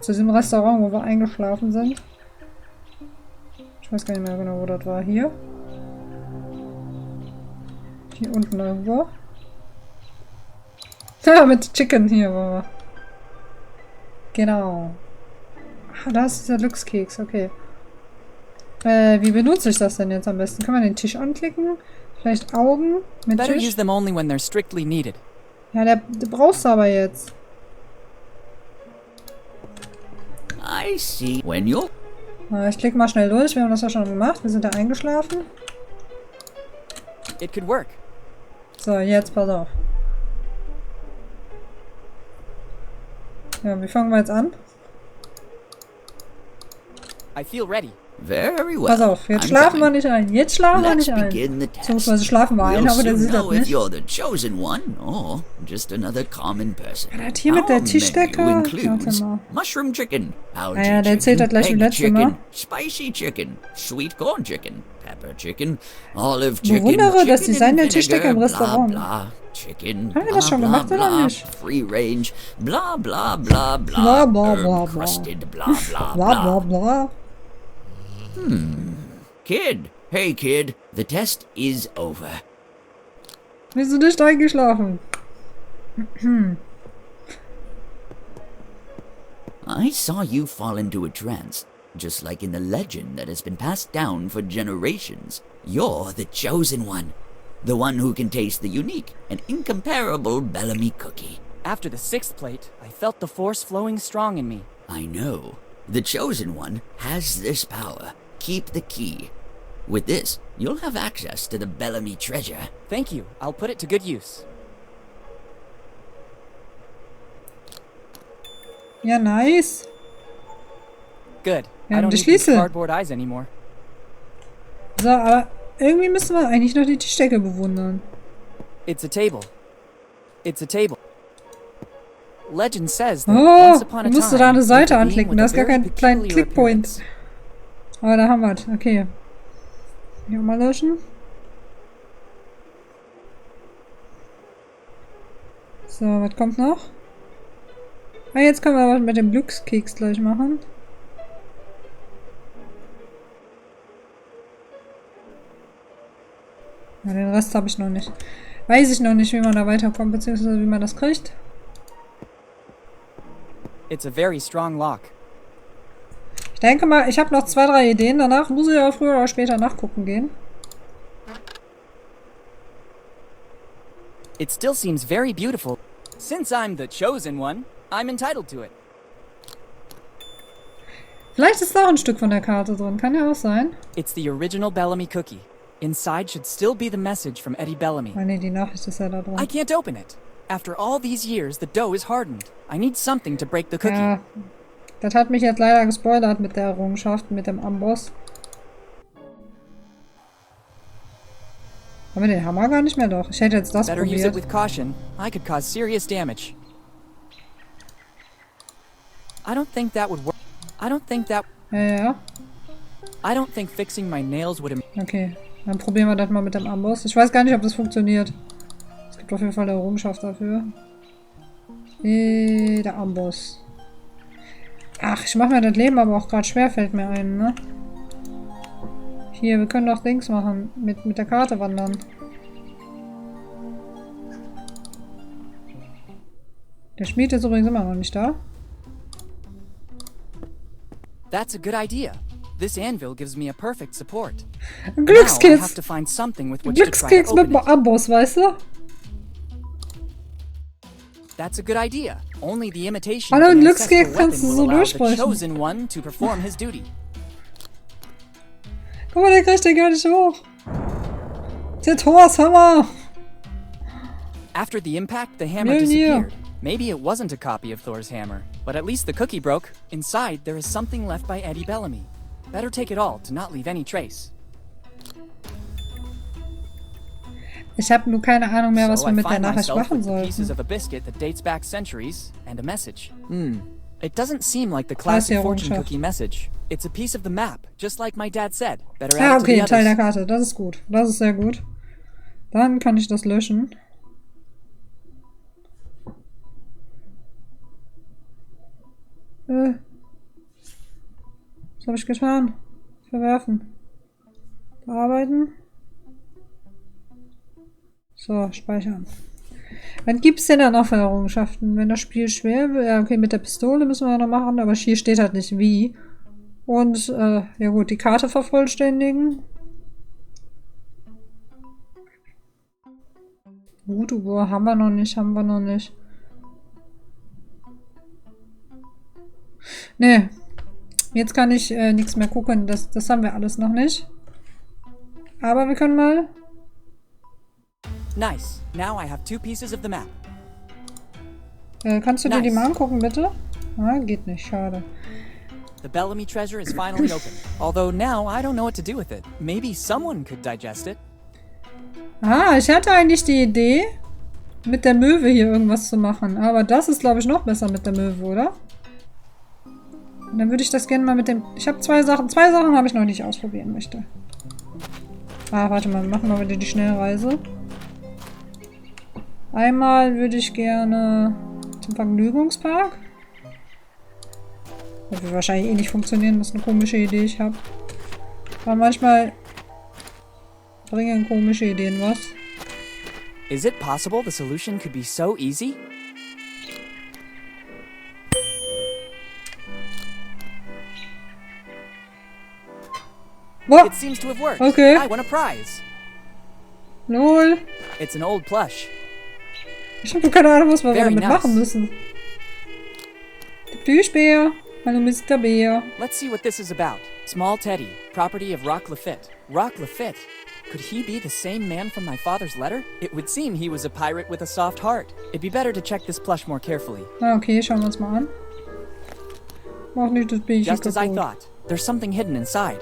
diesem Restaurant, wo wir eingeschlafen sind. Ich weiß gar nicht mehr genau, wo das war. Hier. Hier unten irgendwo. Ja, mit Chicken hier war wir. Genau. Ah, da ist dieser Glückskeks, okay. Wie benutze ich das denn jetzt am besten? Kann man den Tisch anklicken? Vielleicht Augen mit Better Tisch? use them only when they're strictly needed. Ja, der brauchst du aber jetzt. I see. When you're... Ich klicke mal schnell durch. Wir haben das ja schon gemacht. Wir sind da eingeschlafen. It could work. So, jetzt pass auf. Ja, wie fangen wir jetzt an? I feel ready. Very well. Pass auf, jetzt schlafen wir nicht ein. Jetzt schlafen wir nicht ein. Beziehungsweise schlafen wir ein, aber der sieht das nicht. You're the chosen one or just another common person. Ja, das hier mit der Tischdecke. Warte mal. Mushroom chicken, Naja, der erzählt das gleich wie letztes Mal. Spicy chicken, sweet corn chicken, pepper chicken, olive chicken. Bewundere das Design der Tischdecke im Restaurant. Chicken, haben wir das schon gemacht oder nicht? Free range, bla bla bla Bla bla, bla bla bla. crusted, bla bla Bla bla bla. Kid, hey kid, the test is over. Bist du nicht eingeschlafen? I saw you fall into a trance, just like in the legend that has been passed down for generations. You're the chosen one. The one who can taste the unique and incomparable Bellamy cookie. After the 6th plate, I felt the force flowing strong in me. I know. The chosen one has this power. Keep the key. With this, you'll have access to the Bellamy treasure. Thank you. I'll put it to good use. Ja, nice. Good. Wir I haben don't die need these Schlüssel. cardboard eyes anymore. So, aber irgendwie müssen wir eigentlich noch die Tischdecke bewundern. It's a table. It's a table. Legend says that Oh, once upon a du musst da time, eine Seite there was a being anklicken. with Da a ist gar very kein kleiner peculiar Clickpoint. appearance. Aber da haben wir es. Okay. Hier mal löschen. So, was kommt noch? Ah, jetzt können wir was mit dem Glückskeks gleich machen. Ja, den Rest habe ich noch nicht. Weiß ich noch nicht, wie man da weiterkommt, beziehungsweise wie man das kriegt. It's a very strong lock. Ich denke mal, ich habe noch 2, 3 Ideen. Danach muss ich ja früher oder später nachgucken gehen. It still seems very beautiful. Since I'm the chosen one, I'm entitled to it. Vielleicht ist da auch ein Stück von der Karte drin. Kann ja auch sein. It's the original Bellamy cookie. Inside should still be the message from Eddie Bellamy. Ah, nee, die Nachricht ist ja da drin. I can't open it. After all these years, the dough is hardened. I need something to break the cookie. Ja, das hat mich jetzt leider gespoilert mit der Errungenschaft, mit dem Amboss. Haben wir den Hammer gar nicht mehr doch? Ich hätte jetzt das Better use it probiert. with caution. I could cause serious damage. I don't think that would work. I don't think that... Ja. I don't think fixing my nails would... Okay, dann probieren wir das mal mit dem Amboss. Ich weiß gar nicht, ob das funktioniert. Es gibt auf jeden Fall eine Errungenschaft dafür. Der Amboss. Ach, ich mache mir das Leben aber auch gerade schwer, fällt mir ein, ne? Hier, wir können doch Dings machen. Mit der Karte wandern. Der Schmied ist übrigens immer noch nicht da. That's a good idea. This anvil gives me a perfect support. Glückskeks! Glückskeks Glückskeks mit Abos, weißt du? That's a good idea. Only the imitation Hallo, of an Glückskeks ancestral kannst du weapon so will allow the durchsprechen. chosen one to perform his duty. Guck mal, der kriegt den gar nicht hoch. Der Thors Hammer! After the impact, the hammer disappeared. Maybe it wasn't a copy of Thor's hammer, but at least the cookie broke. Inside, there is something left by Eddie Bellamy. Better take it all to not leave any trace. Ich habe nur keine Ahnung mehr, was So wir I mit der find Nachricht myself machen with the pieces sollten. of a biscuit that dates back centuries and a message. It doesn't seem like the classic fortune cookie message. It's a piece of the map, just like my dad said. Better Ah, add it to okay, the ein Teil der others. Karte. Das ist gut. Das ist sehr gut. Dann kann ich das löschen. Was habe ich getan? Verwerfen. Bearbeiten. So, speichern. Was gibt es denn da noch für Errungenschaften? Wenn das Spiel schwer wird. Ja, okay, mit der Pistole müssen wir noch machen, aber hier steht halt nicht wie. Und, ja gut, die Karte vervollständigen. Voodoo haben wir noch nicht, Nee. Jetzt kann ich nichts mehr gucken. Das haben wir alles noch nicht. Aber wir können mal... Nice. Now I have 2 pieces of the map. Kannst du dir die mal angucken, bitte? Ah, geht nicht, schade. The Bellamy treasure is finally open. Although now I don't know what to do with it. Maybe someone could digest it. Ah, ich hatte eigentlich die Idee, mit der Möwe hier irgendwas zu machen. Aber das ist, glaube ich, noch besser mit der Möwe, oder? Und dann würde ich das gerne mal mit dem... Ich habe 2 Sachen. 2 Sachen habe ich noch nicht ausprobieren möchte. Ah, warte mal. Wir machen mal wieder die Schnellreise. Einmal würde ich gerne zum Vergnügungspark. Das wird wahrscheinlich eh nicht funktionieren. Das ist eine komische Idee, ich habe. Aber manchmal bringen komische Ideen was. Is it possible the solution could be so easy? Oh, It seems to have worked. okay. I won a prize. Lol. It's an old plush. Ich habe keine Ahnung, was wir Very damit nice. machen müssen. Der Plüschbär. Hallo, Mr. Bär. Let's see what this is about. Small Teddy, property of Rock Lafitte. Rock Lafitte? Could he be the same man from my father's letter? It would seem he was a pirate with a soft heart. It'd be better to check this plush more carefully. Ah, okay, schauen wir uns mal an. Mach nicht das Bärchen Just as I kaputt. thought, there's something hidden inside.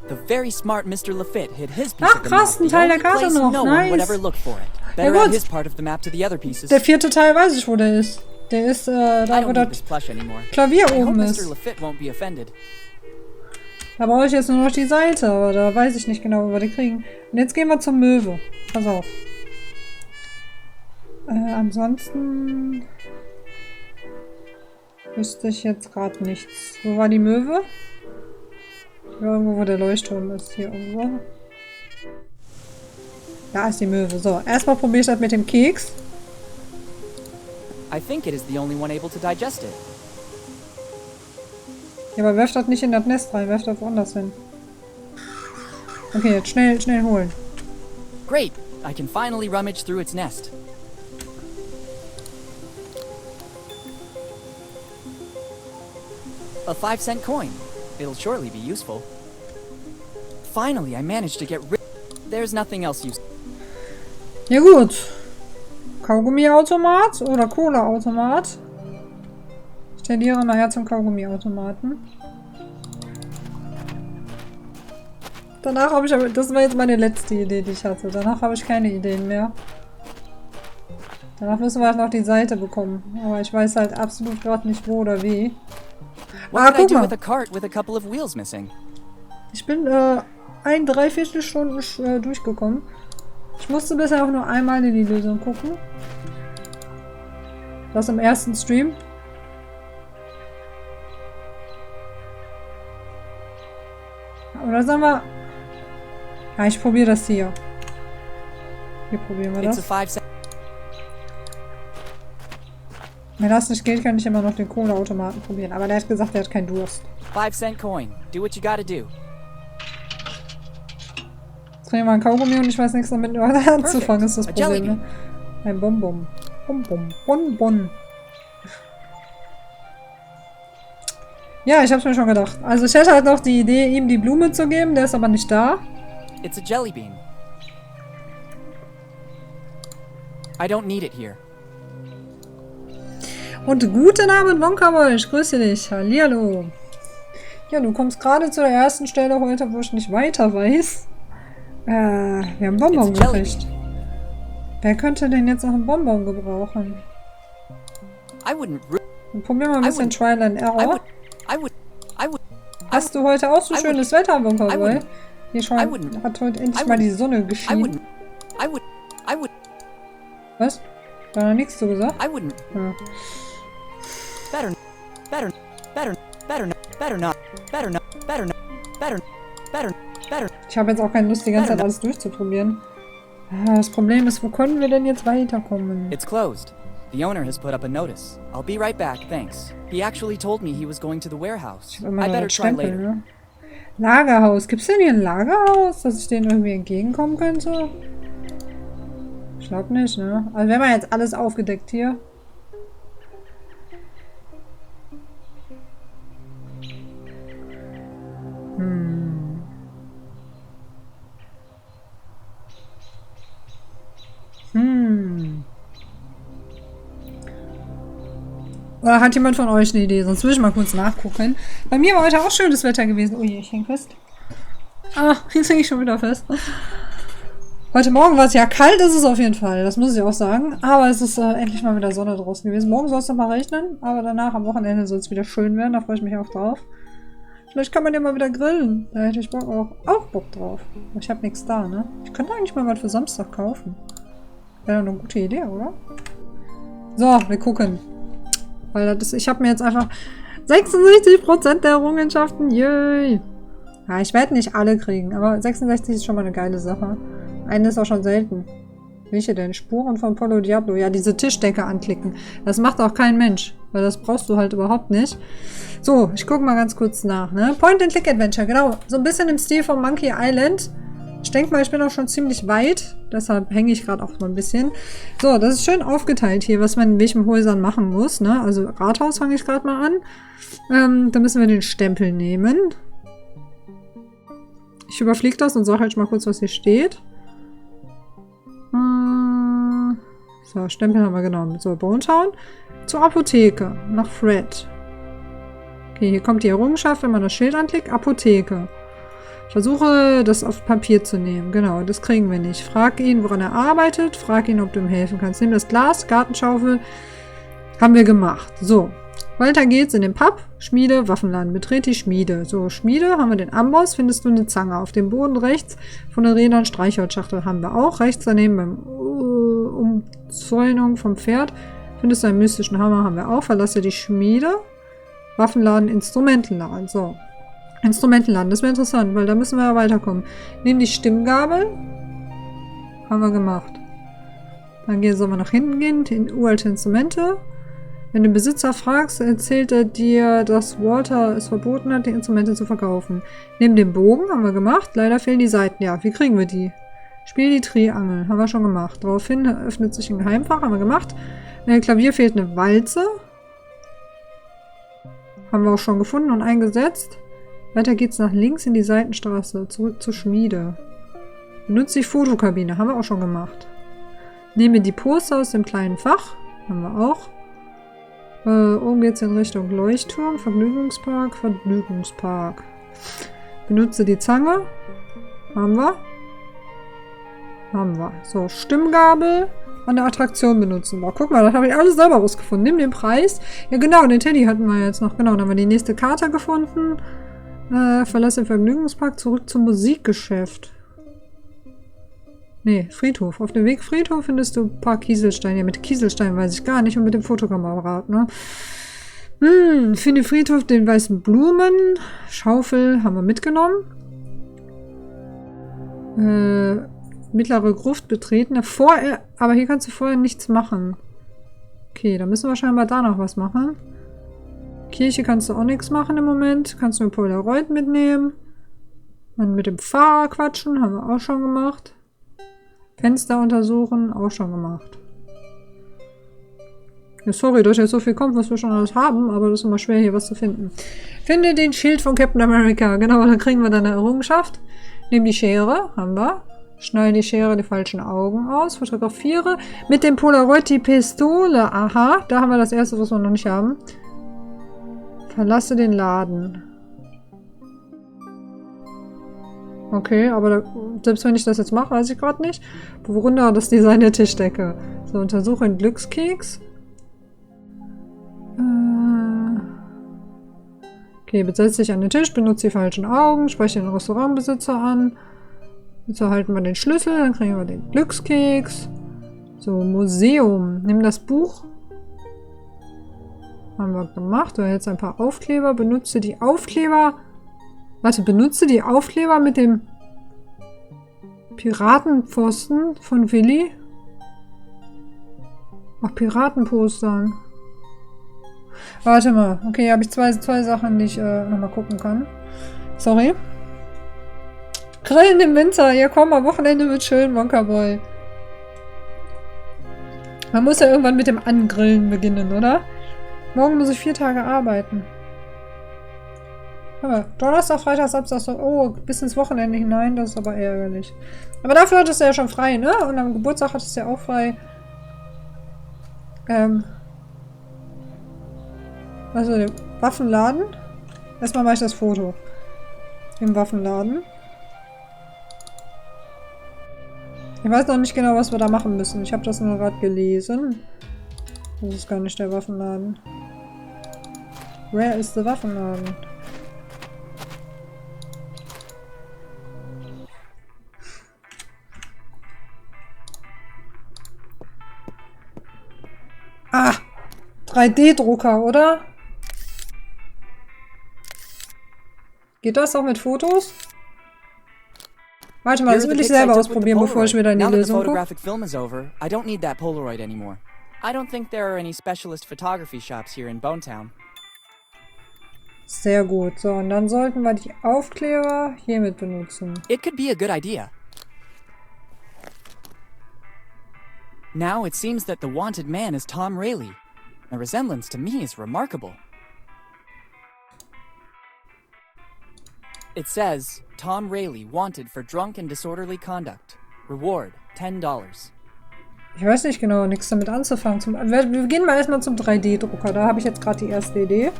The very smart Mr. Lafitte hid his piece Ach, of the krass, map. ein The Teil der only Karte place noch. no one would Nice. ever look for it. Ja, Better gut. add his part of the map to the other pieces. Der 4. Teil weiß ich, wo der ist. Der ist, I da wo don't need das this plush anymore. Klavier I hope oben Mr. ist. Lafitte won't be offended. Da brauche ich jetzt nur noch die Seite, aber da weiß ich nicht genau, wo wir die kriegen. Und jetzt gehen wir zur Möwe. Pass auf. Ansonsten wüsste ich jetzt gerade nichts. Wo war die Möwe? Ja, irgendwo, wo der Leuchtturm ist. Hier irgendwo. Da ist die Möwe. So, erstmal probiere ich das mit dem Keks. I think it is the only one able to digest it. Ja, aber werft das nicht in das Nest rein, werft das woanders hin. Okay, jetzt schnell holen. Great! I can finally rummage through its nest. A 5-cent coin. It'll surely be useful. Finally, I managed to get rid. There's nothing else useful. Ja gut. Kaugummiautomat oder Cola-Automat. Ich tendiere nachher zum Kaugummiautomaten. Danach habe ich aber... Das war jetzt meine letzte Idee, die ich hatte. Danach habe ich keine Ideen mehr. Danach müssen wir halt noch die Seite bekommen. Aber ich weiß halt absolut gerade nicht wo oder wie. What could I guck do mal. with a cart with a couple of wheels missing? Ich bin 3/4 Stunden durchgekommen. Ich musste bisher auch nur einmal in die Lösung gucken. Das im ersten Stream. Oder sollen wir... Ja, ich probiere das hier. Hier probieren wir das. Wenn das nicht geht, kann ich immer noch den Kohleautomaten probieren. Aber der hat gesagt, er hat keinen Durst. 5-cent coin. Do what you gotta do. Jetzt kriegen wir ein Kaugummi und ich weiß nichts damit anzufangen, ist das Problem, ne? Ein Bonbon. Bonbon. Ja, ich hab's mir schon gedacht. Also ich hätte halt noch die Idee, ihm die Blume zu geben, der ist aber nicht da. It's a jelly bean. I don't need it here. Und guten Abend, Wonkawoll, ich grüße dich. Hallihallo. Ja, du kommst gerade zu der ersten Stelle heute, wo ich nicht weiter weiß. Wir haben Bonbon gekriegt. Wer könnte denn jetzt noch einen Bonbon gebrauchen? Dann probieren wir mal ein bisschen Trial and Error. Hast du heute auch so schönes Wetter, Wonkawoll? Hier schon hat heute endlich mal die Sonne geschienen. Was? War noch nichts zu gesagt? Ja. Ich habe jetzt auch keine Lust, die ganze Zeit alles durchzuprobieren. Das Problem ist, wo können wir denn jetzt weiterkommen? It's closed. The owner has put up a notice. I'll be right back, thanks. He actually told me he was going to the warehouse. I better try later. Ne? Lagerhaus. Gibt's denn hier ein Lagerhaus, dass ich denen irgendwie entgegenkommen könnte? Ich glaube nicht, ne? Also wir haben jetzt alles aufgedeckt hier. Oder hat jemand von euch eine Idee? Sonst will ich mal kurz nachgucken. Bei mir war heute auch schönes Wetter gewesen. Ui, ich häng fest. Jetzt hänge ich schon wieder fest. Heute Morgen war es ja kalt, ist es auf jeden Fall. Das muss ich auch sagen. Aber es ist endlich mal wieder Sonne draußen gewesen. Morgen soll es noch mal regnen. Aber danach am Wochenende soll es wieder schön werden. Da freue ich mich auch drauf. Vielleicht kann man ja mal wieder grillen. Da hätte ich auch Bock drauf. Aber ich habe nichts da, ne? Ich könnte eigentlich mal was für Samstag kaufen. Wäre doch eine gute Idee, oder? So, wir gucken. Weil das ist, ich habe mir jetzt einfach 66% der Errungenschaften. Yay! Ja, ich werde nicht alle kriegen, aber 66 ist schon mal eine geile Sache. Eine ist auch schon selten. Welche denn? Spuren von Polo Diablo. Ja, diese Tischdecke anklicken. Das macht auch kein Mensch. Weil das brauchst du halt überhaupt nicht. So, ich gucke mal ganz kurz nach, ne? Point-and-Click-Adventure, genau. So ein bisschen im Stil von Monkey Island. Ich denke mal, ich bin auch schon ziemlich weit. Deshalb hänge ich gerade auch mal ein bisschen. So, das ist schön aufgeteilt hier, was man in welchen Häusern machen muss, ne? Also Rathaus fange ich gerade mal an. Da müssen wir den Stempel nehmen. Ich überfliege das und sage halt mal kurz, was hier steht. So, Stempel haben wir genommen. So, Bonetown. Zur Apotheke. Nach Fred. Okay, hier kommt die Errungenschaft, wenn man das Schild anklickt. Apotheke. Ich versuche, das auf Papier zu nehmen. Genau, das kriegen wir nicht. Frag ihn, woran er arbeitet. Frag ihn, ob du ihm helfen kannst. Nimm das Glas, Gartenschaufel. Haben wir gemacht. So. Weiter geht's in den Pub. Schmiede, Waffenladen. Betrete die Schmiede. So, Schmiede, haben wir den Amboss. Findest du eine Zange. Auf dem Boden rechts von den Rädern Streichholzschachtel haben wir auch. Rechts daneben beim Umzäunung vom Pferd findest du einen mystischen Hammer. Haben wir auch. Verlasse die Schmiede. Waffenladen, Instrumentenladen. So. Instrumentenladen, das wäre interessant, weil da müssen wir ja weiterkommen. Nehmen die Stimmgabel. Haben wir gemacht. Dann sollen wir nach hinten gehen, in uralte Instrumente. Wenn du den Besitzer fragst, erzählt er dir, dass Walter es verboten hat, die Instrumente zu verkaufen. Neben dem Bogen haben wir gemacht. Leider fehlen die Seiten. Ja, wie kriegen wir die? Spiel die Triangel. Haben wir schon gemacht. Daraufhin öffnet sich ein Geheimfach. Haben wir gemacht. In dem Klavier fehlt eine Walze. Haben wir auch schon gefunden und eingesetzt. Weiter geht's nach links in die Seitenstraße. Zurück zur Schmiede. Benutze die Fotokabine. Haben wir auch schon gemacht. Nehme die Poster aus dem kleinen Fach. Haben wir auch. Oben geht's in Richtung Leuchtturm. Vergnügungspark. Vergnügungspark. Benutze die Zange. Haben wir. Haben wir. So, Stimmgabel an der Attraktion benutzen. Boah, guck mal, das habe ich alles selber rausgefunden. Nimm den Preis. Ja genau, den Teddy hatten wir jetzt noch. Genau, dann haben wir die nächste Karte gefunden. Verlasse den Vergnügungspark, zurück zum Musikgeschäft. Nee, Friedhof. Auf dem Weg Friedhof findest du ein paar Kieselsteine. Ja, mit Kieselsteinen weiß ich gar nicht und mit dem Fotokameraapparat, ne? Finde Friedhof den weißen Blumen. Schaufel haben wir mitgenommen. Mittlere Gruft betreten. Aber hier kannst du vorher nichts machen. Okay, dann müssen wir scheinbar da noch was machen. Kirche kannst du auch nichts machen im Moment. Kannst nur Polaroid mitnehmen. Und mit dem Fahrer quatschen, haben wir auch schon gemacht. Fenster untersuchen, auch schon gemacht. Ja, sorry, dass jetzt so viel kommt, was wir schon alles haben, aber das ist immer schwer, hier was zu finden. Finde den Schild von Captain America. Genau, dann kriegen wir dann eine Errungenschaft. Nehmen die Schere, haben wir. Schneide die Schere die falschen Augen aus. Fotografiere mit dem Polaroid die Pistole. Aha, da haben wir das erste, was wir noch nicht haben. Verlasse den Laden. Okay, aber selbst wenn ich das jetzt mache, weiß ich gerade nicht. Bewundere das Design der Tischdecke. So, untersuche den Glückskeks. Okay, besetze dich an den Tisch, benutze die falschen Augen, spreche den Restaurantbesitzer an. Jetzt erhalten wir den Schlüssel, dann kriegen wir den Glückskeks. So, Museum. Nimm das Buch. Haben wir gemacht. Du erhältst ein paar Aufkleber. Benutze die Aufkleber. Warte, benutze die Aufkleber mit dem Piratenpfosten von Willy. Ach, Piratenpostern. Warte mal. Okay, hier habe ich zwei Sachen, die ich nochmal gucken kann. Sorry. Grillen im Winter. Ja, komm, am Wochenende wird schön, Wonkaboy. Man muss ja irgendwann mit dem Angrillen beginnen, oder? Morgen muss ich 4 Tage arbeiten. Aber Donnerstag, Freitag, Samstag, so, oh, bis ins Wochenende hinein, das ist aber ärgerlich. Aber dafür hattest du ja schon frei, ne? Und am Geburtstag hattest du ja auch frei. Also, den Waffenladen. Erstmal mache ich das Foto. Im Waffenladen. Ich weiß noch nicht genau, was wir da machen müssen. Ich habe das nur gerade gelesen. Das ist gar nicht der Waffenladen. Where is the Waffenladen? Ah! 3D-Drucker, oder? Geht das auch mit Fotos? Warte mal, das will ich selber ausprobieren, bevor ich mir da in die Lösung gucke. I don't need that Polaroid anymore. I don't think there are any specialist photography shops here in Bonetown. Sehr gut. So, und dann sollten wir die Aufkleber hiermit benutzen. It could be a good idea. Now it seems that the wanted man is Tom Rayleigh. The resemblance to me is remarkable. It says, Tom Rayleigh wanted for drunk and disorderly conduct. Reward, $10. Ich weiß nicht genau, nichts damit anzufangen. Wir gehen mal erstmal zum 3D-Drucker. Da habe ich jetzt gerade die erste Idee.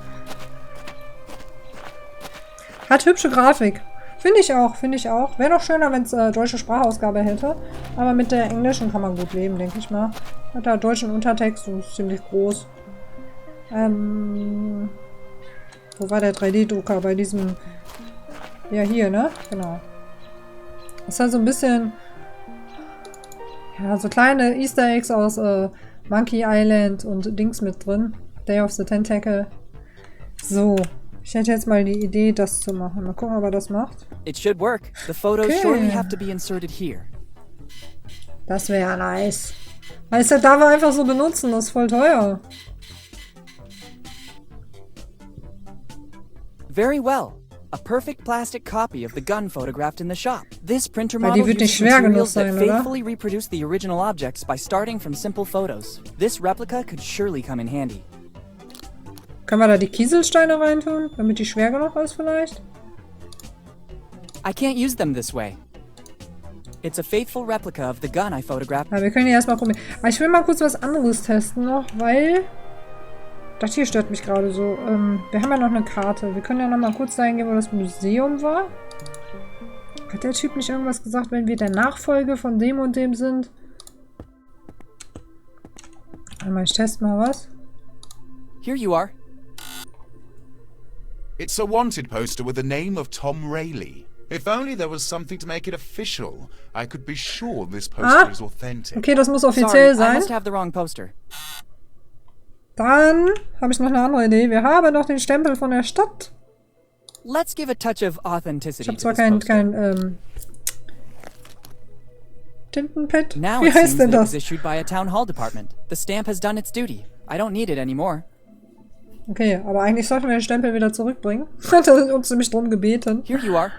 Hat hübsche Grafik. Finde ich auch, finde ich auch. Wäre noch schöner, wenn es deutsche Sprachausgabe hätte. Aber mit der englischen kann man gut leben, denke ich mal. Hat da deutschen Untertext und ist ziemlich groß. Wo war der 3D-Drucker? Bei diesem... Ja, hier, ne? Genau. Das ist halt so ein bisschen... Ja, so kleine Easter Eggs aus Monkey Island und Dings mit drin. Day of the Tentacle. So. Ich hätte jetzt mal die Idee, das zu machen. Mal gucken, ob er das macht. It should work. The photos shortly have to be inserted here. Das wäre nice. Weißt du, darf er einfach so benutzen. Das ist voll teuer. Very well. A perfect plastic copy of the gun photographed in the shop. This printer model uses materials that faithfully reproduce the original objects by starting from simple photos. This replica could surely come in handy. Können wir da die Kieselsteine reintun, damit die schwer genug ist vielleicht? I can't use them this way. It's a faithful replica of the gun I photographed. Ja, wir können hier erstmal probieren. Aber ich will mal kurz was anderes testen noch, weil... Das hier stört mich gerade so. Wir haben ja noch eine Karte. Wir können ja noch mal kurz eingeben, wo das Museum war. Hat der Typ nicht irgendwas gesagt, wenn wir der Nachfolge von dem und dem sind? Warte mal, ich teste mal was. Here you are. It's a wanted poster with the name of Tom Rayleigh. If only there was something to make it official, I could be sure this poster is authentic. Okay, das muss offiziell sein. I must have the wrong poster. Dann habe ich noch eine andere Idee. Wir haben noch den Stempel von der Stadt. Let's give a touch of authenticity. Ich habe zwar kein Tintenpad? Now Wie it heißt seems denn that it was das? issued by a town hall department. The stamp has done its duty. I don't need it anymore. Okay, aber eigentlich sollten wir den Stempel wieder zurückbringen. Hat er uns nämlich drum gebeten. Here you are.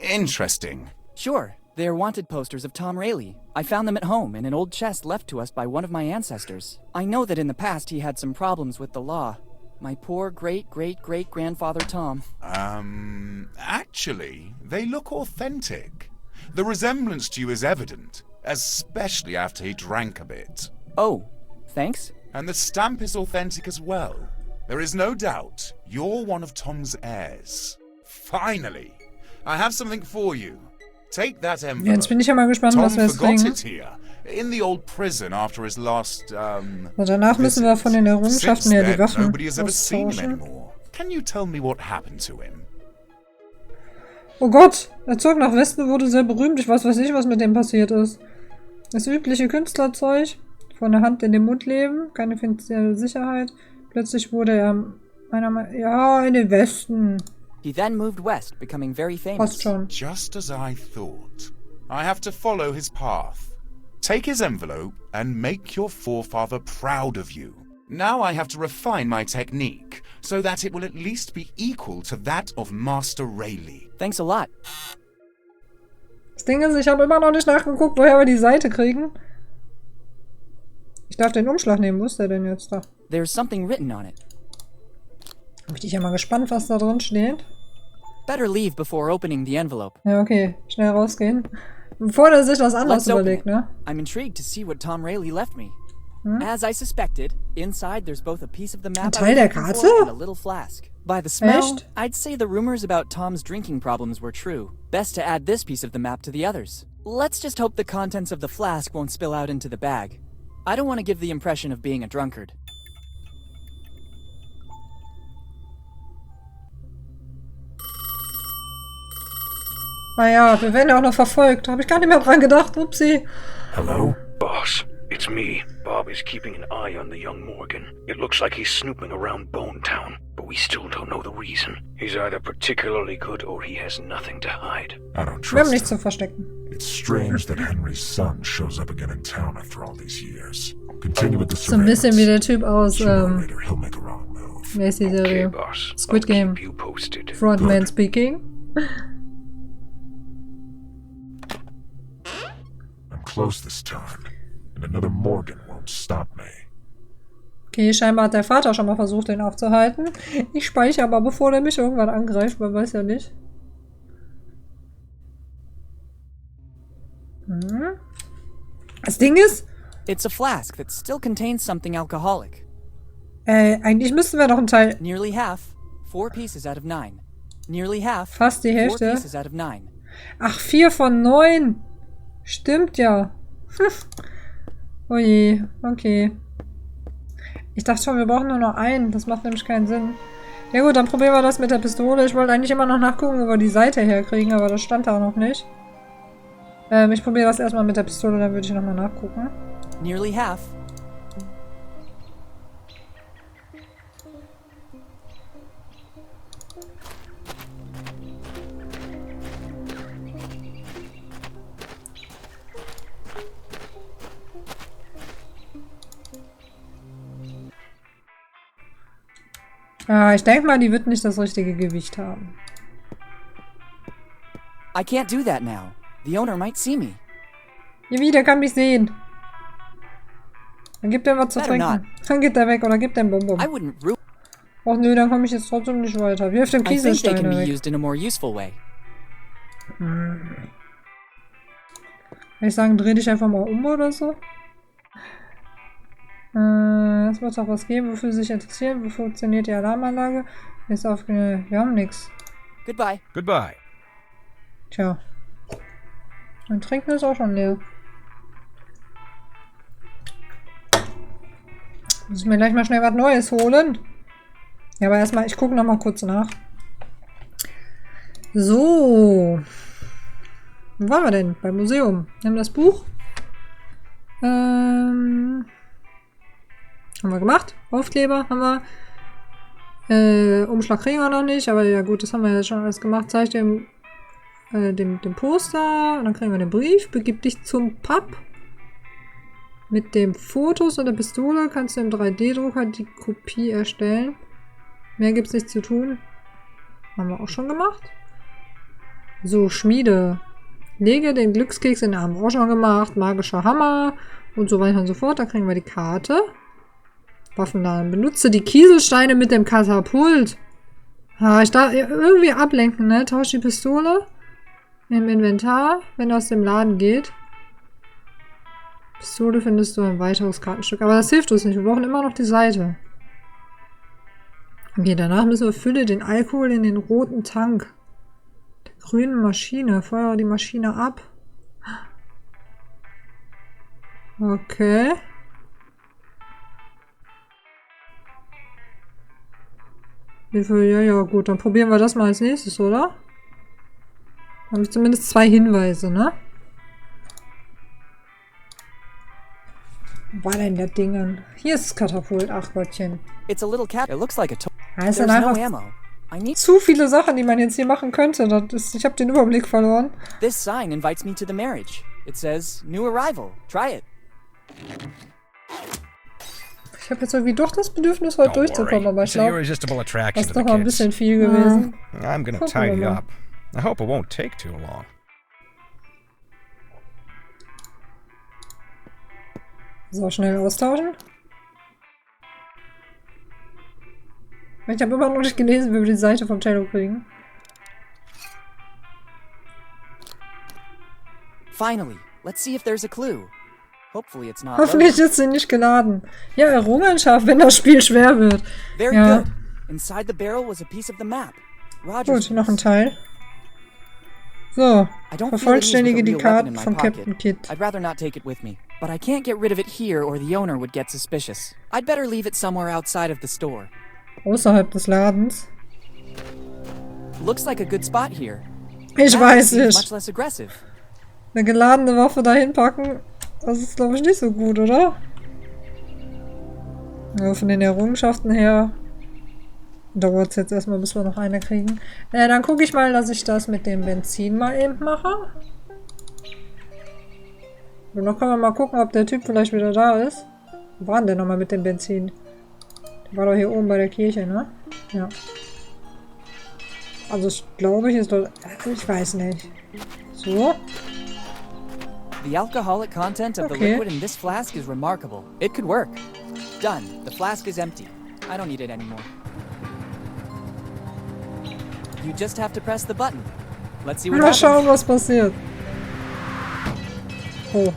Interesting. Sure. They are wanted posters of Tom Rayleigh. I found them at home in an old chest left to us by one of my ancestors. I know that in the past he had some problems with the law. My poor great-great-great-grandfather Tom. Actually, they look authentic. The resemblance to you is evident, especially after he drank a bit. Oh, thanks. And the stamp is authentic as well. There is no doubt you're one of Tom's heirs. Finally, I have something for you. Take that envelope. Jetzt bin ich ja mal gespannt, Tom was wir jetzt forgot kriegen. it here, in the old prison after his last, So, danach müssen wir von den Errungenschaften her die Waffen nobody has ever seen him austauschen. anymore. Can you tell me what happened to him? Oh Gott, er zog nach Westen, wurde sehr berühmt. Ich weiß nicht, was mit dem passiert ist. Das übliche Künstlerzeug. Von der Hand in den Mund leben. Keine finanzielle Sicherheit. Plötzlich wurde er in den Westen. He then moved west, becoming very famous. Passt schon. Just as I thought. I have to follow his path. Take his envelope and make your forefather proud of you. Now I have to refine my technique, so that it will at least be equal to that of Master Rayleigh. Thanks a lot. Das Ding ist, ich habe immer noch nicht nachgeguckt, woher wir die Seite kriegen. Ich darf den Umschlag nehmen. Wo ist der denn jetzt da? There's something written on it. Bin ich ja mal gespannt, was da drin steht. Better leave before opening the envelope. Ja, okay. Schnell rausgehen. Bevor er sich das anders Let's open überlegt, it. ne? I'm intrigued to see what Tom Rayleigh left me. As I suspected, inside there's both a piece of the map Teil der Karte? and a little flask. By the smell, Echt? I'd say the rumors about Tom's drinking problems were true. Best to add this piece of the map to the others. Let's just hope the contents of the flask won't spill out into the bag. I don't want to give the impression of being a drunkard. Naja, wir werden ja auch noch verfolgt. Habe ich gar nicht mehr dran gedacht. Upsi. Hello? Boss, it's me. Bob is keeping an eye on the young Morgan. It looks like he's snooping around Bone Town, but we still don't know the reason. He's either particularly good or he has nothing to hide. I don't Wir haben trust nichts him. zu verstecken. It's strange that Henry's son shows up again in town after all these years. Continue with the So ein bisschen wie der Typ aus, Sooner or later, he'll make a wrong move. wie heißt die Serie? boss. Squid I'll Game. keep you posted. Frontman speaking. I'm close this time, and another Morgan won't stop me. Okay, scheinbar hat der Vater schon mal versucht, den aufzuhalten. Ich speichere aber, bevor der mich irgendwann angreift. Man weiß ja nicht. Das Ding ist... It's a flask that still contains something alcoholic. Eigentlich müssten wir noch einen Teil... Nearly half. 4 pieces out of 9. Nearly half. Fast die 4 Hälfte. pieces out of 9. Ach, 4 von 9. Stimmt ja. Oh je, okay. Ich dachte schon, wir brauchen nur noch einen. Das macht nämlich keinen Sinn. Ja gut, dann probieren wir das mit der Pistole. Ich wollte eigentlich immer noch nachgucken, wo wir die Seite herkriegen, aber das stand da noch nicht. Ich probiere das erstmal mit der Pistole, dann würde ich nochmal nachgucken. Nearly half. Ich denke mal, die wird nicht das richtige Gewicht haben. I can't do that now. The owner might see me. Ja, wie, der kann mich sehen. Dann gibt er was zu trinken. Dann geht er weg oder gibt er einen Bonbon. Och nö, dann komme ich jetzt trotzdem nicht weiter. Wirf den I think they Kieselstein can be weg. used in a more useful way. Kann ich sagen, dreh dich einfach mal um oder so? Es wird auch was geben, wofür Sie sich interessieren. Wie funktioniert die Alarmanlage? Ist wir haben nichts. Goodbye. Goodbye. Tja. Mein Trinken ist auch schon leer. Muss ich mir gleich mal schnell was Neues holen. Ja, aber erstmal, ich gucke noch mal kurz nach. So. Wo waren wir denn? Beim Museum. Wir haben das Buch. Haben wir gemacht. Aufkleber haben wir. Umschlag kriegen wir noch nicht, aber ja gut, das haben wir ja schon alles gemacht. Zeig dem dem Poster. Und dann kriegen wir den Brief. Begib dich zum Pub. Mit dem Fotos und der Pistole kannst du im 3D-Drucker die Kopie erstellen. Mehr gibt's nicht zu tun. Haben wir auch schon gemacht. So, Schmiede. Lege den Glückskeks in den Arm. Auch schon gemacht. Magischer Hammer. Und so weiter und so fort. Da kriegen wir die Karte. Waffenladen. Benutze die Kieselsteine mit dem Katapult. Ha, ich darf irgendwie ablenken, ne? Tausch die Pistole im Inventar, wenn er aus dem Laden geht. Pistole findest du ein weiteres Kartenstück. Aber das hilft uns nicht. Wir brauchen immer noch die Seite. Okay, danach müssen wir fülle den Alkohol in den roten Tank. Der grünen Maschine. Feuere die Maschine ab. Okay. Ja, gut. Dann probieren wir das mal als nächstes, oder? Dann habe ich zumindest 2 Hinweise, ne? Wo war denn der Dingen? Hier ist das Katapult. Ach Gottchen. It's a little cat. It looks like a Es sind einfach zu viele Sachen, die man jetzt hier machen könnte. Ich habe den Überblick verloren. This sign invites me to the marriage. It says, new arrival. Try it. Ich habe jetzt irgendwie doch das Bedürfnis, heute durchzukommen, aber ich glaube, das ist doch mal ein bisschen viel gewesen. I'm gonna tidy up. I hope it won't take too long. So, schnell austauschen. Ich habe immer noch nicht gelesen, wie wir die Seite vom Cello kriegen. Finally, let's see if there's a clue. Hopefully it's not. Hoffentlich ist sie nicht geladen. Ja, Errungenschaft, wenn das Spiel schwer wird. Very good. Inside the barrel was a piece of the map. Gut, noch ein Teil. So, vervollständige die Karten von Captain Kidd. I'd rather not take it with me, but I can't get rid of it here or the owner would get suspicious. I'd better leave it somewhere outside of the store. Außerhalb des Ladens. Looks like a good spot here. Ich weiß nicht. Much less aggressive. Eine geladene Waffe dahin packen, das ist glaube ich nicht so gut, oder? Ja, von den Errungenschaften her dauert es jetzt erstmal, bis wir noch eine kriegen. Dann gucke ich mal, dass ich das mit dem Benzin mal eben mache. Und dann können wir mal gucken, ob der Typ vielleicht wieder da ist. Wo war denn der nochmal mit dem Benzin? Der war doch hier oben bei der Kirche, ne? Ja. Also ich glaube, hier ist doch... Ich weiß nicht. So. The alcoholic content of the liquid in this flask is remarkable. It could work. Done. The flask is empty. I don't need it anymore. You just have to press the button. Let's see what happens. Mal schauen, was passiert. Oh.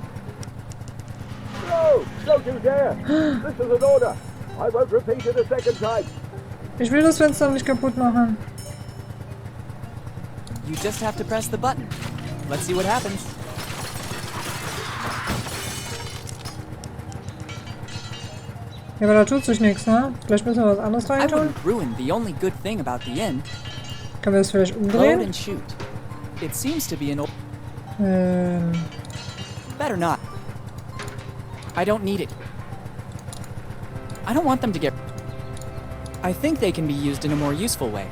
No! Don't you dare! This is an order. I won't repeat it a second time. Ich will das Fenster nicht kaputt machen. You just have to press the button. Let's see what happens. Ja, aber da tut sich nichts, ne? Vielleicht müssen wir was anderes rein tun. Ruin the only good thing about the inn. Können wir das vielleicht umdrehen? Load and shoot. It seems to be an Better not. I don't need it. I don't want them to get... I think they can be used in a more useful way.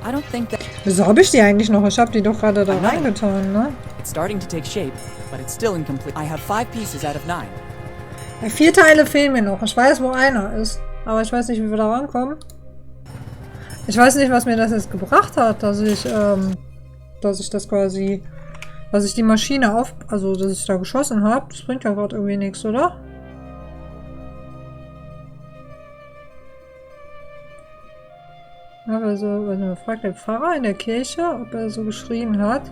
I don't think that... Wieso habe ich die eigentlich noch? Ich habe die doch gerade da reingetan, ne? It's starting to take shape, but it's still incomplete. I have 5 pieces out of 9. Ja, 4 Teile fehlen mir noch. Ich weiß, wo einer ist. Aber ich weiß nicht, wie wir da rankommen. Ich weiß nicht, was mir das jetzt gebracht hat, dass ich das quasi... Dass ich die Maschine also, dass ich da geschossen habe. Das bringt ja gerade irgendwie nichts, oder? Ja, also fragt der Pfarrer in der Kirche, ob er so geschrien hat.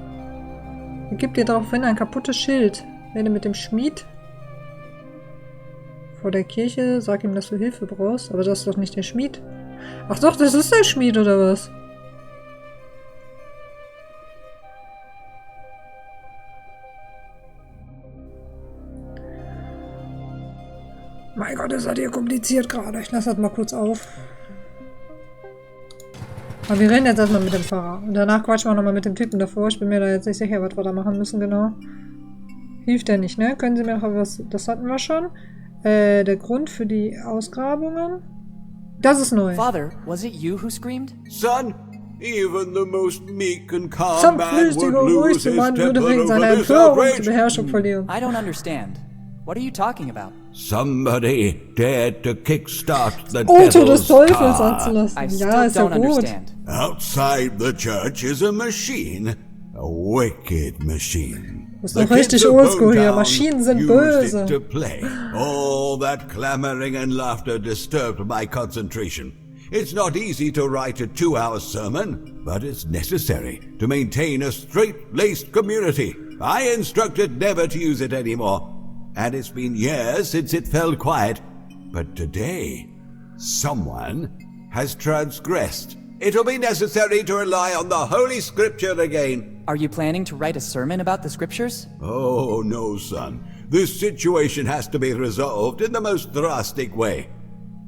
Er gibt dir daraufhin ein kaputtes Schild. Rede mit dem Schmied vor der Kirche, sag ihm, dass du Hilfe brauchst. Aber das ist doch nicht der Schmied. Ach doch, das ist der Schmied, oder was? Mein Gott, ist das hier kompliziert gerade. Ich lasse das mal kurz auf. Aber wir reden jetzt erstmal mit dem Pfarrer. Und danach quatschen wir nochmal mit dem Typen davor. Ich bin mir da jetzt nicht sicher, was wir da machen müssen, genau. Hilft der nicht, ne? Können Sie mir noch was... Das hatten wir schon. Der Grund für die Ausgrabungen. Das ist neu. Father, was it you who screamed? Son, Even the most meek and calm man Sanftmütiger, would lose his ruhigste Mann würde temper wegen seiner over this Empörung die outrage. Beherrschung verlieren. I don't understand. What are you talking about? Somebody dared to kickstart the Auto des devil's Teufels car. anzulassen. I Ja, still ist ja don't gut. understand. Outside the church is a machine. A wicked machine. Das ist noch richtig oldschool hier. Maschinen sind böse. To play. All that clamoring and laughter disturbed my concentration. It's not easy to write a 2-hour sermon, but it's necessary to maintain a straight-laced community. I instructed never to use it anymore, and it's been years since it fell quiet. But today, someone has transgressed. It'll be necessary to rely on the Holy Scripture again. Are you planning to write a sermon about the scriptures? Oh, no, son. This situation has to be resolved in the most drastic way.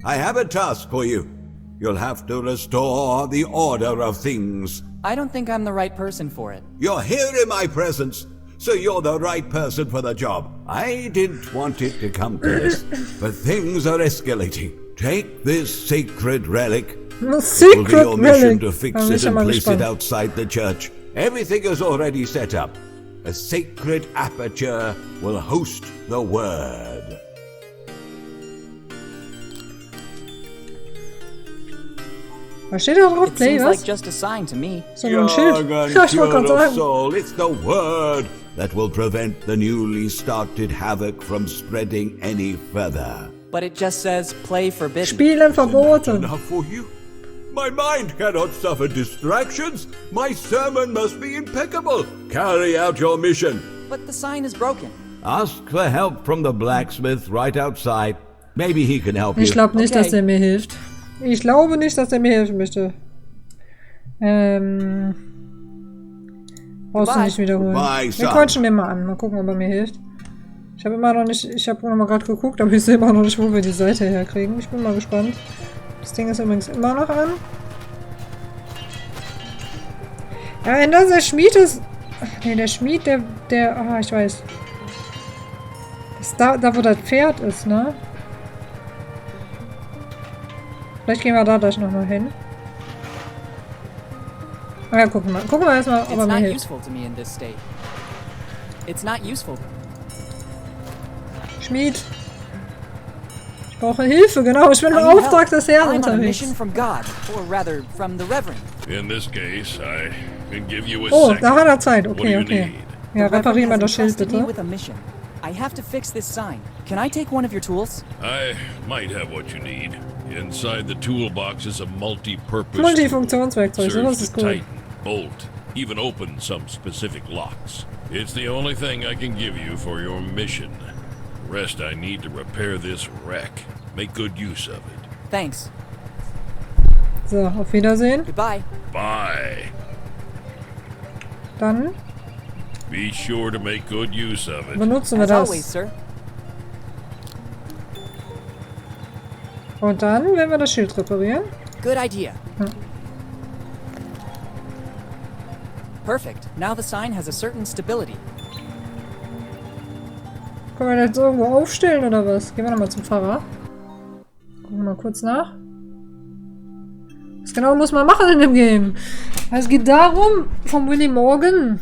I have a task for you. You'll have to restore the order of things. I don't think I'm the right person for it. You're here in my presence, so you're the right person for the job. I didn't want it to come to this, but things are escalating. Take this sacred relic. A It will be your secret mission relic. to fix Da bin it ich ja and mal place it gespannt. outside the church. Everything is already set up. A sacred aperture will host the word. Was steht da drauf? It Play seems was? like just a sign to me. So ein Schild. Ja, ich wollte gerade Pure of sagen. soul, it's the word that will prevent the newly started havoc from spreading any further. But it just says play forbidden. Spielen verboten. Enough for you? My mind cannot suffer distractions. My sermon must be impeccable. Carry out your mission. But the sign is broken. Ask for help from the blacksmith right outside. Maybe he can help Ich you. glaube nicht, Okay. dass er mir hilft. Ich glaube nicht, dass er mir helfen möchte. Brauchst du Goodbye. nicht wiederholen. Goodbye, Wir son. quatschen den mal an. Mal gucken, ob er mir hilft. Ich habe immer noch nicht... Ich habe noch mal gerade geguckt, aber ich sehe immer noch nicht, wo wir die Seite herkriegen. Ich bin mal gespannt. Das Ding ist übrigens immer noch an. Ja, wenn das der Schmied ist... Ach nee, der Schmied, der... Ah, ich weiß. Das ist da, wo das Pferd ist, ne? Vielleicht gehen wir da gleich nochmal hin. Ah ja, gucken wir erstmal, ob It's er mir not hilft. useful to me in this state. It's not useful. Schmied. Ich brauche Hilfe, genau. Ich bin im I need Auftrag help. des Herrn I'm on a unterwegs. mission from God, or rather, from the Reverend. In this case, I can give you a Oh, second. da hat er Zeit. What do Okay, you okay. need? Ja, The reparieren wir Reverend das has Schild entrusted me bitte. with a mission. I have to fix this sign. Can I take one of your tools? I might have what you need. Inside the toolbox is a multi-purpose Multifunktionswerkzeug, tool. sowas Serves ist to gut. tighten, bolt, even open some specific locks. It's the only thing I can give you for your mission. The rest I need to repair this wreck. Make good use of it. Thanks. So, auf Wiedersehen. Goodbye. Bye. Dann Be sure to make good use of it. benutzen wir As das. always, sir. Und dann werden wir das Schild reparieren. Good idea. Hm. Perfect. Now the sign has a certain stability. Können wir das irgendwo aufstellen oder was? Gehen wir nochmal zum Pfarrer. Gucken wir mal kurz nach. Was genau muss man machen in dem Game? Es geht darum, vom Willy Morgan.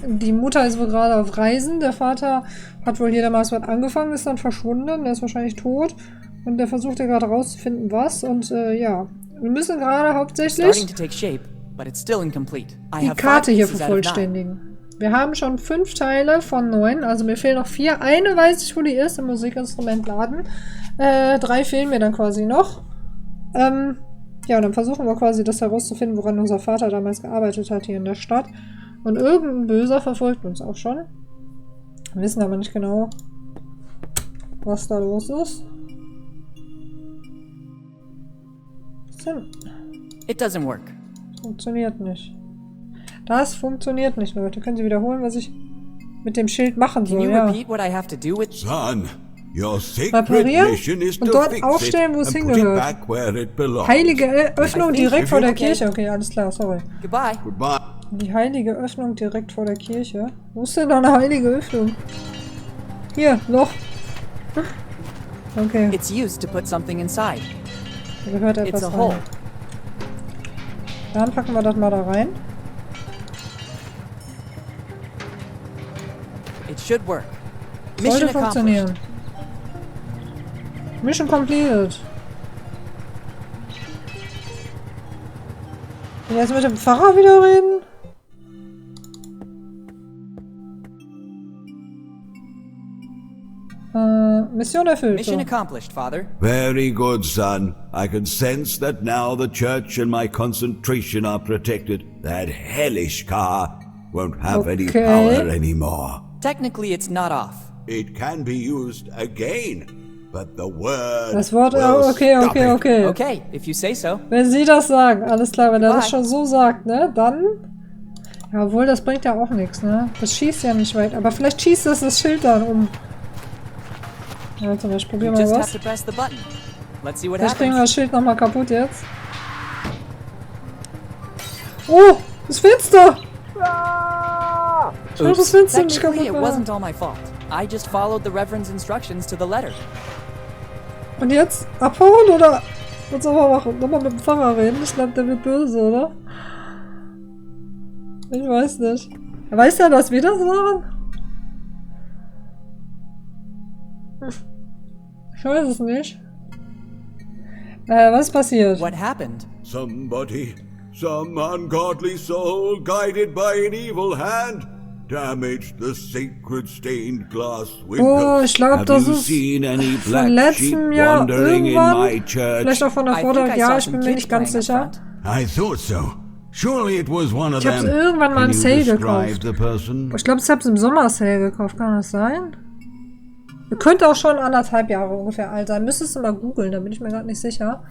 Die Mutter ist wohl gerade auf Reisen. Der Vater hat wohl hier damals was angefangen, ist dann verschwunden. Der ist wahrscheinlich tot. Und der versucht ja gerade rauszufinden, was. Und ja, wir müssen gerade Starting hauptsächlich to take shape, but it's still incomplete. I die have 5 Karte hier pieces out of 9. vervollständigen. Wir haben schon 5 Teile von 9, also mir fehlen noch 4. Eine weiß ich, wo die ist, im Musikinstrumentladen. 3 fehlen mir dann quasi noch. Ja, und dann versuchen wir quasi das herauszufinden, woran unser Vater damals gearbeitet hat hier in der Stadt. Und irgendein Böser verfolgt uns auch schon. Wir wissen aber nicht genau, was da los ist. Was denn? It doesn't work. Funktioniert nicht. Das funktioniert nicht, Leute. Können Sie wiederholen, was ich mit dem Schild machen Can soll? you Ja. repeat what I have to do with... Son, your sacred Reparieren mission is und to dort fix aufstellen, it wo es and put it hingehört. back where it belongs. Heilige Öffnung direkt vor der Okay. Kirche. Okay, alles klar, sorry. Goodbye. Goodbye. Die heilige Öffnung direkt vor der Kirche. Wo ist denn da eine heilige Öffnung? Hier, Loch. Okay, It's used to put something inside. da gehört It's etwas a rein. hole. Dann packen wir das mal da rein. It should work. Sollte funktionieren. Mission completed. Und jetzt mit dem Pfarrer wieder reden? Mission erfüllt. Mission accomplished, Father. Very good, son. I can sense that now the church and my concentration are protected. That hellish car won't have any power anymore. Technically, it's not off. It can be used again, but the word Das Wort, will okay. Okay, if you say so. Wenn Sie das sagen, alles klar, wenn er das schon so sagt, ne, dann... Ja, obwohl, das bringt ja auch nichts, ne? Das schießt ja nicht weit, aber vielleicht schießt das Schild dann um. Ja, zum Beispiel, probieren wir was. Vielleicht kriegen wir das Schild nochmal kaputt jetzt. Oh, das Fenster! Ich das Fenster nicht kaputt It wasn't all my fault. I just followed the Reverend's instructions to the letter. Und jetzt abhauen oder was soll man machen? Nochmal mit dem Pfarrer reden? Ich glaube, der wird böse, oder? Ich weiß nicht. Weiß er, dass wir das machen? Ich weiß es nicht. Was ist passiert? What happened? Somebody, some ungodly soul guided by an evil hand, damaged the sacred stained glass window. Oh, ich glaube, das ist von letztem Jahr irgendwann. Vielleicht auch von der Vorder. Ja, ich bin mir nicht ganz sicher. I thought so. Surely it was one of ich hab's irgendwann mal im Sale gekauft. Ich glaube, ich hab's im Sommer-Sale gekauft. Kann das sein? Könnte auch schon 1,5 Jahre ungefähr alt sein. Müsstest du mal googeln, da bin ich mir gerade nicht sicher.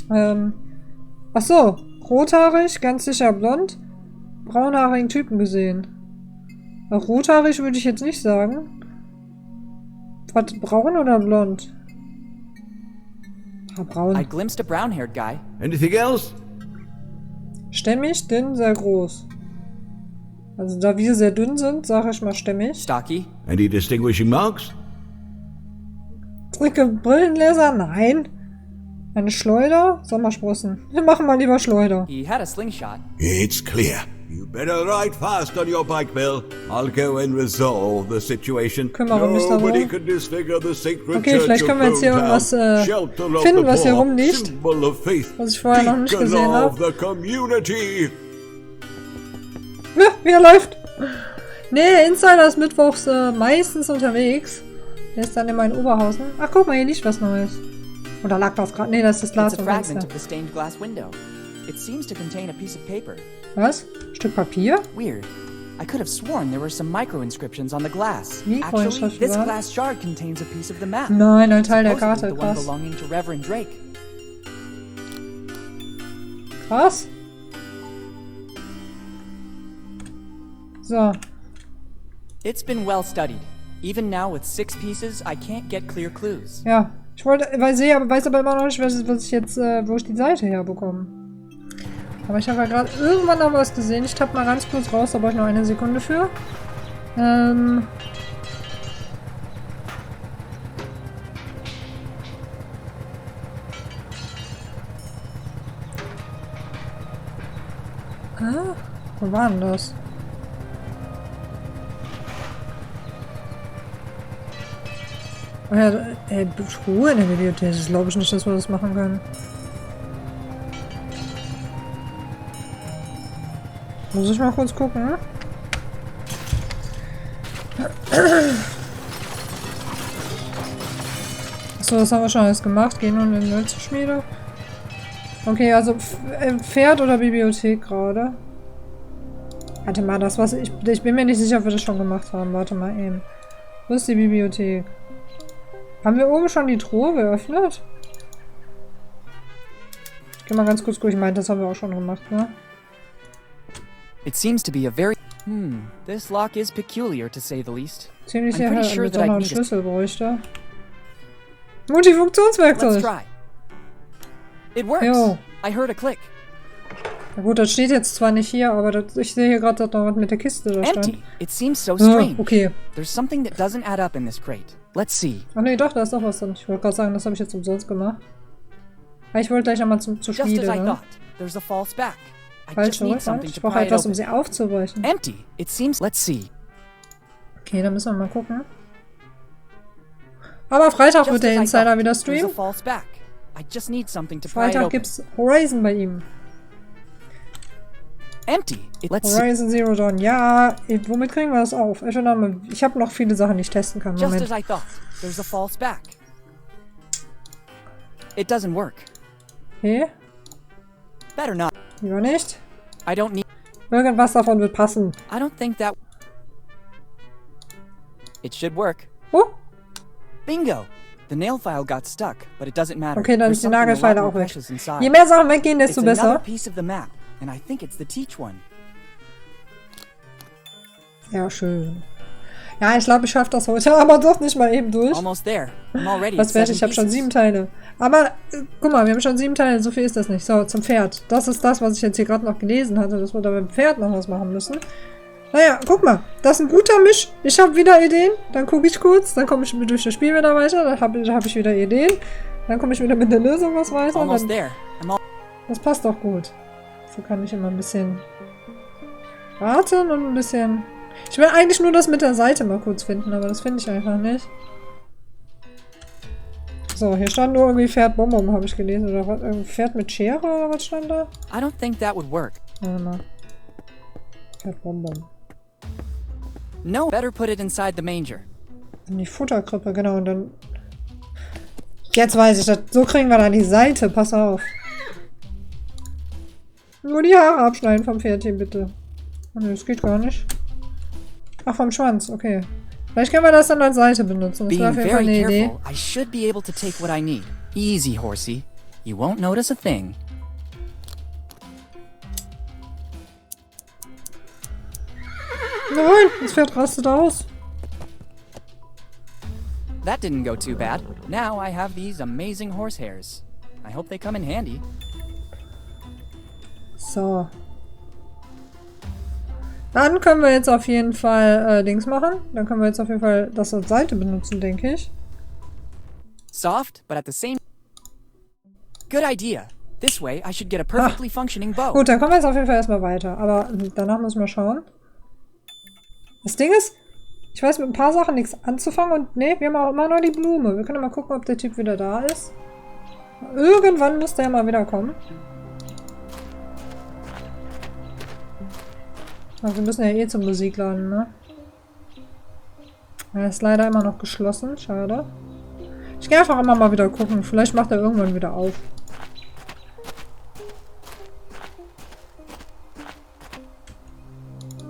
Ach so, rothaarig, ganz sicher blond. Braunhaarigen Typen gesehen. Auch rothaarig würde ich jetzt nicht sagen. Was, braun oder blond? Ah, braun. I glimpsed a brown-haired guy. Anything else? Stämmig, dünn, sehr groß. Also da wir sehr dünn sind, sage ich mal stämmig. Stocky. Any distinguishing marks? Dicke Brillengläser? Nein. Eine Schleuder? Sommersprossen. Wir machen mal lieber Schleuder. He had a slingshot. It's clear. You better ride fast on your bike, Bill. I'll go and resolve the situation. Kümmere mich darum. Nobody can disfigure the sacred Okay, vielleicht können wir jetzt hier irgendwas finden, was hier rumliegt. Was ich vorher noch nicht gesehen habe. Ja, wie er läuft. Nee, Insider ist mittwochs meistens unterwegs. Der ist dann immer in Oberhausen. Ach, guck mal, hier liegt was Neues. Oder lag das gerade? Nee, das ist das Glas vom Fenster. Was? Stück Papier? Weird. I could have sworn there were some micro-inscriptions on the glass. Mikroinschriften. Actually, this glass shard contains a piece of the map. Nein, ein Teil der Karte. The one belonging to Reverend Drake. Krass. So. It's been well studied. Even now with 6 pieces, I can't get clear clues. Ja, ich weiß aber immer noch nicht, was ich jetzt, wo ich die Seite herbekomme. Aber ich habe ja gerade irgendwann noch was gesehen. Ich tapp mal ganz kurz raus, da brauche ich noch eine Sekunde für. Wo war denn das? Oh ja, Truhe in der Bibliothek. Das glaube ich nicht, dass wir das machen können. Muss ich mal kurz gucken. Achso, das haben wir schon alles gemacht. Gehen nun in die Holzschmiede. Okay, also Pferd oder Bibliothek gerade. Warte mal, das was ich bin mir nicht sicher, ob wir das schon gemacht haben. Warte mal eben. Wo ist die Bibliothek? Haben wir oben schon die Truhe geöffnet? Ich geh mal ganz kurz durch. Ich meine, das haben wir auch schon gemacht, ne? It seems to be a very... this lock is peculiar, to say the least. Ziemlich sicher, damit er noch einen Schlüssel bräuchte. Multifunktionswerkzeug! Let's try. It works! Jo. I heard a click. Na gut, das steht jetzt zwar nicht hier, aber ich sehe hier gerade, dass noch was mit der Kiste da stand. Empty. It seems so strange. Okay. There's something that doesn't add up in this crate. Let's see. Ach nee, doch, da ist doch was drin. Ich wollte gerade sagen, das habe ich jetzt umsonst gemacht. Ich wollte gleich nochmal zur Just as Schmiede, I ne? thought, there's a false back. I Falsch just need zurück, something ich to brauche pry it etwas, um open. sie aufzubrechen. Empty. It seems. Let's see. Okay, dann müssen wir mal gucken. Aber Freitag wird der Just as I Insider thought, wieder there's a streamen. false back. I just need something to pry it Freitag open. gibt's Horizon bei ihm. Empty. Let's see. Horizon Zero Dawn. Ja, womit kriegen wir das auf? Ich habe noch viele Sachen, die ich testen kann. Just Moment. as I thought, there's a false back. It doesn't work. Okay, Better not. lieber nicht. I don't need. Irgendwas davon wird passen. I don't think that. It should work. Oh, Bingo. The nail file got stuck, but it doesn't matter. okay, dann There's ist die something a lot Nagelfeile more auch weg. precious inside. Je mehr Sachen weggehen, It's desto another besser. piece of the map, and I think it's the teach one. Ja, schön. Ja, ich glaube, ich schaffe das heute, aber doch nicht mal eben durch. Almost there. I'm already Was at werde 7 ich? habe schon pieces. 7 Teile. Aber, guck mal, wir haben schon 7 Teile, so viel ist das nicht. So, zum Pferd. Das ist das, was ich jetzt hier gerade noch gelesen hatte, dass wir da beim Pferd noch was machen müssen. Naja, guck mal, das ist ein guter Misch. Ich habe wieder Ideen, dann gucke ich kurz, dann komme ich durch das Spiel wieder weiter, dann hab ich wieder Ideen, dann komme ich wieder mit der Lösung was weiter. Almost Dann, there. das passt doch gut. So kann ich immer ein bisschen warten und ein bisschen... Ich will eigentlich nur das mit der Seite mal kurz finden, aber das finde ich einfach nicht. So, hier stand nur irgendwie Pferd Bonbon, habe ich gelesen. Oder was? Pferd mit Schere oder was stand da? I don't think that would work. Warte mal. Pferd Bonbon. No, better put it inside the manger. In die Futterkrippe, genau. Und dann... Jetzt weiß ich das. So kriegen wir dann die Seite. Pass auf. Nur die Haare abschneiden vom Pferdchen, bitte. Oh, nee, das geht gar nicht. Ach, vom Schwanz. Okay. Vielleicht können wir das dann als Seite benutzen. Das wäre Being auf jeden Fall very eine Idee. careful, I should be able to take what I need. Easy, horsey. You won't notice a thing. Nein, das Pferd rastet aus. That didn't go too bad. Now I have these amazing horsehairs. I hope they come in handy. So. Dann können wir jetzt auf jeden Fall Dings machen. Dann können wir jetzt auf jeden Fall das als Seite benutzen, denke ich. Soft, but at the same... Good idea. This way I should get a perfectly functioning bow. Gut, dann kommen wir jetzt auf jeden Fall erstmal weiter. Aber danach müssen wir schauen. Das Ding ist, ich weiß mit ein paar Sachen nichts anzufangen und nee, wir haben auch immer nur die Blume. Wir können mal gucken, ob der Typ wieder da ist. Irgendwann muss der mal wieder kommen. Also wir müssen ja eh zum Musikladen, ne? Er ist leider immer noch geschlossen, schade. Ich gehe einfach immer mal wieder gucken. Vielleicht macht er irgendwann wieder auf.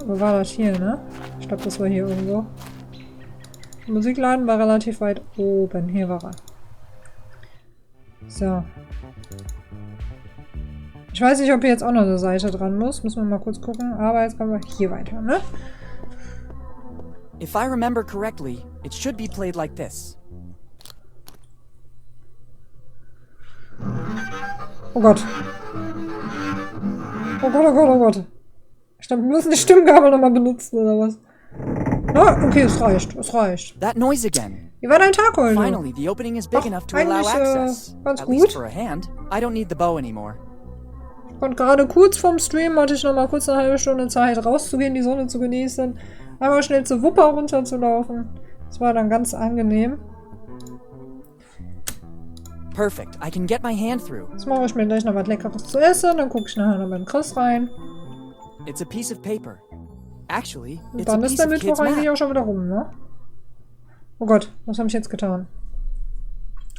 Wo war das hier, ne? Ich glaube, das war hier irgendwo. Der Musikladen war relativ weit oben. Hier war er. So. Ich weiß nicht, ob hier jetzt auch noch eine Seite dran muss. Müssen wir mal kurz gucken. Aber jetzt kommen wir hier weiter, ne? If I remember correctly, it should be played like this. Oh Gott. Oh Gott, oh Gott, oh Gott. Ich glaube, wir müssen die Stimmgabel nochmal benutzen, oder was? Na, okay, es reicht. Es reicht. That noise again. Wie war dein Tag heute? Finally, the opening is big enough to allow eigentlich, access. ganz At gut. least for a hand. I don't need the bow anymore. Und gerade kurz vorm Stream hatte ich noch mal kurz eine halbe Stunde Zeit, rauszugehen, die Sonne zu genießen, einmal schnell zur Wupper runterzulaufen. Das war dann ganz angenehm. Perfect. I can get my hand through. Jetzt mache ich mir gleich noch was Leckeres zu essen, dann gucke ich nachher noch beim Chris rein. It's a piece of paper. Actually, Und it's a dann ist piece der of Mittwoch kid's eigentlich map. auch schon wieder rum, ne? Oh Gott, was habe ich jetzt getan?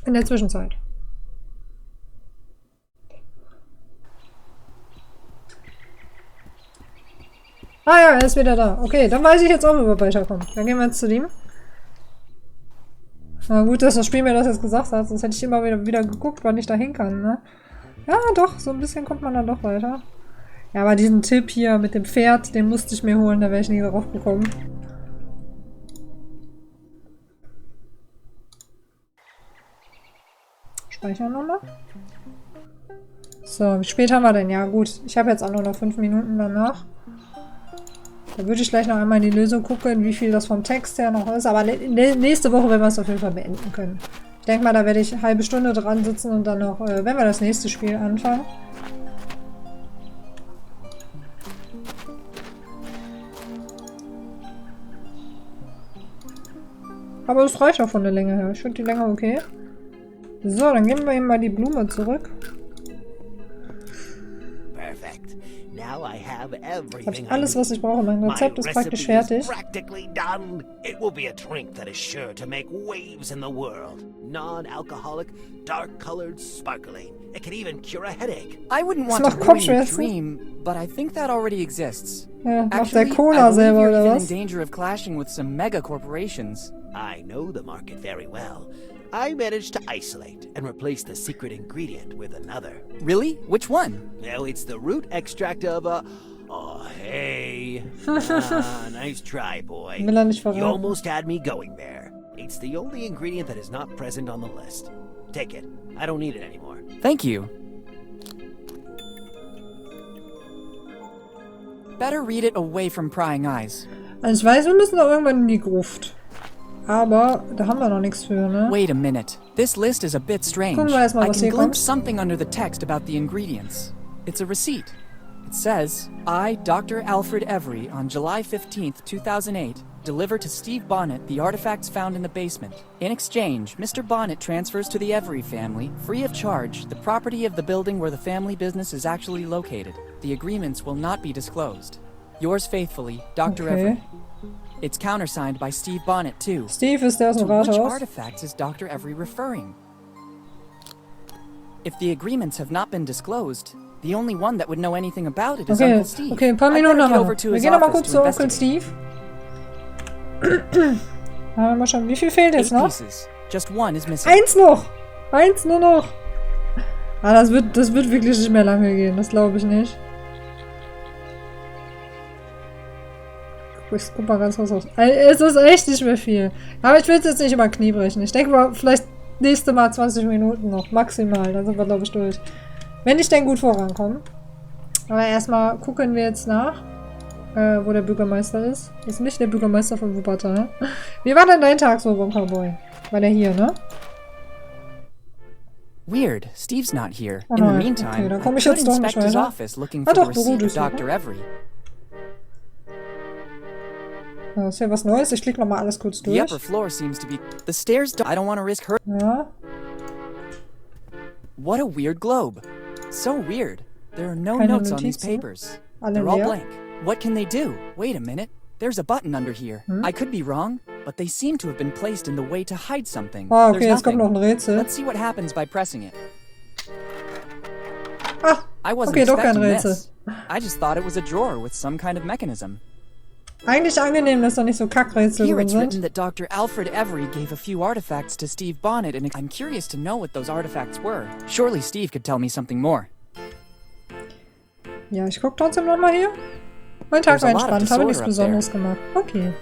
In der Zwischenzeit. Ah ja, er ist wieder da. Okay, dann weiß ich jetzt auch, wie wir weiterkommen. Dann gehen wir jetzt zu dem. Na gut, dass das Spiel mir das jetzt gesagt hat, sonst hätte ich immer wieder geguckt, wann ich da hin kann, ne? Ja, doch, so ein bisschen kommt man dann doch weiter. Ja, aber diesen Tipp hier mit dem Pferd, den musste ich mir holen, da wäre ich nie drauf gekommen. Speichern nochmal. So, wie spät haben wir denn? Ja gut, ich habe jetzt auch nur noch 5 Minuten danach. Da würde ich gleich noch einmal in die Lösung gucken, wie viel das vom Text her noch ist. Aber nächste Woche werden wir es auf jeden Fall beenden können. Ich denke mal, da werde ich eine halbe Stunde dran sitzen und dann noch, wenn wir das nächste Spiel anfangen. Aber es reicht auch von der Länge her. Ich finde die Länge okay. So, dann geben wir ihm mal die Blume zurück. Perfect. Now I have everything. Hab alles, was ich brauche. Mein Rezept ist praktisch fertig. Practically done. It will be a drink that is sure to make waves in the world. Non-alcoholic, dark-colored, sparkling. It can even cure a headache. I wouldn't want to ruin your dream, but I think that already exists. Ja, macht Actually, der Cola selber you're oder even was? in danger of clashing with some mega corporations. I know the market very well. I managed to isolate and replace the secret ingredient with another. Really? Which one? Well, it's the root extract of a... Oh, hey. Nice try, boy. Will er nicht You verraten. almost had me going there. It's the only ingredient that is not present on the list. Take it. I don't need it anymore. Thank you. Better read it away from prying eyes. Also ich weiß, wir müssen da irgendwann in die Gruft. Aber da haben wir noch nichts für, ne? Wait a minute. This list is a bit strange. Gucken wir erstmal, I was can hier kommt. glimpse something under the text about the ingredients. It's a receipt. It says, I, Dr. Alfred Every, on July 15th, 2008, deliver to Steve Bonnet the artifacts found in the basement. In exchange, Mr. Bonnet transfers to the Every family, free of charge, the property of the building where the family business is actually located. The agreements will not be disclosed. Yours faithfully, Dr. Okay. Every. It's countersigned by Steve Bonnet, too. Steve ist der aus dem To which Rathaus. artifacts is Dr. Every referring? If the agreements have not been disclosed, the only one that would know anything about it is Okay, Uncle Steve. okay, ein paar I'd Minuten better haben get wir over noch. to Wir his gehen nochmal office kurz to zu Onkel investigate. Steve. Haben wir schon. Wie viel fehlt jetzt 8 noch? pieces. Just one is missing. Eins noch! Eins nur noch! Ah, das wird wirklich nicht mehr lange gehen. Das glaube ich nicht. Ich guck mal ganz kurz aus. Es ist echt nicht mehr viel. Aber ich will es jetzt nicht über Knie brechen. Ich denke mal, vielleicht nächste Mal 20 Minuten noch. Maximal. Dann sind wir, glaube ich, durch. Wenn ich denn gut vorankomme. Aber erstmal gucken wir jetzt nach, wo der Bürgermeister ist. Das ist nicht der Bürgermeister von Wuppertal. Wie war denn dein Tag so beim Cowboy? War der hier, ne? Weird. Steve's not here. Oh In the nein, meantime, okay, dann I komme ich could jetzt doch nicht inspect his weiter. office looking Ah for the doch, Büro receipt of ist hier. Dr. Every. Ja, ist ja was Neues. Ich klicke nochmal alles kurz The durch. upper floor seems to be... The stairs... I don't want to risk her... Ja. What a weird globe. So weird. There are no Keine notes on these Notizen. papers. Alle They're all leer. blank. What can they do? Wait a minute. There's a button under here. I could be wrong, but they seem to have been placed in the way to hide something. Ah, okay, There's jetzt kommt nothing. noch ein Rätsel. Let's see what happens by pressing it. Ah, I wasn't okay, doch kein expecting Rätsel. this. I just thought it was a drawer with some kind of mechanism. Eigentlich angenehm, dass da nicht so Kackrätsel Here drin it's written sind. that Dr. Alfred Every gave a few artifacts to Steve Bonnet, and I'm curious to know what those artifacts were. Surely Steve could tell me something more. Ja, ich gucke trotzdem nochmal hier. Mein Tag There's war a lot of entspannt, habe nichts disorder up Besonderes gemacht. Okay.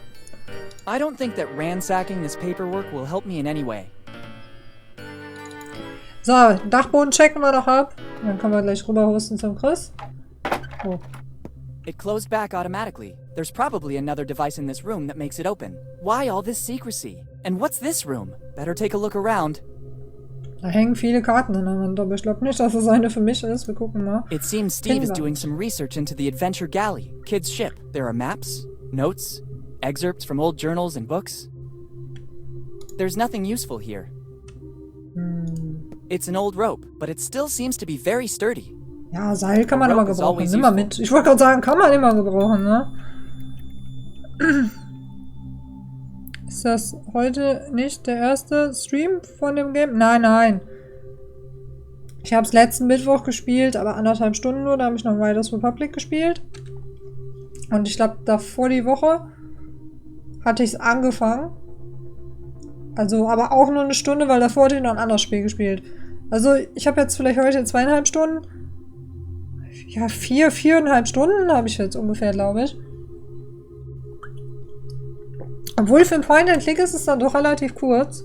I don't think that ransacking this paperwork will help me in any way. So, Dachboden checken wir doch ab. Dann können wir gleich rüberhusten zum Chris. Oh. It closed back automatically. There's probably another device in this room that makes it open. Why all this secrecy? And what's this room? Better take a look around. Da hängen viele Karten an der Wand, aber ich glaube nicht, dass es eine für mich ist. Wir gucken mal. It seems Steve is Kinder. doing some research into the Adventure Galley, kid's ship. There are maps, notes, excerpts from old journals and books. There's nothing useful here. It's an old rope, but it still seems to be very sturdy. Ja, Seil kann man A immer rope is gebrauchen. always Nimm mal useful. mit. Ich wollte gerade sagen, kann man immer gebrauchen, ne? Ist das heute nicht der erste Stream von dem Game? Nein, nein. Ich habe es letzten Mittwoch gespielt, aber 1,5 Stunden nur. Da habe ich noch Riders Republic gespielt. Und ich glaube, davor die Woche hatte ich es angefangen. Also, aber auch nur eine Stunde, weil davor hatte ich noch ein anderes Spiel gespielt. Also, ich habe jetzt vielleicht heute 2,5 Stunden. Ja, 4,5 Stunden habe ich jetzt ungefähr, glaube ich. Obwohl für ein Point-and-Click ist es dann doch relativ kurz.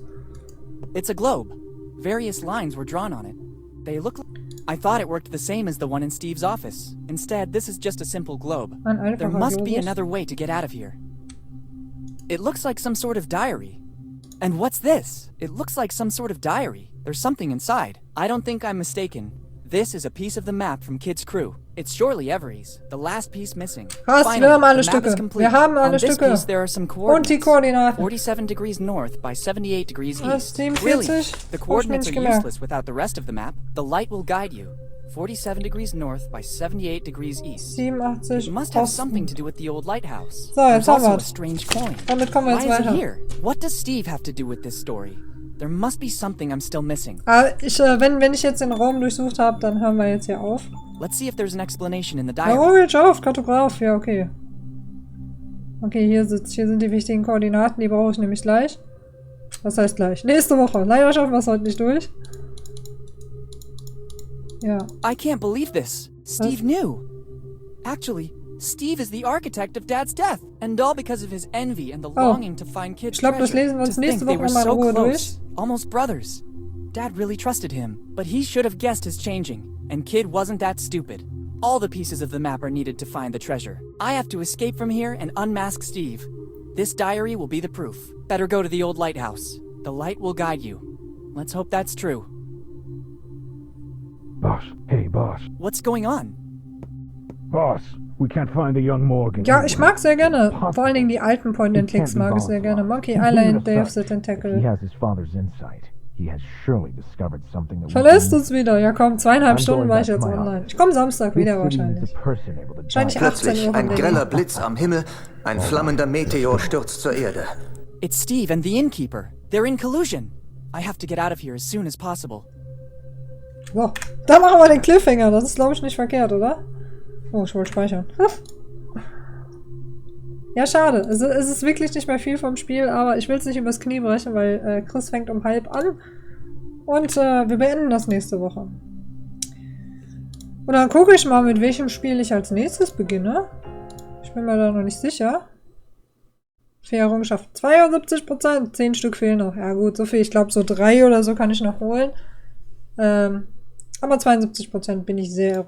It's a globe. Various lines were drawn on it. They look like... I thought it worked the same as the one in Steve's office. Instead, this is just a simple globe. Ein einfacher There must be Globus. another way to get out of here. It looks like some sort of diary. And what's this? It looks like some sort of diary. There's something inside. I don't think I'm mistaken. This is a piece of the map from Kid's crew. It's surely Every's, the last piece missing. Krass, wir haben alle the map is Stücke. complete. Wir haben alle On this Stücke. piece, there are some Und die coordinates. Koordinaten. 47 degrees north by 78 degrees east. 47. Brilliant. The coordinates are gemerkt. useless without the rest of the map. The light will guide you. 47 degrees north by 78 degrees east. 87 It must have Osten. something to do with the old lighthouse. So, jetzt There's haben also a wir's. strange coin. Damit kommen wir Why jetzt is it weiter. here? What does Steve have to do with this story? There must be something I'm still missing. Wenn ich jetzt den Raum durchsucht habe, dann hören wir jetzt hier auf. Let's see if there's an explanation in the Ja, diary. hol jetzt auf, Kartograf. Ja, okay. Okay, hier sind die wichtigen Koordinaten, die brauche ich nämlich gleich. Was heißt gleich? Nächste Woche. Leider schaffen wir es heute nicht durch. Ja. I can't believe this. Steve knew. Actually, Steve is the architect of Dad's death. And all because of his envy and the longing to find Kid's Ich glaube, das treasure. lesen wir uns To nächste think they Woche were mal in so Ruhe durch. close, almost brothers. Dad really trusted him, but he should have guessed his changing. And Kid wasn't that stupid. All the pieces of the map are needed to find the treasure. I have to escape from here and unmask Steve. This diary will be the proof. Better go to the old lighthouse. The light will guide you. Let's hope that's true. Boss, hey boss. What's going on? Boss, we can't find the young Morgan. Ja, ich mag sehr gerne. Vor allen Dingen die alten Point-and-Clicks mag ich sehr gerne. Monkey Island, Day of the Tentacle. He has his father's insight. He has surely discovered something that Verlässt uns wieder. Ja komm, 2,5 Stunden war ich jetzt online. Ich komme Samstag wieder wahrscheinlich. Wahrscheinlich 18 Plötzlich Uhr. ein greller Blitz am Himmel, ein flammender Meteor stürzt zur Erde. It's Steve and the innkeeper. They're in collusion. I have to get out of here as soon as possible. So, da machen wir den Cliffhanger. Das ist, glaube ich, nicht verkehrt, oder? Oh, ich wollte speichern. Ja, schade. Es ist wirklich nicht mehr viel vom Spiel, aber ich will es nicht übers Knie brechen, weil Chris fängt um 12:30 an. Und wir beenden das nächste Woche. Und dann gucke ich mal, mit welchem Spiel ich als nächstes beginne. Ich bin mir da noch nicht sicher. Fair Errungenschaft 72%. 10 Stück fehlen noch. Ja gut, so viel. Ich glaube, so 3 oder so kann ich noch holen. Aber 72% bin ich sehr,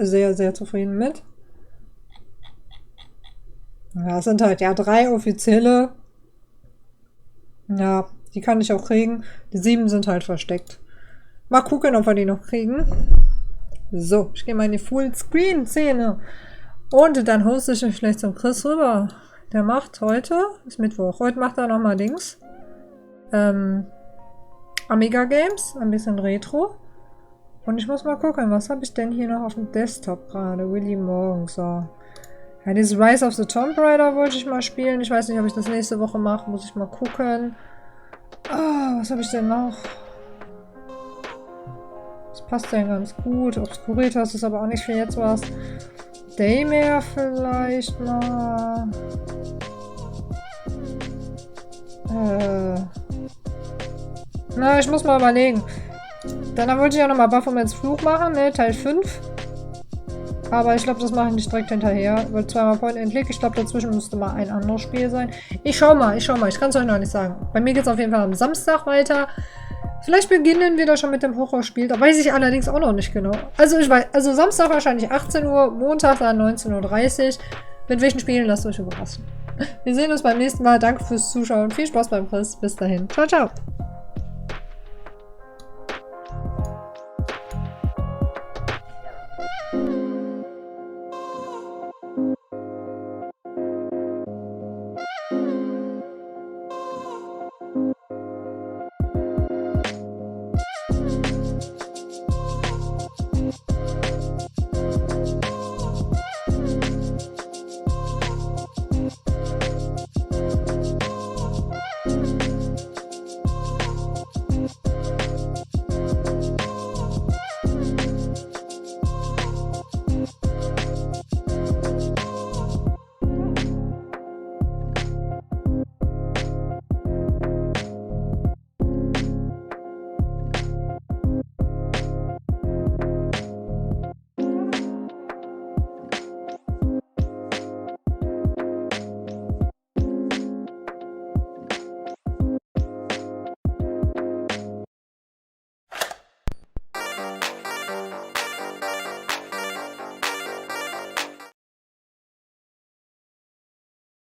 sehr zufrieden mit. Ja, es sind halt ja 3 offizielle. Ja, die kann ich auch kriegen. Die 7 sind halt versteckt. Mal gucken, ob wir die noch kriegen. So, ich gehe mal in die Fullscreen-Szene. Und dann hoste ich mich vielleicht zum Chris rüber. Der macht heute, ist Mittwoch, heute macht er nochmal Dings. Amiga Games, ein bisschen Retro. Und ich muss mal gucken, was habe ich denn hier noch auf dem Desktop gerade? Willy morgen, so. Ja, dieses Rise of the Tomb Raider wollte ich mal spielen. Ich weiß nicht, ob ich das nächste Woche mache. Muss ich mal gucken. Ah, was habe ich denn noch? Das passt ja ganz gut. Obscuritas ist aber auch nicht für jetzt was. Daymare vielleicht mal. Na, ich muss mal überlegen. Dann wollte ich ja nochmal Baphomets Fluch machen, ne? Teil 5. Aber ich glaube, das mache ich nicht direkt hinterher. Weil zweimal Point-and-Click. Ich glaube, dazwischen müsste mal ein anderes Spiel sein. Ich schau mal. Ich kann es euch noch nicht sagen. Bei mir geht es auf jeden Fall am Samstag weiter. Vielleicht beginnen wir da schon mit dem Horrorspiel. Da weiß ich allerdings auch noch nicht genau. Also ich weiß, also Samstag wahrscheinlich 18 Uhr, Montag dann 19:30 Uhr. Mit welchen Spielen lasst euch überraschen. Wir sehen uns beim nächsten Mal. Danke fürs Zuschauen. Viel Spaß beim Chris. Bis dahin. Ciao, ciao.